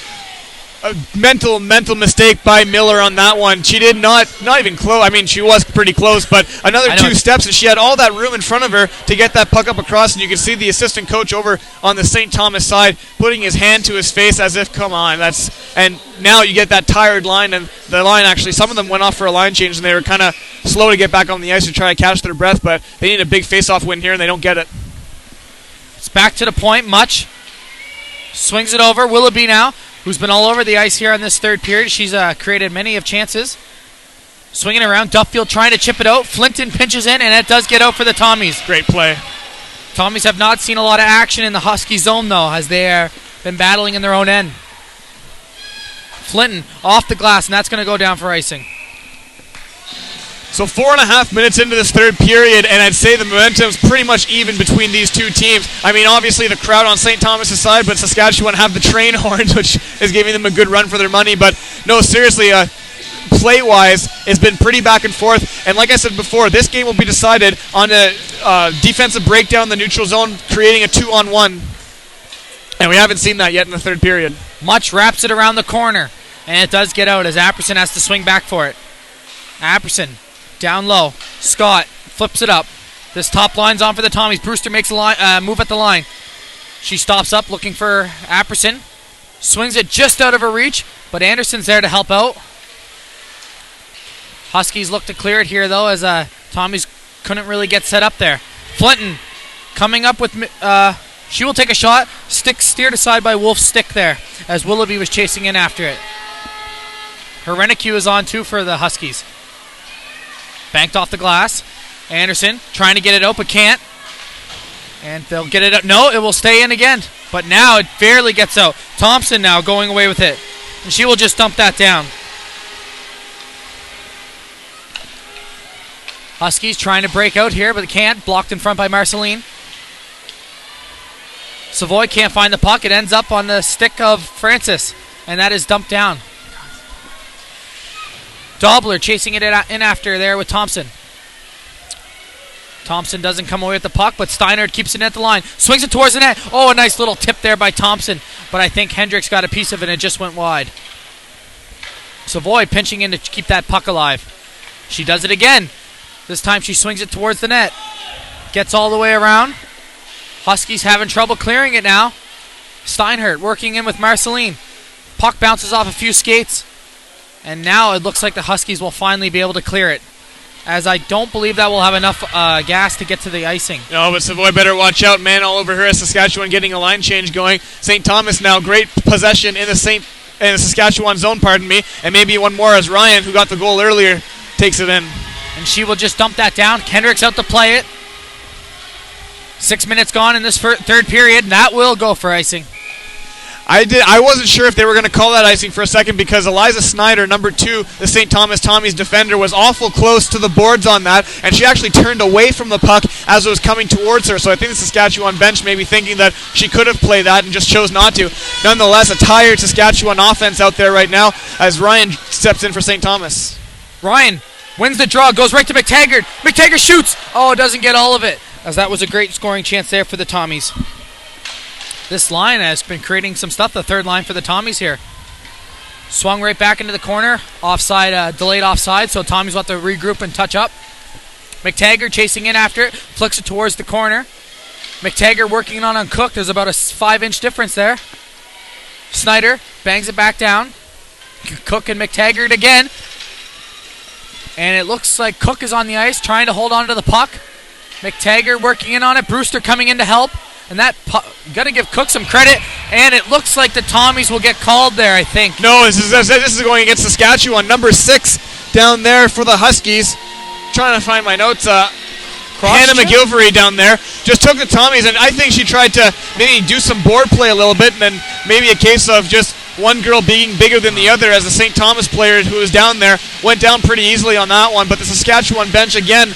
a mental mistake by Miller on that one. She did not even close. I mean, she was pretty close, but another two steps, and she had all that room in front of her to get that puck up across, and you can see the assistant coach over on the St. Thomas side putting his hand to his face as if, come on, and now you get that tired line, and the line actually, some of them went off for a line change, and they were kind of slow to get back on the ice to try to catch their breath, but they need a big face-off win here, and they don't get it. It's back to the point. Much swings it over. Willoughby now, who's been all over the ice here in this third period. She's created many of chances. Swinging around, Duffield trying to chip it out. Flinton pinches in, and it does get out for the Tommies. Great play. Tommies have not seen a lot of action in the Husky zone, though, as they have been battling in their own end. Flinton off the glass, and that's going to go down for icing. So 4.5 minutes into this third period, and I'd say the momentum's pretty much even between these two teams. I mean, obviously the crowd on St. Thomas' side, but Saskatchewan have the train horns, which is giving them a good run for their money. But no, seriously, play-wise, it's been pretty back and forth. And like I said before, this game will be decided on a defensive breakdown in the neutral zone, creating a 2-on-1. And we haven't seen that yet in the third period. Much wraps it around the corner, and it does get out as Apperson has to swing back for it. Apperson down low. Scott flips it up. This top line's on for the Tommies. Brewster makes a move at the line. She stops up looking for Apperson. Swings it just out of her reach, but Anderson's there to help out. Huskies look to clear it here, though, as Tommies couldn't really get set up there. Flinton coming up with... she will take a shot. Stick steered aside by Wolf's stick there, as Willoughby was chasing in after it. Herenique is on, too, for the Huskies. Banked off the glass. Anderson trying to get it out, but can't. And they'll get it up. No, it will stay in again. But now it barely gets out. Thompson now going away with it. And she will just dump that down. Huskies trying to break out here, but they can't. Blocked in front by Marceline. Savoy can't find the puck. It ends up on the stick of Francis. And that is dumped down. Dobler chasing it in after there with Thompson. Thompson doesn't come away with the puck, but Steiner keeps it at the line. Swings it towards the net. Oh, a nice little tip there by Thompson. But I think Hendricks got a piece of it and it just went wide. Savoy pinching in to keep that puck alive. She does it again. This time she swings it towards the net. Gets all the way around. Huskies having trouble clearing it now. Steinhardt working in with Marceline. Puck bounces off a few skates. And now it looks like the Huskies will finally be able to clear it, as I don't believe that will have enough gas to get to the icing. No, but Savoy better watch out. Man all over her as Saskatchewan getting a line change going. St. Thomas now great possession in the Saskatchewan zone, and maybe one more as Ryan, who got the goal earlier, takes it in. And she will just dump that down. Kendrick's out to play it. 6 minutes gone in this third period. That will go for icing. I wasn't sure if they were going to call that icing for a second because Eliza Snyder, number 2, the St. Thomas Tommies defender, was awful close to the boards on that, and she actually turned away from the puck as it was coming towards her. So I think the Saskatchewan bench may be thinking that she could have played that and just chose not to. Nonetheless, a tired Saskatchewan offense out there right now as Ryan steps in for St. Thomas. Ryan wins the draw, goes right to McTaggart. McTaggart shoots. Oh, doesn't get all of it, as that was a great scoring chance there for the Tommies. This line has been creating some stuff, the third line for the Tommies here. Swung right back into the corner. Offside, delayed offside, so Tommies will have to regroup and touch up. McTaggart chasing in after it, flicks it towards the corner. McTaggart working on Cook. There's about a 5-inch difference there. Snyder bangs it back down. Cook and McTaggart again. And it looks like Cook is on the ice trying to hold on to the puck. McTaggart working in on it. Brewster coming in to help. And that got to give Cook some credit. And it looks like the Tommies will get called there, I think. No, this is going against Saskatchewan. Number 6 down there for the Huskies. Trying to find my notes. Hannah McGilvery down there just took the Tommies, and I think she tried to maybe do some board play a little bit, and then maybe a case of just one girl being bigger than the other, as the St. Thomas player who was down there went down pretty easily on that one. But the Saskatchewan bench again,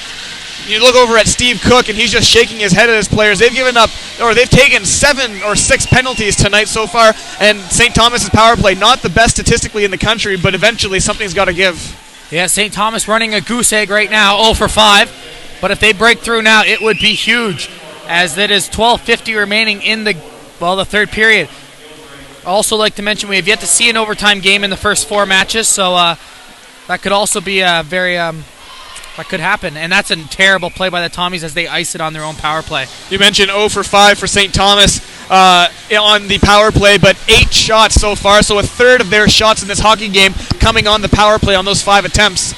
you look over at Steve Cook, and he's just shaking his head at his players. They've given up, or they've taken 7 or 6 penalties tonight so far, and St. Thomas's power play, not the best statistically in the country, but eventually something's got to give. Yeah, St. Thomas running a goose egg right now, 0 for 5. But if they break through now, it would be huge, as it is 12:50 remaining in the third period. Also like to mention we have yet to see an overtime game in the first 4 matches, so that could also be a very that could happen. And that's a terrible play by the Tommies as they ice it on their own power play. You mentioned 0 for 5 for St. Thomas on the power play, but 8 shots so far, so a third of their shots in this hockey game coming on the power play on those 5 attempts.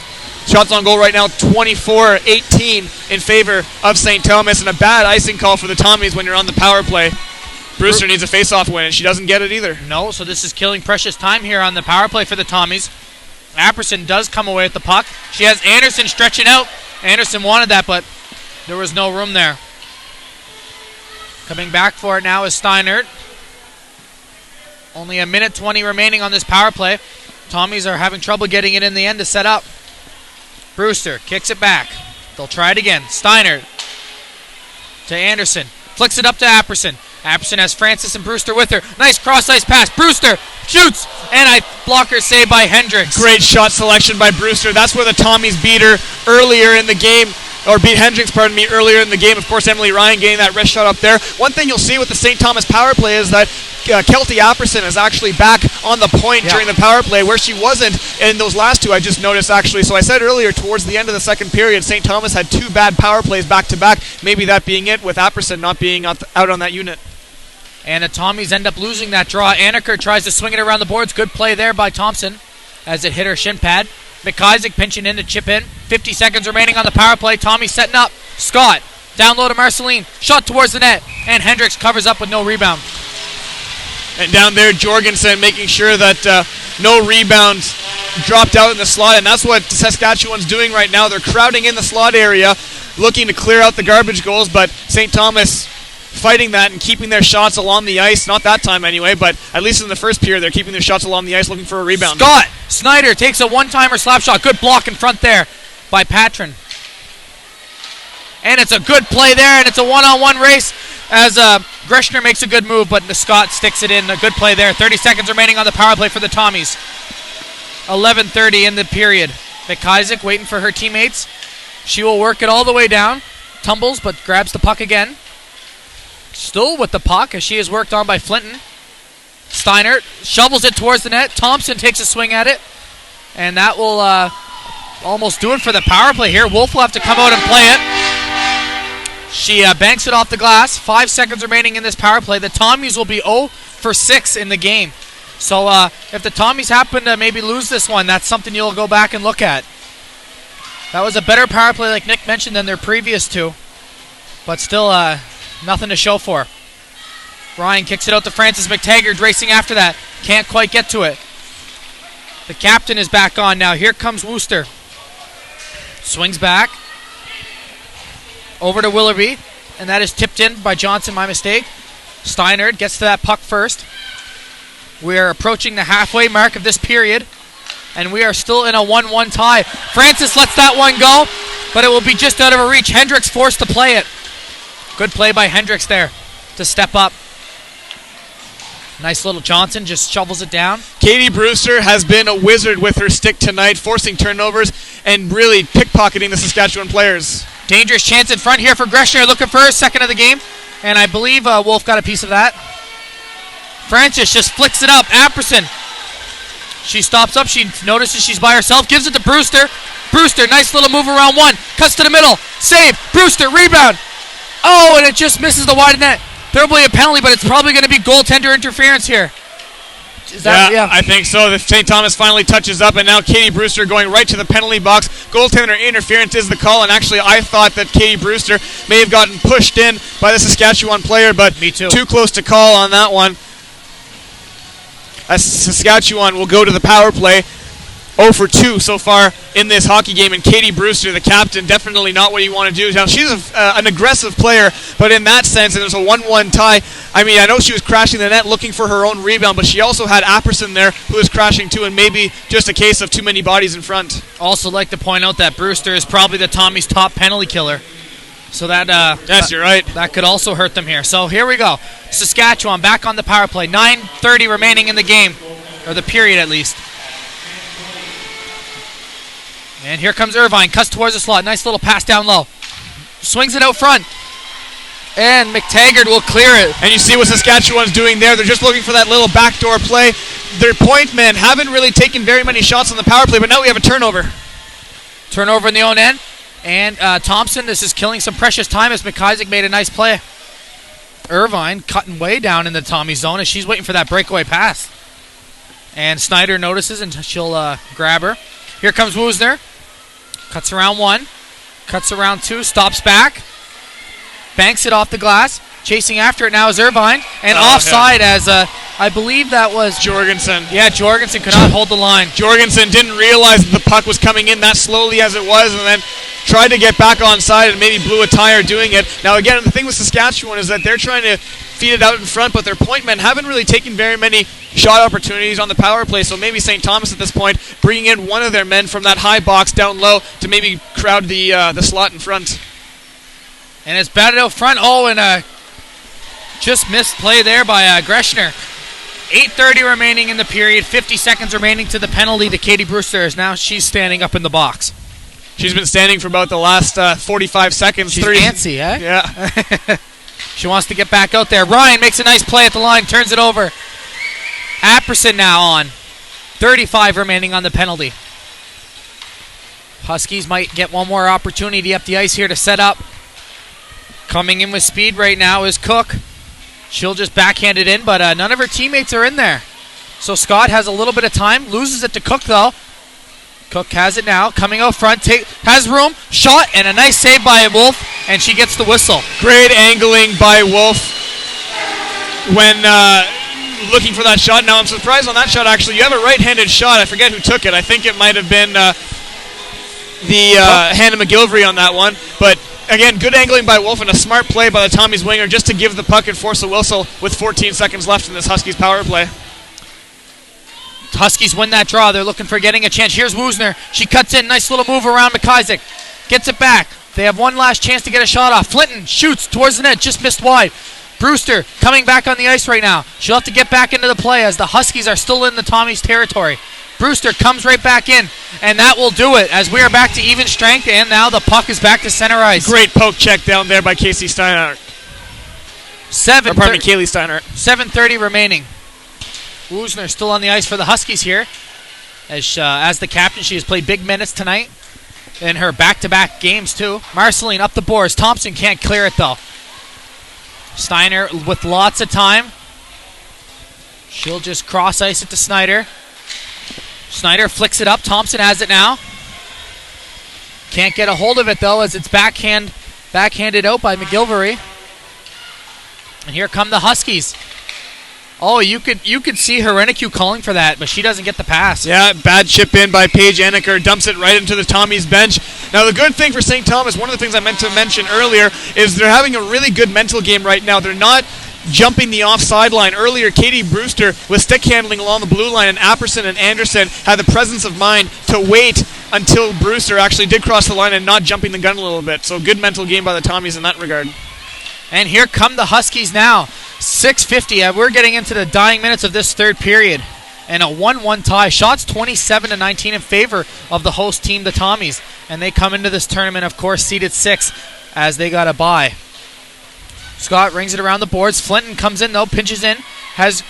Shots on goal right now, 24-18 in favor of St. Thomas, and a bad icing call for the Tommies when you're on the power play. Brewster needs a face-off win, and she doesn't get it either. No, so this is killing precious time here on the power play for the Tommies. Apperson does come away with the puck. She has Anderson stretching out. Anderson wanted that, but there was no room there. Coming back for it now is Steinert. Only 1:20 remaining on this power play. Tommies are having trouble getting it in the end to set up. Brewster kicks it back. They'll try it again. Steiner to Anderson. Flicks it up to Apperson. Apperson has Francis and Brewster with her. Nice cross-ice pass. Brewster shoots. And a blocker save by Hendricks. Great shot selection by Brewster. That's where the Tommies beat her earlier in the game. Or beat Hendricks, earlier in the game. Of course, Emily Ryan getting that wrist shot up there. One thing you'll see with the St. Thomas power play is that Kelty Apperson is actually back on the point during the power play, where she wasn't in those last 2, I just noticed, actually. So I said earlier, towards the end of the second period, St. Thomas had 2 bad power plays back-to-back. Maybe that being it, with Apperson not being out on that unit. And the Tommies end up losing that draw. Anneker tries to swing it around the boards. Good play there by Thompson as it hit her shin pad. McIsaac pinching in to chip in. 50 seconds remaining on the power play. Tommy setting up. Scott down low to Marceline. Shot towards the net. And Hendricks covers up with no rebound. And down there, Jorgensen making sure that no rebounds dropped out in the slot. And that's what Saskatchewan's doing right now. They're crowding in the slot area, looking to clear out the garbage goals. But St. Thomas fighting that and keeping their shots along the ice. Not that time anyway, but at least in the first period, they're keeping their shots along the ice, looking for a rebound. Scott Snyder takes a one-timer slap shot. Good block in front there by Patron. And it's a good play there, and it's a one-on-one race as Greshner makes a good move, but Scott sticks it in. A good play there. 30 seconds remaining on the power play for the Tommies. 11:30 in the period. McIsaac waiting for her teammates. She will work it all the way down. Tumbles, but grabs the puck again. Still with the puck as she is worked on by Flinton. Steiner shovels it towards the net. Thompson takes a swing at it. And that will almost doing for the power play here. Wolf will have to come out and play it. She banks it off the glass. 5 seconds remaining in this power play. The Tommies will be 0 for 6 in the game. So if the Tommies happen to maybe lose this one, that's something you'll go back and look at. That was a better power play, like Nick mentioned, than their previous two. But still nothing to show for. Ryan kicks it out to Francis McTaggart, racing after that. Can't quite get to it. The captain is back on now. Here comes Wooster. Swings back. Over to Willoughby. And that is tipped in by Johnson, my mistake. Steinert gets to that puck first. We're approaching the halfway mark of this period. And we are still in a 1-1 tie. Francis lets that one go, but it will be just out of her reach. Hendricks forced to play it. Good play by Hendricks there to step up. Nice little Johnson just shovels it down. Katie Brewster has been a wizard with her stick tonight, forcing turnovers and really pickpocketing the Saskatchewan players. Dangerous chance in front here for Greshner, looking for her second of the game. And I believe Wolf got a piece of that. Francis just flicks it up. Apperson. She stops up. She notices she's by herself. Gives it to Brewster. Brewster, nice little move around one. Cuts to the middle. Save. Brewster, rebound. Oh, and it just misses the wide net. There will be a penalty, but it's probably going to be goaltender interference here. Is that, yeah, I think so. The St. Thomas finally touches up, and now Katie Brewster going right to the penalty box. Goaltender interference is the call, and actually I thought that Katie Brewster may have gotten pushed in by the Saskatchewan player, but me too. Too close to call on that one. As Saskatchewan will go to the power play. 0 for 2 so far in this hockey game, and Katie Brewster, the captain, definitely not what you want to do. Now, she's an aggressive player, but in that sense, and there's a 1-1 tie. I mean, I know she was crashing the net looking for her own rebound, but she also had Apperson there who was crashing too, and maybe just a case of too many bodies in front. Also like to point out that Brewster is probably the Tommy's top penalty killer. So that yes, you're right. That could also hurt them here. So here we go. Saskatchewan back on the power play. 9:30 remaining in the game, or the period at least. And here comes Irvine, cuts towards the slot. Nice little pass down low. Swings it out front. And McTaggart will clear it. And you see what Saskatchewan's doing there. They're just looking for that little backdoor play. Their point men haven't really taken very many shots on the power play, but now we have a turnover. Turnover in the own end. And Thompson, this is killing some precious time as McIsaac made a nice play. Irvine cutting way down in the Tommy zone as she's waiting for that breakaway pass. And Snyder notices and she'll grab her. Here comes Woosner. Cuts around one. Cuts around two. Stops back. Banks it off the glass. Chasing after it now is Irvine. And offside as I believe that was Jorgensen. Yeah, Jorgensen could not hold the line. Jorgensen didn't realize that the puck was coming in that slowly as it was, and then tried to get back on side and maybe blew a tire doing it. Now again, the thing with Saskatchewan is that they're trying to feed it out in front, but their point men haven't really taken very many shot opportunities on the power play, so maybe St. Thomas at this point bringing in one of their men from that high box down low to maybe crowd the slot in front. And it's batted out front. Oh, and a just missed play there by Greshner. 8:30 remaining in the period, 50 seconds remaining to the penalty to Katie Brewster as now she's standing up in the box. She's been standing for about the last 45 seconds. She's antsy, eh? Yeah. She wants to get back out there. Ryan makes a nice play at the line, turns it over. Apperson now on. 35 remaining on the penalty. Huskies might get one more opportunity up the ice here to set up. Coming in with speed right now is Cook. She'll just backhand it in, but none of her teammates are in there. So Scott has a little bit of time. Loses it to Cook, though. Cook has it now. Coming out front. Has room. Shot, and a nice save by Wolf, and she gets the whistle. Great angling by Wolf when looking for that shot. Now, I'm surprised on that shot, actually. You have a right-handed shot. I forget who took it. I think it might have been Hannah McGilvery on that one. But again, good angling by Wolf and a smart play by the Tommy's winger just to give the puck and force a whistle with 14 seconds left in this Huskies power play. Huskies win that draw. They're looking for getting a chance. Here's Woosner. She cuts in. Nice little move around McIsaac. Gets it back. They have one last chance to get a shot off. Flinton shoots towards the net. Just missed wide. Brewster coming back on the ice right now. She'll have to get back into the play as the Huskies are still in the Tommy's territory. Brewster comes right back in, and that will do it as we are back to even strength, and now the puck is back to center ice. Great poke check down there by Casey Steinhardt. Kaylee Steinhardt. 7:30 remaining. Woosner still on the ice for the Huskies here. As the captain, she has played big minutes tonight. in her back-to-back games, too. Marceline up the boards. Thompson can't clear it, though. Steiner with lots of time. She'll just cross-ice it to Snyder. Snyder flicks it up. Thompson has it now. Can't get a hold of it, though, as it's backhanded out by McGilvery. And here come the Huskies. Oh, you could see Herenicu calling for that, but she doesn't get the pass. Yeah, bad chip in by Paige Anneker. Dumps it right into the Tommies bench. Now, the good thing for St. Thomas, one of the things I meant to mention earlier, is they're having a really good mental game right now. They're not jumping the offside line. Earlier, Katie Brewster was stick handling along the blue line, and Apperson and Anderson had the presence of mind to wait until Brewster actually did cross the line and not jumping the gun a little bit. So good mental game by the Tommies in that regard. And here come the Huskies now. 6:50. We're getting into the dying minutes of this third period. And a 1-1 tie. Shots 27-19 in favor of the host team, the Tommies. And they come into this tournament, of course, seeded 6 as they got a bye. Scott rings it around the boards. Flinton comes in, though, pinches in. Has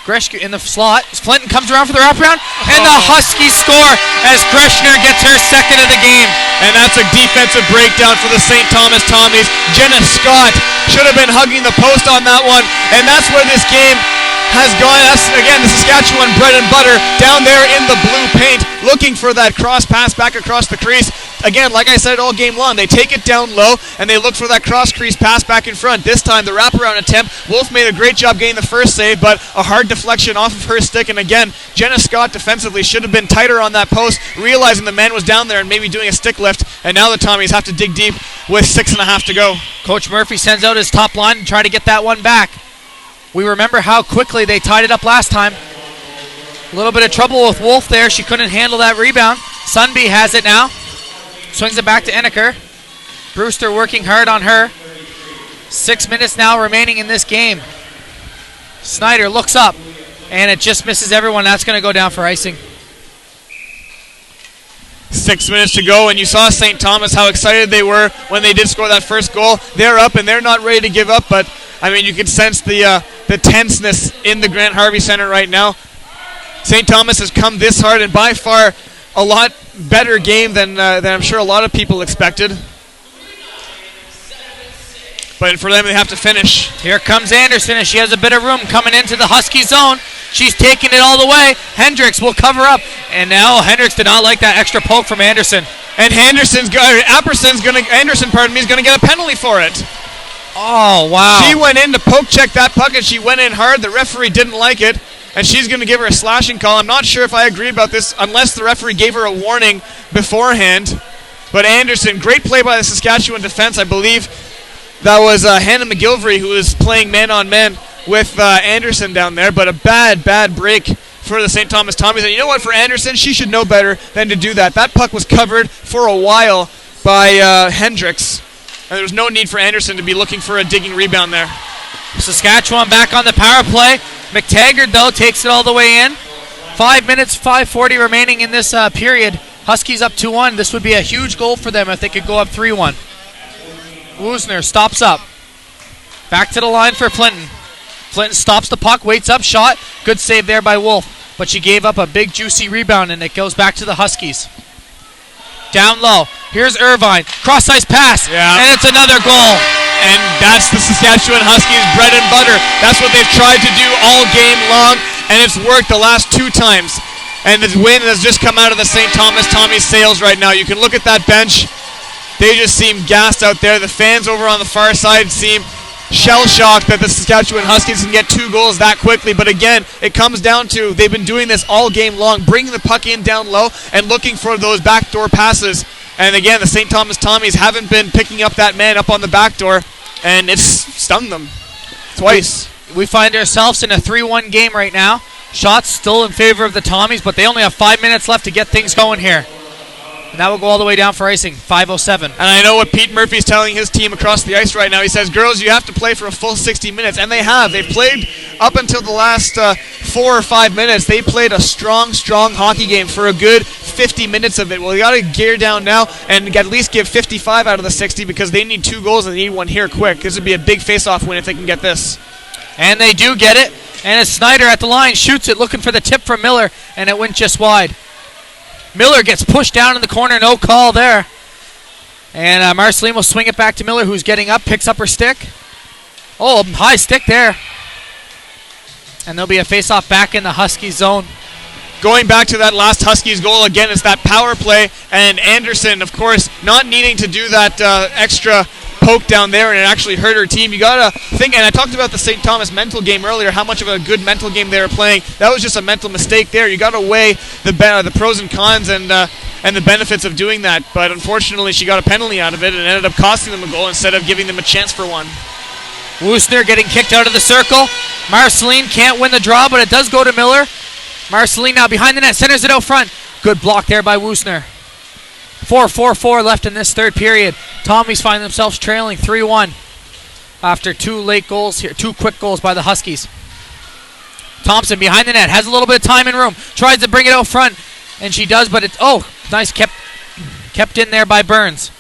Greshner in the slot. Flinton comes around for the wraparound. And the Huskies score as Greshner gets her second of the game. And that's a defensive breakdown for the St. Thomas Tommies. Jenna Scott should have been hugging the post on that one. And that's where this game has gone. That's, again, the Saskatchewan bread and butter down there in the blue paint, looking for that cross pass back across the crease. Again, like I said all game long, they take it down low, and they look for that cross crease pass back in front. This time, the wraparound attempt, Wolf made a great job getting the first save, but a hard deflection off of her stick. And again, Jenna Scott defensively should have been tighter on that post, realizing the man was down there and maybe doing a stick lift. And now the Tommies have to dig deep with 6.5 to go. Coach Murphy sends out his top line to try to get that one back. We remember how quickly they tied it up last time. A little bit of trouble with Wolf there. She couldn't handle that rebound. Sunby has it now. Swings it back to Enneker. Brewster working hard on her. 6 minutes now remaining in this game. Snyder looks up, and it just misses everyone. That's going to go down for icing. 6 minutes to go, and you saw St. Thomas, how excited they were when they did score that first goal. They're up, and they're not ready to give up, but, I mean, you can sense the tenseness in the Grant-Harvey Centre right now. St. Thomas has come this hard, and by far a lot better game than I'm sure a lot of people expected. But for them, they have to finish. Here comes Anderson, and she has a bit of room coming into the Husky zone. She's taking it all the way. Hendricks will cover up. And now Hendricks did not like that extra poke from Anderson. And Anderson is going to get a penalty for it. Oh, wow. She went in to poke check that puck, and she went in hard. The referee didn't like it, and she's going to give her a slashing call. I'm not sure if I agree about this unless the referee gave her a warning beforehand. But Anderson, great play by the Saskatchewan defense. I believe that was Hannah McGilvery who was playing man-on-man with Anderson down there. But a bad break for the St. Thomas Tommies. And you know what, for Anderson, she should know better than to do that. That puck was covered for a while by Hendricks. And there was no need for Anderson to be looking for a digging rebound there. Saskatchewan back on the power play. McTaggart, though, takes it all the way in. 5 minutes, 5:40 remaining in this period. Huskies up 2-1. This would be a huge goal for them if they could go up 3-1. Woosner stops up. Back to the line for Flinton. Flinton stops the puck, waits up, shot. Good save there by Wolf. But she gave up a big, juicy rebound, and it goes back to the Huskies. Down low. Here's Irvine. Cross-ice pass. Yeah. And it's another goal. And that's the Saskatchewan Huskies' bread and butter. That's what they've tried to do all game long, and it's worked the last 2 times. And this win has just come out of the St. Thomas Tommies sails right now. You can look at that bench. They just seem gassed out there. The fans over on the far side seem shell-shocked that the Saskatchewan Huskies can get 2 goals that quickly. But again, it comes down to they've been doing this all game long, bringing the puck in down low and looking for those backdoor passes. And again, the St. Thomas Tommies haven't been picking up that man up on the backdoor, and it's stung them twice. We find ourselves in a 3-1 game right now. Shots still in favor of the Tommies, but they only have 5 minutes left to get things going here. And that will go all the way down for icing, 5:07. And I know what Pete Murphy's telling his team across the ice right now. He says, girls, you have to play for a full 60 minutes. And they have. They've played up until the last 4 or 5 minutes. They played a strong hockey game for a good 50 minutes of it. Well, you got to gear down now and at least give 55 out of the 60 because they need 2 goals and they need one here quick. This would be a big face-off win if they can get this. And they do get it. And it's Snyder at the line, shoots it, looking for the tip from Miller, and it went just wide. Miller gets pushed down in the corner, no call there. And Marceline will swing it back to Miller, who's getting up, picks up her stick. Oh, high stick there. And there'll be a face-off back in the Huskies zone. Going back to that last Huskies goal again, it's that power play, and Anderson, of course, not needing to do that extra poke down there, and it actually hurt her team. You gotta think, and I talked about the St. Thomas mental game earlier, how much of a good mental game they were playing. That was just a mental mistake there. You gotta weigh the pros and cons and the benefits of doing that. But unfortunately, she got a penalty out of it and ended up costing them a goal instead of giving them a chance for one. Woosner getting kicked out of the circle. Marceline can't win the draw, but it does go to Miller. Marceline now behind the net, centers it out front. Good block there by Woosner. 4:44 left in this third period. Tommies find themselves trailing 3-1 after two late goals here, two quick goals by the Huskies. Thompson behind the net, has a little bit of time and room, tries to bring it out front, and she does, but it's, nice kept in there by Burns.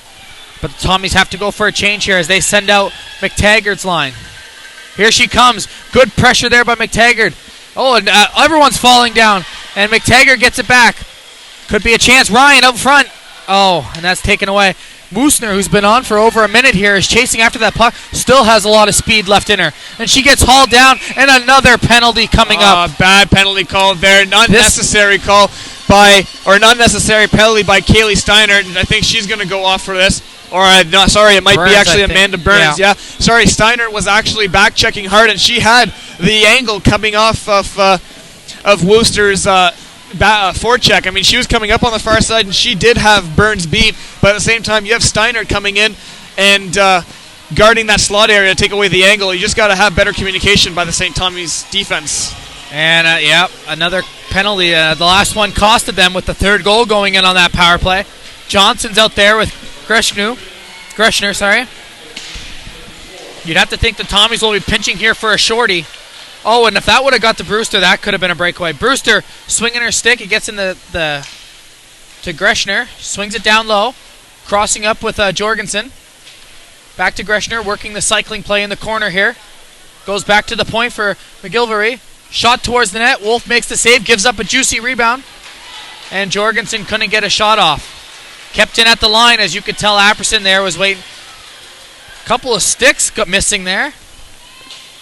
But the Tommies have to go for a change here as they send out McTaggart's line. Here she comes. Good pressure there by McTaggart. And everyone's falling down, and McTaggart gets it back. Could be a chance. Ryan out front. And that's taken away. Woosner, who's been on for over a minute here, is chasing after that puck. Still has a lot of speed left in her. And she gets hauled down, and another penalty coming up. Bad penalty call there. Unnecessary penalty by Kaylee Steiner. I think she's going to go off for this. It might Burns, be actually Amanda Burns. Yeah. Sorry, Steiner was actually back checking hard, and she had the angle coming off of Wooster's forecheck. I mean, she was coming up on the far side, and she did have Burns beat. But at the same time, you have Steiner coming in and guarding that slot area to take away the angle. You just got to have better communication by the St. Tommy's defense. And another penalty. The last one costed them with the third goal going in on that power play. Johnson's out there with Greshner. You'd have to think the Tommies will be pinching here for a shorty. And if that would have got to Brewster, that could have been a breakaway. Brewster swinging her stick. It gets in to Greshner. Swings it down low. Crossing up with Jorgensen. Back to Greshner, working the cycling play in the corner here. Goes back to the point for McGilvery. Shot towards the net. Wolf makes the save. Gives up a juicy rebound. And Jorgensen couldn't get a shot off. Kept in at the line, as you could tell. Apperson there was waiting. Couple of sticks got missing there.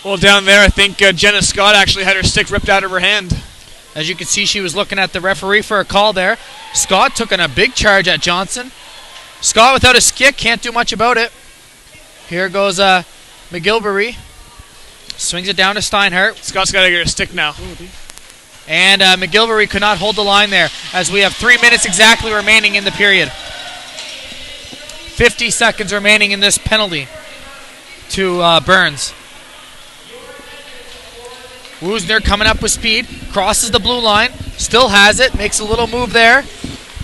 Well, down there, I think Jenna Scott actually had her stick ripped out of her hand. As you can see, she was looking at the referee for a call there. Scott took in a big charge at Johnson. Scott without a stick, can't do much about it. Here goes McGilvery. Swings it down to Steinhardt. Scott's got to get her stick now. And McGilvery could not hold the line there, as we have 3 minutes exactly remaining in the period. 50 seconds remaining in this penalty to Burns. Woosner coming up with speed, crosses the blue line, still has it, makes a little move there,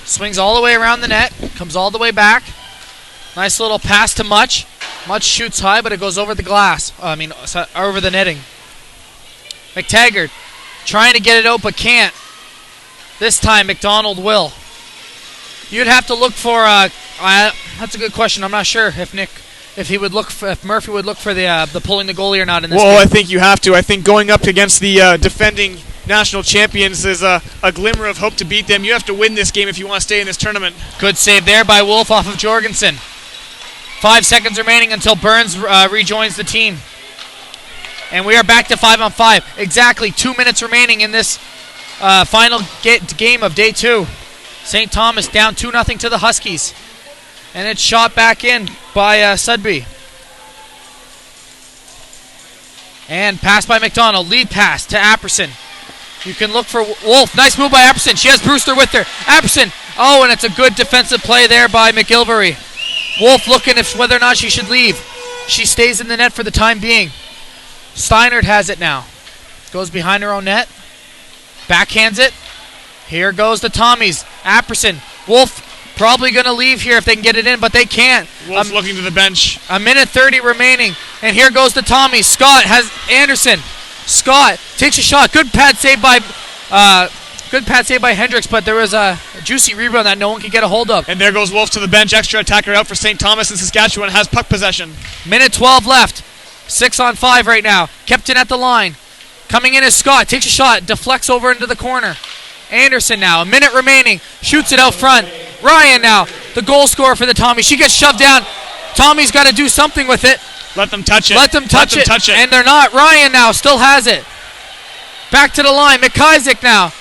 swings all the way around the net, comes all the way back. Nice little pass to Much. Much shoots high, but it goes over the glass. Over the netting. McTaggart trying to get it out, but can't. This time, McDonald will. You'd have to look for. That's a good question. I'm not sure if Murphy would look for the pulling the goalie or not in this game. I think you have to. I think going up against the defending national champions is a glimmer of hope to beat them. You have to win this game if you want to stay in this tournament. Good save there by Wolf off of Jorgensen. 5 seconds remaining until Burns rejoins the team. And we are back to 5-on-5. Exactly 2 minutes remaining in this final game of day 2. St. Thomas down 2-0 to the Huskies. And it's shot back in by Sudby. And pass by McDonald. Lead pass to Apperson. You can look for Wolf. Nice move by Apperson. She has Brewster with her. Apperson. And it's a good defensive play there by McGilvery. Wolf looking if whether or not she should leave. She stays in the net for the time being. Steinert has it now. Goes behind her own net. Backhands it. Here goes the Tommies. Apperson. Wolf probably going to leave here if they can get it in, but they can't. Wolf's looking to the bench. A minute 30 remaining. And here goes the Tommies. Scott has Anderson. Scott takes a shot. Good pad save by Hendricks, but there was a juicy rebound that no one could get a hold of. And there goes Wolf to the bench. Extra attacker out for St. Thomas, and Saskatchewan has puck possession. Minute 12 left. 6-on-5 right now. Kept in at the line. Coming in is Scott. Takes a shot. Deflects over into the corner. Anderson now. A minute remaining. Shoots it out front. Ryan now. the goal scorer for the Tommies. She gets shoved down. Tommy's got to do something with it. Let them touch it. Let them touch it. And they're not. Ryan now still has it. Back to the line. McIsaac now.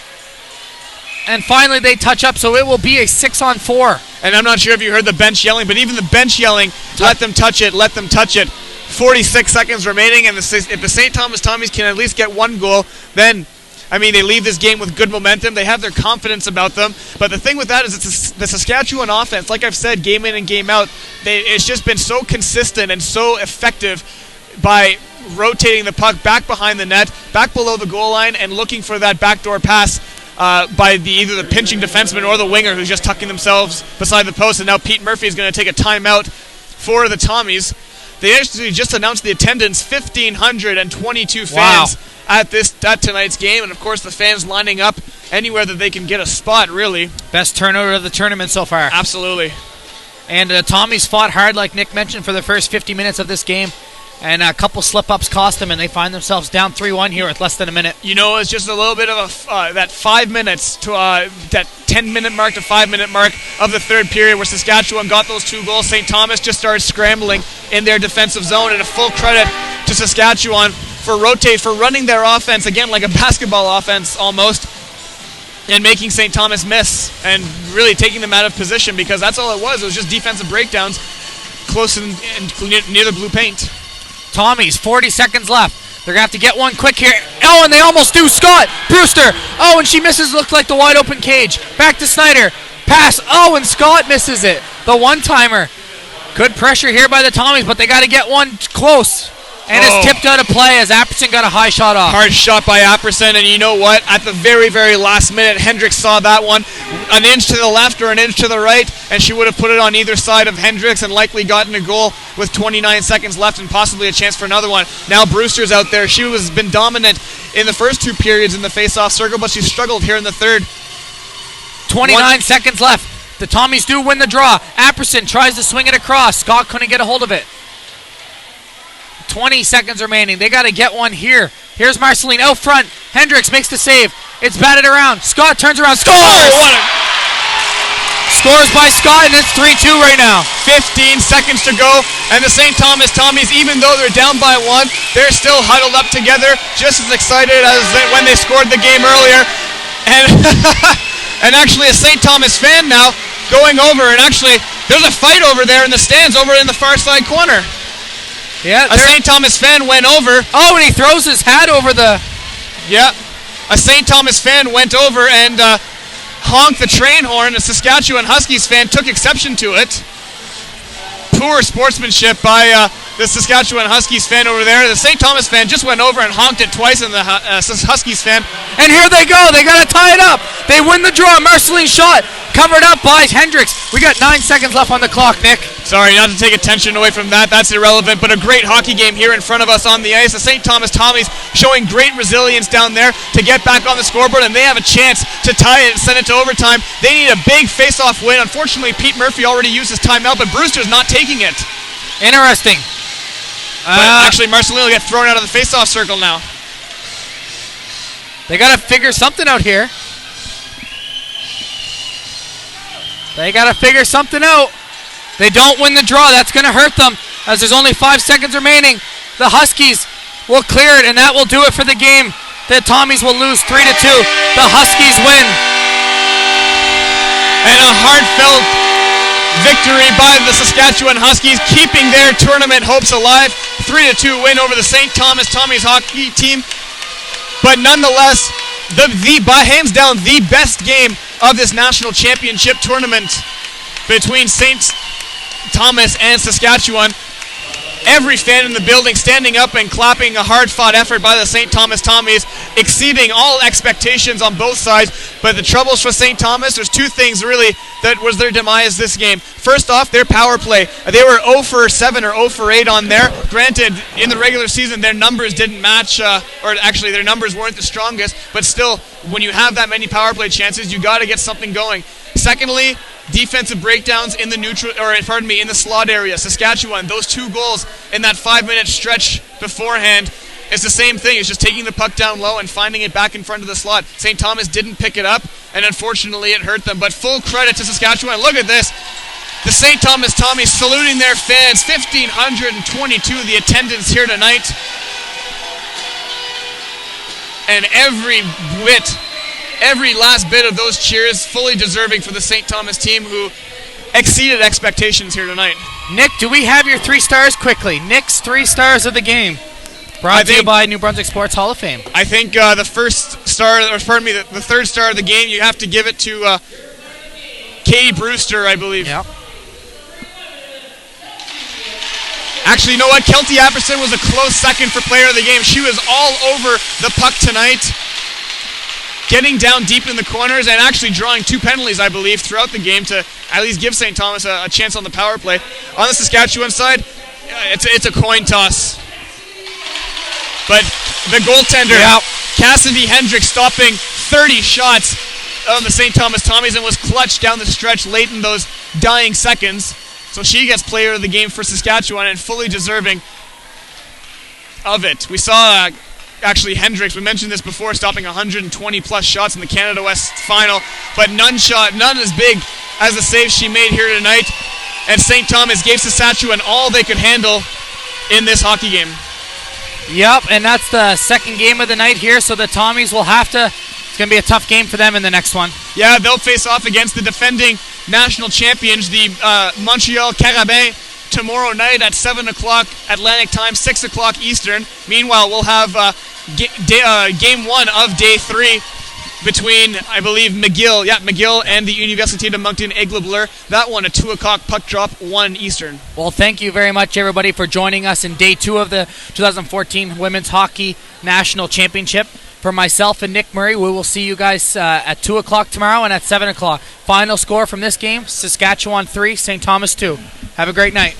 And finally they touch up, so it will be a 6-on-4. And I'm not sure if you heard the bench yelling, but even the bench yelling, let them touch it, let them touch it. 46 seconds remaining, and if the St. Thomas Tommies can at least get one goal, then, I mean, they leave this game with good momentum. They have their confidence about them. But the thing with that is it's the Saskatchewan offense, like I've said, game in and game out, it's just been so consistent and so effective by rotating the puck back behind the net, back below the goal line, and looking for that backdoor pass by either the pinching defenseman or the winger who's just tucking themselves beside the post. And now Pete Murphy is going to take a timeout for the Tommies. They actually just announced the attendance, 1,522 fans at tonight's game. And, of course, the fans lining up anywhere that they can get a spot, really. Best turnover of the tournament so far. Absolutely. And the Tommies fought hard, like Nick mentioned, for the first 50 minutes of this game. And a couple slip-ups cost them, and they find themselves down 3-1 here with less than a minute. You know, it's just a little bit of that 5 minutes to that 10-minute mark to 5-minute mark of the third period where Saskatchewan got those 2 goals. St. Thomas just started scrambling in their defensive zone, and a full credit to Saskatchewan for running their offense, again, like a basketball offense almost, and making St. Thomas miss and really taking them out of position, because that's all it was. It was just defensive breakdowns close and near the blue paint. Tommies, 40 seconds left. They're going to have to get one quick here. Oh, and they almost do. Scott Brewster. Oh, and she misses. Looked like the wide open cage. Back to Snyder. Pass. Oh, and Scott misses it. The one-timer. Good pressure here by the Tommies, but they got to get one close. And it's tipped out of play as Apperson got a high shot off. Hard shot by Apperson, and you know what? At the very, very last minute, Hendricks saw that one an inch to the left or an inch to the right, and she would have put it on either side of Hendricks and likely gotten a goal with 29 seconds left and possibly a chance for another one. Now Brewster's out there. She has been dominant in the first 2 periods in the face-off circle, but she struggled here in the third. 29 seconds left. The Tommies do win the draw. Apperson tries to swing it across. Scott couldn't get a hold of it. 20 seconds remaining. They got to get one here. Here's Marceline out front. Hendricks makes the save. It's batted around. Scott turns around. Scores! Scores by Scott, and it's 3-2 right now. 15 seconds to go, and the St. Thomas Tommies, even though they're down by 1, they're still huddled up together, just as excited as when they scored the game earlier. And and actually a St. Thomas fan now going over, and actually there's a fight over there in the stands over in the far side corner. Yeah, a St. Thomas fan went over. Oh, and he throws his hat over the... Yeah, a St. Thomas fan went over and honked the train horn. A Saskatchewan Huskies fan took exception to it. Poor sportsmanship by the Saskatchewan Huskies fan over there. The St. Thomas fan just went over and honked it twice, and the Huskies fan. And here they go. They got to tie it up. They win the draw. Marceline shot covered up by Hendricks. We got 9 seconds left on the clock, Nick. Sorry, not to take attention away from that. That's irrelevant, but a great hockey game here in front of us on the ice. The St. Thomas Tommies showing great resilience down there to get back on the scoreboard, and they have a chance to tie it and send it to overtime. They need a big face-off win. Unfortunately, Pete Murphy already used his timeout, but Brewster's not taking it. Interesting. But actually, Marceline will get thrown out of the face-off circle now. They got to figure something out here. They got to figure something out. They don't win the draw. That's going to hurt them as there's only 5 seconds remaining. The Huskies will clear it, and that will do it for the game. The Tommies will lose 3-2. The Huskies win. And a heartfelt victory by the Saskatchewan Huskies, keeping their tournament hopes alive. 3-2 win over the St. Thomas Tommies hockey team. But nonetheless, hands down, the best game of this national championship tournament between St. Thomas and Saskatchewan. Every fan in the building standing up and clapping, a hard-fought effort by the St. Thomas Tommies, exceeding all expectations on both sides. But the troubles for St. Thomas, there's 2 things really that was their demise this game. First off, their power play. They were 0 for 7 or 0 for 8 on there. Granted, in the regular season, their numbers didn't match, or actually their numbers weren't the strongest, but still, when you have that many power play chances, you got to get something going. Secondly, defensive breakdowns in the in the slot area. Saskatchewan, those 2 goals in that 5-minute stretch beforehand is the same thing. It's just taking the puck down low and finding it back in front of the slot. St. Thomas didn't pick it up, and unfortunately it hurt them. But full credit to Saskatchewan. Look at this. The St. Thomas Tommies saluting their fans. 1,522 the attendance here tonight. And every last bit of those cheers fully deserving for the St. Thomas team, who exceeded expectations here tonight. Nick, do we have your 3 stars quickly? Nick's 3 stars of the game. Brought to you by New Brunswick Sports Hall of Fame. I think the third star of the game, you have to give it to Katie Brewster, I believe. Yep. Actually, you know what? Kelty Apperson was a close second for player of the game. She was all over the puck tonight, getting down deep in the corners and actually drawing 2 penalties, I believe, throughout the game to at least give St. Thomas a chance on the power play. On the Saskatchewan side, it's a coin toss. But the goaltender, Cassidy Hendricks, stopping 30 shots on the St. Thomas Tommies and was clutched down the stretch late in those dying seconds. So she gets player of the game for Saskatchewan and fully deserving of it. We saw actually Hendricks, we mentioned this before, stopping 120 plus shots in the Canada West final, but none as big as the save she made here tonight. And St. Thomas gave Saskatchewan all they could handle in this hockey game. Yep, and that's the second game of the night here, so the Tommies will have to, it's going to be a tough game for them in the next one. Yeah, they'll face off against the defending national champions, the Montreal Carabins, tomorrow night at 7 o'clock Atlantic time, 6 o'clock Eastern. Meanwhile, we'll have game 1 of day 3 between, I believe, McGill and the Université de Moncton Aigle Bleu. That one, a 2 o'clock puck drop, 1 Eastern. Well, thank you very much, everybody, for joining us in day 2 of the 2014 Women's Hockey National Championship. For myself and Nick Murray, we will see you guys at 2 o'clock tomorrow and at 7 o'clock. Final score from this game, Saskatchewan 3, St. Thomas 2. Have a great night.